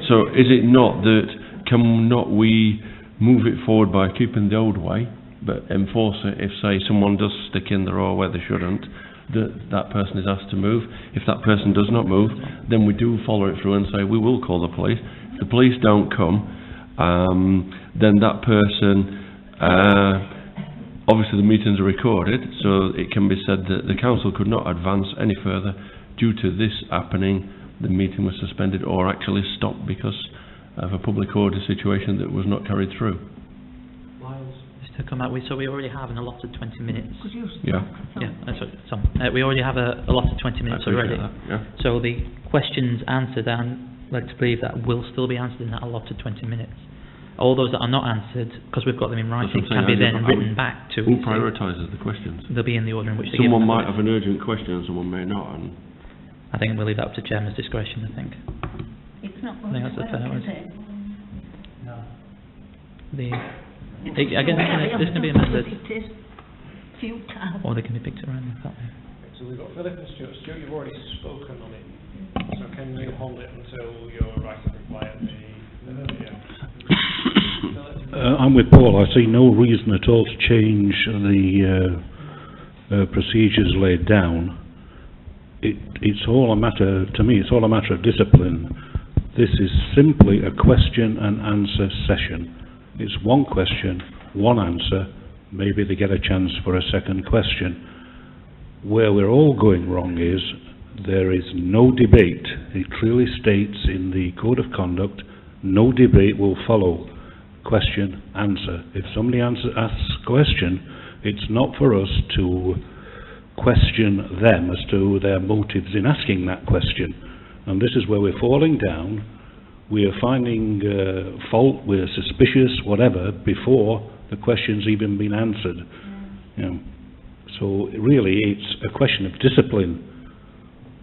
P: So is it not that, cannot we move it forward by keeping the old way, but enforce it if, say, someone does stick in the row where they shouldn't, that person is asked to move? If that person does not move, then we do follow it through and say we will call the police. If the police don't come, then that person, obviously the meetings are recorded, so it can be said that the council could not advance any further due to this happening. The meeting was suspended or actually stopped because of a public order situation that was not carried through.
C: Just to come out, so we already have an allotted 20 minutes.
P: Yeah.
C: We already have a allotted 20 minutes already.
P: That, yeah.
C: So the questions answered, and led to believe that will still be answered in that allotted 20 minutes. all those that are not answered, because we've got them in writing,
P: That's what I'm
C: can be
P: saying,
C: then
P: I
C: written back to.
P: Who prioritises the questions?
C: They'll be in the order in which they're
P: Someone
C: given.
P: might have an urgent question and someone may not, and
C: I think we'll leave that up to Chairman's discretion, I think.
B: It's not
C: I
B: going
C: think
B: to
C: that's a
B: work,
C: fair one.
B: is it?
C: Again, this can be amended,
B: It is futile.
C: or they can be picked at random, can't they?
A: So we've got Philip and Stuart. Stuart, you've already spoken on it. So can you hold it until your right of reply at the...
Q: I'm with Paul. I see no reason at all to change the procedures laid down. It's all a matter, to me, it's all a matter of discipline. This is simply a question and answer session. It's one question, one answer. Maybe they get a chance for a second question. Where we're all going wrong is there is no debate. It clearly states in the Code of Conduct, no debate will follow. Question, answer. If somebody asks a question, it's not for us to question them as to their motives in asking that question. And this is where we're falling down. We are finding fault, we're suspicious, whatever, before the question's even been answered. You know. So really it's a question of discipline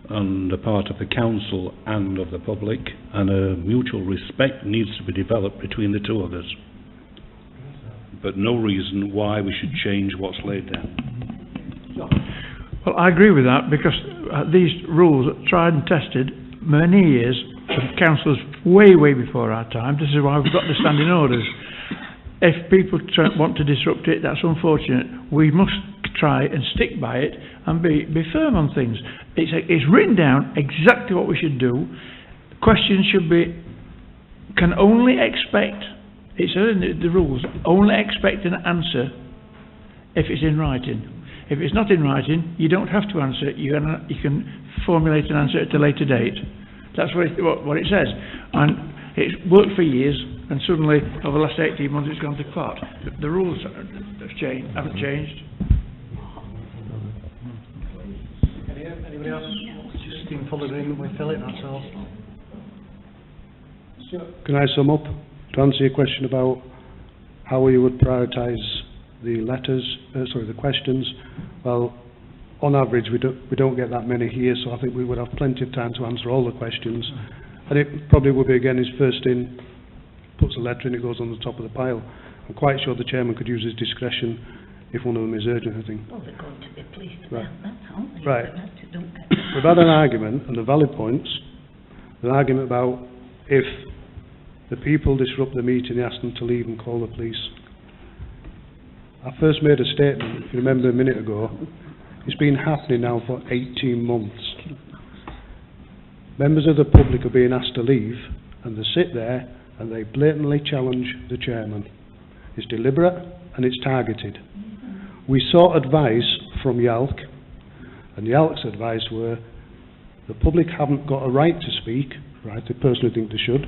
Q: on the part of the council and of the public, and a mutual respect needs to be developed between the two of us. But no reason why we should change what's laid down.
N: Well, I agree with that, because these rules are tried and tested many years from councillors way before our time. This is why we've got the standing orders. If people want to disrupt it, that's unfortunate. We must try and stick by it and be firm on things. It's written down exactly what we should do. Questions can only expect, it's in the rules, only expect an answer if it's in writing. If it's not in writing, you don't have to answer it. You can formulate an answer at a later date. That's what it says. And it's worked for years, and suddenly, over the last 18 months, it's gone to pot. The rules haven't changed.
A: Anybody else?
S: Just in full agreement with Philip, that's all.
E: Can I sum up? To answer your question about how you would prioritise the the questions, well, on average we don't get that many here, so I think we would have plenty of time to answer all the questions. And it probably would be, again, his first in, puts a letter in, it goes on the top of the pile. I'm quite sure the chairman could use his discretion if one of them is urgent, I think.
B: Well, they're going to be pleased
E: Right.
B: about that, aren't they?
E: Right.
B: Don't get
E: We've had an argument, and the valid points, an argument about if the people disrupt the meeting, they ask them to leave and call the police. I first made a statement, if you remember a minute ago. It's been happening now for 18 months. Members of the public are being asked to leave, and they sit there and they blatantly challenge the chairman. It's deliberate and it's targeted. We sought advice from YALC, and YALC's advice were the public haven't got a right to speak, right, they personally think they should,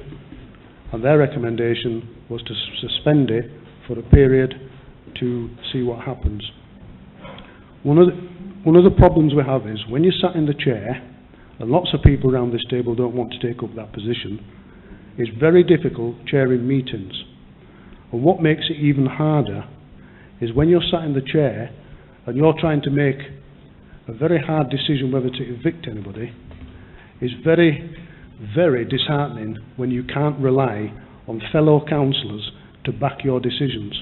E: and their recommendation was to suspend it for a period to see what happens. One of the problems we have is when you're sat in the chair, and lots of people around this table don't want to take up that position, it's very difficult chairing meetings. And what makes it even harder is when you're sat in the chair and you're trying to make a very hard decision whether to evict anybody, it's very, very disheartening when you can't rely on fellow councillors to back your decisions.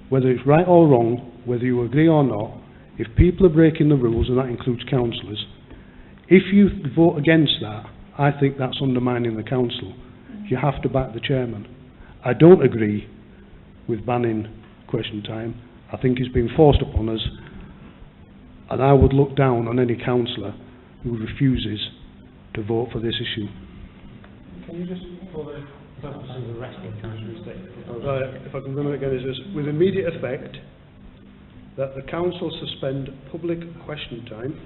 E: Whether it's right or wrong, whether you agree or not, if people are breaking the rules, and that includes councillors, if you vote against that, I think that's undermining the council. You have to back the chairman. I don't agree with banning question time. I think it's been forced upon us, and I would look down on any councillor who refuses to vote for this issue.
A: Can you just, for the purposes of resting time, restate?
E: If I can remember again, it says, with immediate effect, that the council suspend public question time,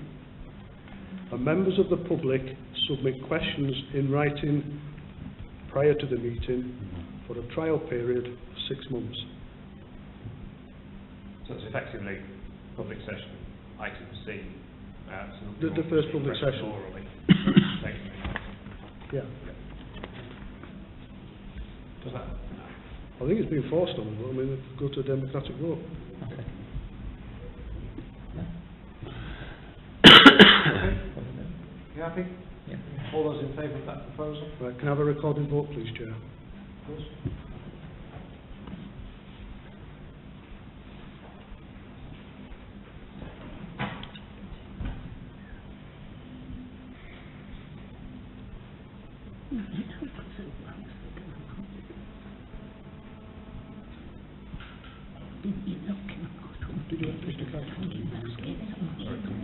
E: and members of the public submit questions in writing prior to the meeting for a trial period of 6 months.
A: So it's effectively public session, item C.
E: The first public session.
A: Orally.
E: Yeah.
A: Does that?
E: I think it's been forced on them, but I mean, go to a democratic vote.
C: Okay.
A: You happy?
C: Yeah.
A: All those in favour of that proposal?
E: Right, can I have a recorded vote, please, Chair?
A: Of course.
E: Did you ask Mr. Cavan?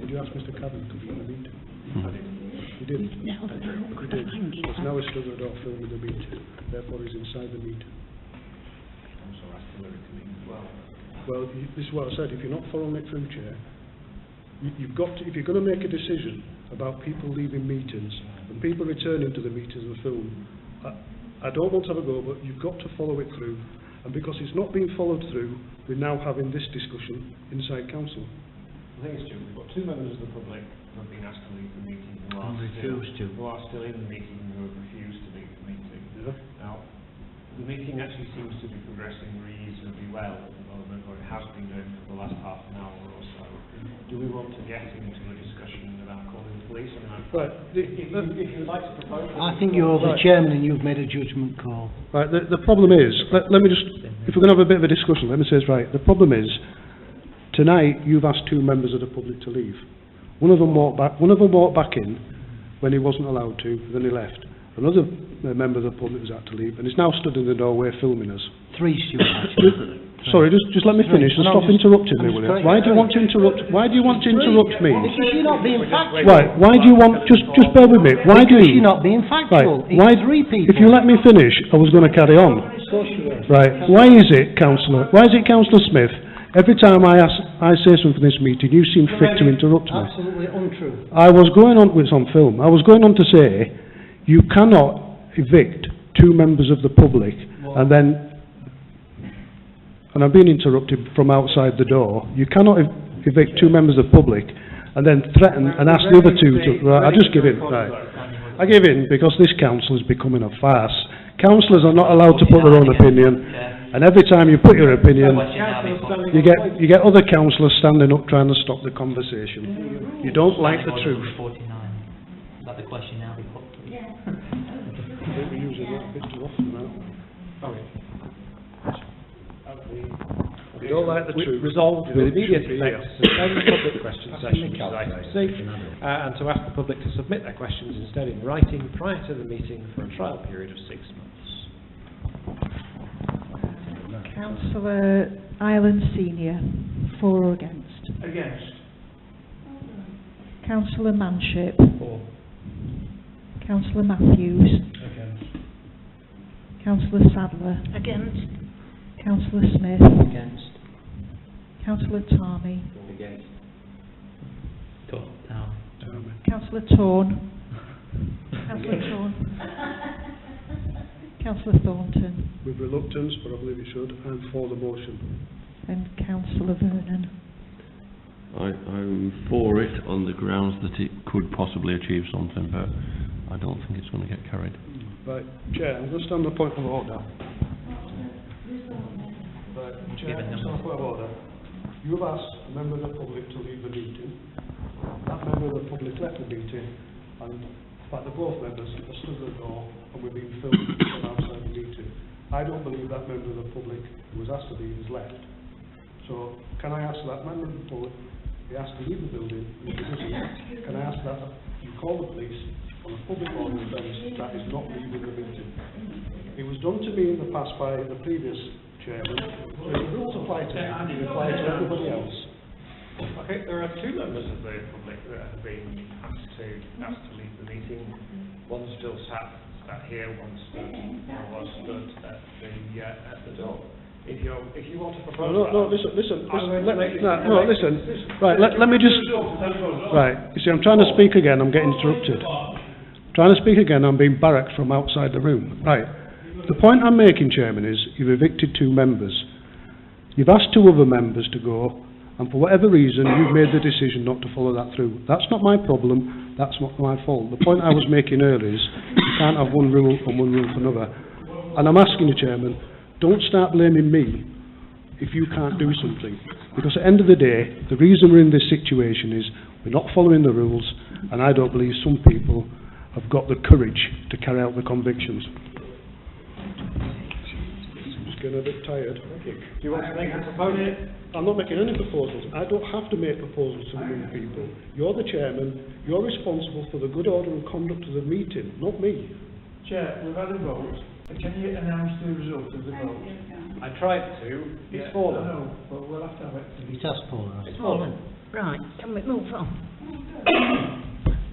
E: Did you ask Mr. Cavan to be in the meeting? He did. He did. Because now he's stood at the door filming the meeting. Therefore, he's inside the meeting.
A: Also asked Hillary to meet as well.
E: Well, this is what I said. If you're not following it through, Chair, you've got to, if you're going to make a decision about people leaving meetings and people returning to the meetings and the film, I don't want to have a go, but you've got to follow it through. And because it's not being followed through, we're now having this discussion inside council.
A: The thing is, Jim, we've got two members of the public who have been asked to leave the meeting who are still in the meeting and who have refused to leave the meeting.
E: Yeah.
A: Now, the meeting actually seems to be progressing reasonably well at the moment, or it has been doing for the last half an hour or so. Do we want to get into a discussion about calling the police? I mean,
E: Right.
A: if you'd like to propose...
S: I think you're the chairman and you've made a judgment call.
E: Right, the problem is, let me just, if we're going to have a bit of a discussion, let me say this right. The problem is, tonight you've asked two members of the public to leave. One of them walked back in when he wasn't allowed to, then he left. Another member of the public was out to leave, and is now stood in the doorway filming us.
S: Three, Stuart, actually.
E: Sorry, just let me finish and stop interrupting me, will you? Why do you want to interrupt? Why do you want to interrupt me?
S: Because you're not being factual.
E: Right, why do you want, just bear with me, why do
S: Because
E: you...
S: you're not being factual.
E: Right, why,
S: It's three people.
E: if you let me finish, I was going to carry on. Right, why is it, Councillor Smith, every time I say something in this meeting, you seem fit to interrupt me?
S: Absolutely untrue.
E: I was going on, it's on film, I was going on to say, you cannot evict two members of the public and then, and I'm being interrupted from outside the door, you cannot evict two members of the public and then threaten and ask the other two to, right, I just give in, right. I give in because this council is becoming a farce. Councillors are not allowed to put their own opinion, and every time you put your opinion, you get other councillors standing up trying to stop the conversation. You don't like the truth.
C: 49. Let the question now be put.
E: I think we're using that a bit too often now. You don't like the truth.
A: Resolved with immediate effect to suspend the public question session,
E: That's
A: item C, and to ask the public to submit their questions instead in writing prior to the meeting for a trial period of 6 months.
R: Councillor Ireland Senior, for or against?
N: Against.
R: Councillor Manship.
N: For.
R: Councillor Matthews.
N: Against.
R: Councillor Sadler.
B: Against.
R: Councillor Smith.
C: Against.
R: Councillor Tarmy.
K: Against.
C: Down.
R: Councillor Torn. Councillor Torn. Councillor Thornton.
E: With reluctance, but I believe it should, I'm for the motion.
R: And Councillor Vernon.
P: I'm for it on the grounds that it could possibly achieve something, but I don't think it's going to get carried.
E: Right, Chair, I'm going to stand on a point of order. Chair, I'm on a point of order. You have asked a member of the public to leave the meeting. That member of the public left the meeting, and in fact, the both members are stood at the door and we're being filmed from outside the meeting. I don't believe that member of the public who was asked to leave has left. So, can I ask that member of the public, he asked to leave the building, can I ask that you call the police on a public order offence that is not leaving the meeting? It was done to me in the past by the previous chairman, so if the rules apply to me, they apply to everybody else.
A: Okay, there are two members of the public that have been asked to leave the meeting. One's still sat here, one's stood at the door. If you want to propose
E: Listen. Right, let me just. Right, you see, I'm trying to speak again. I'm getting interrupted. Trying to speak again. I'm being barracked from outside the room. Right. The point I'm making, Chairman, is you've evicted two members. You've asked two other members to go, and for whatever reason, you've made the decision not to follow that through. That's not my problem. That's not my fault. The point I was making earlier is you can't have one rule and one rule for another. And I'm asking you, Chairman, don't start blaming me if you can't do something. Because at the end of the day, the reason we're in this situation is we're not following the rules, and I don't believe some people have got the courage to carry out the convictions. Just getting a bit tired.
A: Do you want to make a proposal?
E: I'm not making any proposals. I don't have to make proposals to remove people. You're the chairman. You're responsible for the good order and conduct of the meeting, not me.
N: Chair, we've had a vote. Can you announce the result of the vote?
A: I tried to. It's fallen.
N: No, but we'll have to have it.
S: It has fallen.
A: It's fallen.
B: Right, can we move on?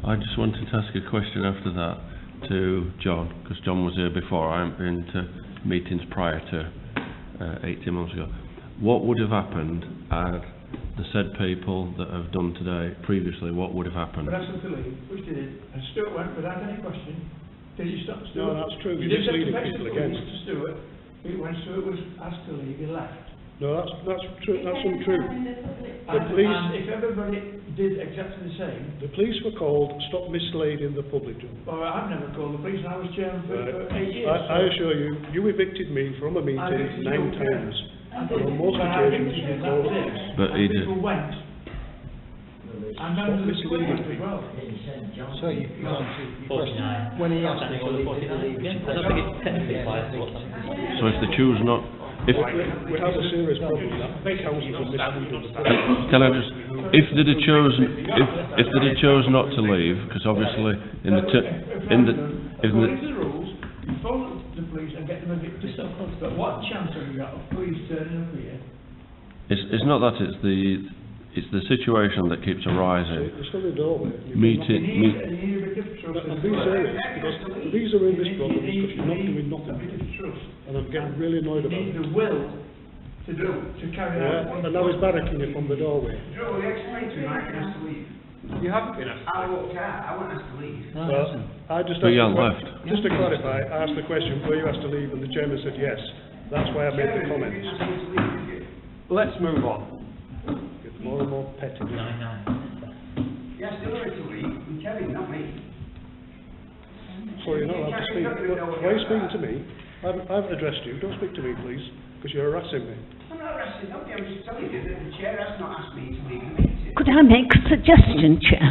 P: I just wanted to ask a question after that to John, because John was here before. I haven't been to meetings prior to 18 months ago. What would have happened had the said people that have done today previously, what would have happened?
N: But asked them to leave, which did it, and Stuart went without any question. Did you stop Stuart?
E: No, that's true.
N: You
E: You're
N: did
E: misleading
N: take
E: people
N: the
E: again.
N: to Stuart. When Stuart was asked to leave, he left.
E: No, that's true. That's untrue. The
N: And
E: police,
N: if everybody did exactly the same,
E: the police were called. Stop misleading the public.
N: well, I've never called the police, and I was chairman for,
E: Right.
N: for 8 years.
E: I assure you, you evicted me from a meeting
N: I evicted
E: 9
N: you,
E: times.
N: I
E: And
N: did.
E: on most
N: But I
E: occasions,
N: evicted
E: you
N: you,
E: called.
N: that's it.
P: But he
N: And
P: did.
N: people went. And
E: Stop
N: then the
E: misleading
N: as
E: people.
N: well.
S: So you answered your question. When he asked me to leave, did he leave?
C: Yeah, I don't think it technically applies to what's happening.
P: So if they choose not, if
E: We have a serious problem that councils are misleading the public.
P: can I just, if they'd have chosen, if they'd have chosen not to leave, because obviously in the
N: According to the rules, you phone the police and get them evicted. But what chance have you got of police turning up here?
P: it's not that, it's the situation that keeps arising.
E: It's still the doorway.
N: You need a bit of trust.
E: I'm being serious, because the reason we're in this problem is because you're not doing nothing.
N: A bit of trust.
E: And I'm getting really annoyed
N: You
E: about
N: need
E: it.
N: the will to carry out.
E: Yeah, and now he's barracking you from the doorway.
K: Joe, you explained to me I can ask to leave.
A: You haven't been asked.
K: I walked out, I wasn't asked to leave.
E: Well, I just
P: But you
E: asked
P: haven't
E: the
P: left.
E: Just to clarify, I asked the question, were you asked to leave, and the chairman said yes. That's why I made the comments.
A: Let's move on.
E: It's more and more petty.
K: Yes, they were to leave, and Kevin, not me.
E: So you're not allowed to speak. Why are you speaking to me? I've addressed you. Don't speak to me, please, because you're harassing me.
K: I'm not arresting nobody, I'm just telling you that the chair has not asked me to leave the meeting.
B: Could I make a suggestion, Chair?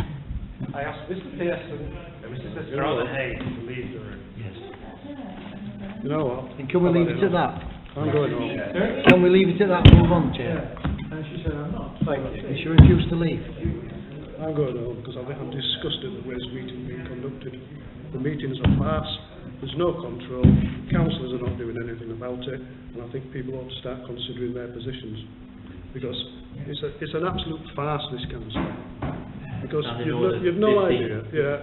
A: I asked Mr. Pearson and Mr. Fitzgerald Hayes to leave the room.
S: Yes.
E: You know what?
S: And can we leave it at that?
E: I'm going home.
S: Can we leave it at that? Move on, Chair.
N: And she said, I'm not.
A: Thank you.
S: You should refuse to leave.
E: I'm going home because I'm disgusted at the way this meeting is being conducted. The meetings are farce. There's no control. Councillors are not doing anything about it, and I think people ought to start considering their positions, because it's an absolute farce, this council. Because you've no idea. Yeah.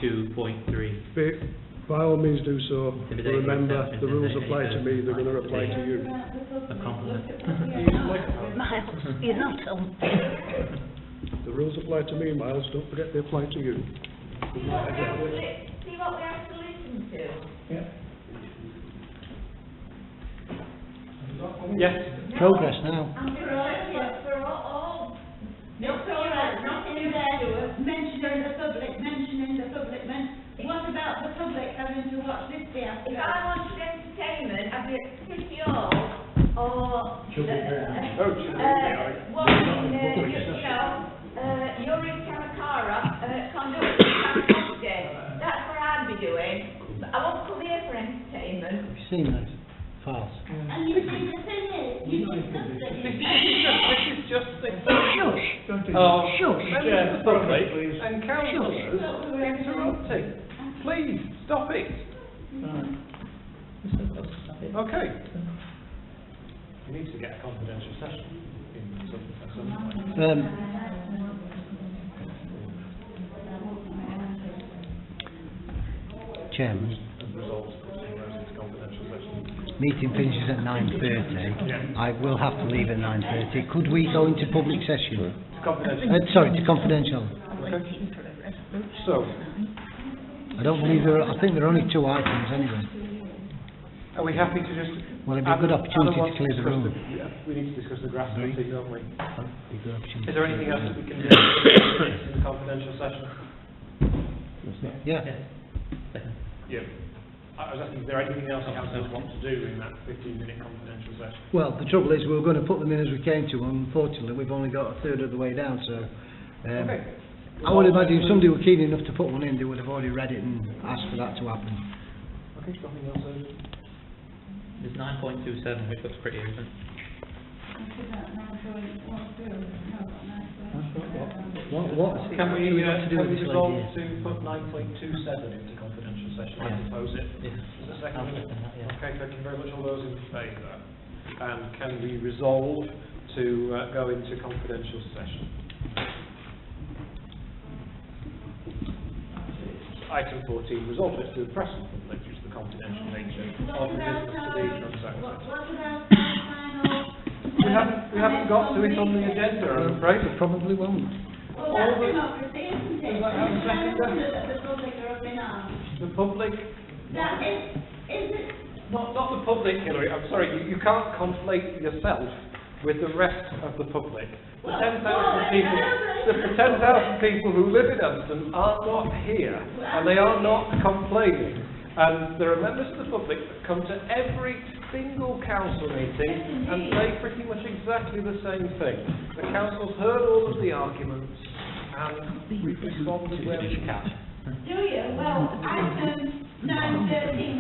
C: 52.3.
E: By all means do so.
C: Intimidating,
E: Remember, the rules apply to me. They're going to apply to you.
C: A compliment.
B: Miles, you're not helping.
E: The rules apply to me, Miles. Don't forget they apply to you.
H: See what we have to listen to?
A: Yes.
S: Progress now.
H: And for all.
F: Not in there, mentioning the public. What about the public having to watch this theatre?
H: If I wanted entertainment, I'd be at City Hall or watching, Yuri Kamakara conducting Fantastic. That's what I'd be doing. But I won't come here for entertainment.
S: Have you seen those files?
F: And you see, the thing is, you discussed it.
A: This is just the
B: Shush.
A: members
N: Yeah,
A: of the public
N: please.
A: and councillors interrupting. Please, stop it. Okay. You need to get a confidential session in some point.
S: Chairman,
A: Results into confidential session.
S: meeting finishes at 9:30. I will have to leave at 9:30. Could we go into public session?
A: Confidential.
S: Sorry, to confidential.
A: Okay. So,
S: I don't believe I think there are only 2 items anyway.
A: are we happy to just...
S: Well, it'd be a good opportunity to clear the room.
A: We need to discuss the grass committee, don't we?
S: Be a good opportunity.
A: Is there anything else that we can do in the confidential session?
S: Yeah.
A: Yeah. I was asking, is there anything else councillors want to do in that 15-minute confidential session?
S: Well, the trouble is, we were going to put them in as we came to, unfortunately, we've only got a third of the way down, so...
A: Okay.
S: I would imagine if somebody were keen enough to put one in, they would have already read it and asked for that to happen.
A: Okay, nothing else,
C: There's 9.27, which looks pretty urgent.
S: What
A: Can we,
S: do we have to do
A: can
S: with
A: we
S: this
A: resolve
S: lady
A: to put 9.27 into confidential session? I propose it.
C: Yeah.
A: Is there a second?
C: I'll second that, yeah.
A: Okay, thank you very much. All those in favour? And can we resolve to go into confidential session? Item 14, resolve to the press and public due to the confidential nature of the business to be transacted. We haven't got to it on the agenda, I'm afraid.
S: It probably won't.
F: Well, that's democracy, isn't it? The public are up in arms.
A: The public...
F: That is it?
A: Not the public, Hillary. I'm sorry, you can't conflate yourself with the rest of the public. The 10,000 people who live in Evanston are not here, and they are not complaining. And there are members of the public that come to every single council meeting and say pretty much exactly the same thing. The council's heard all of the arguments, and we've responded where we can.
F: Do you? Well, item 913.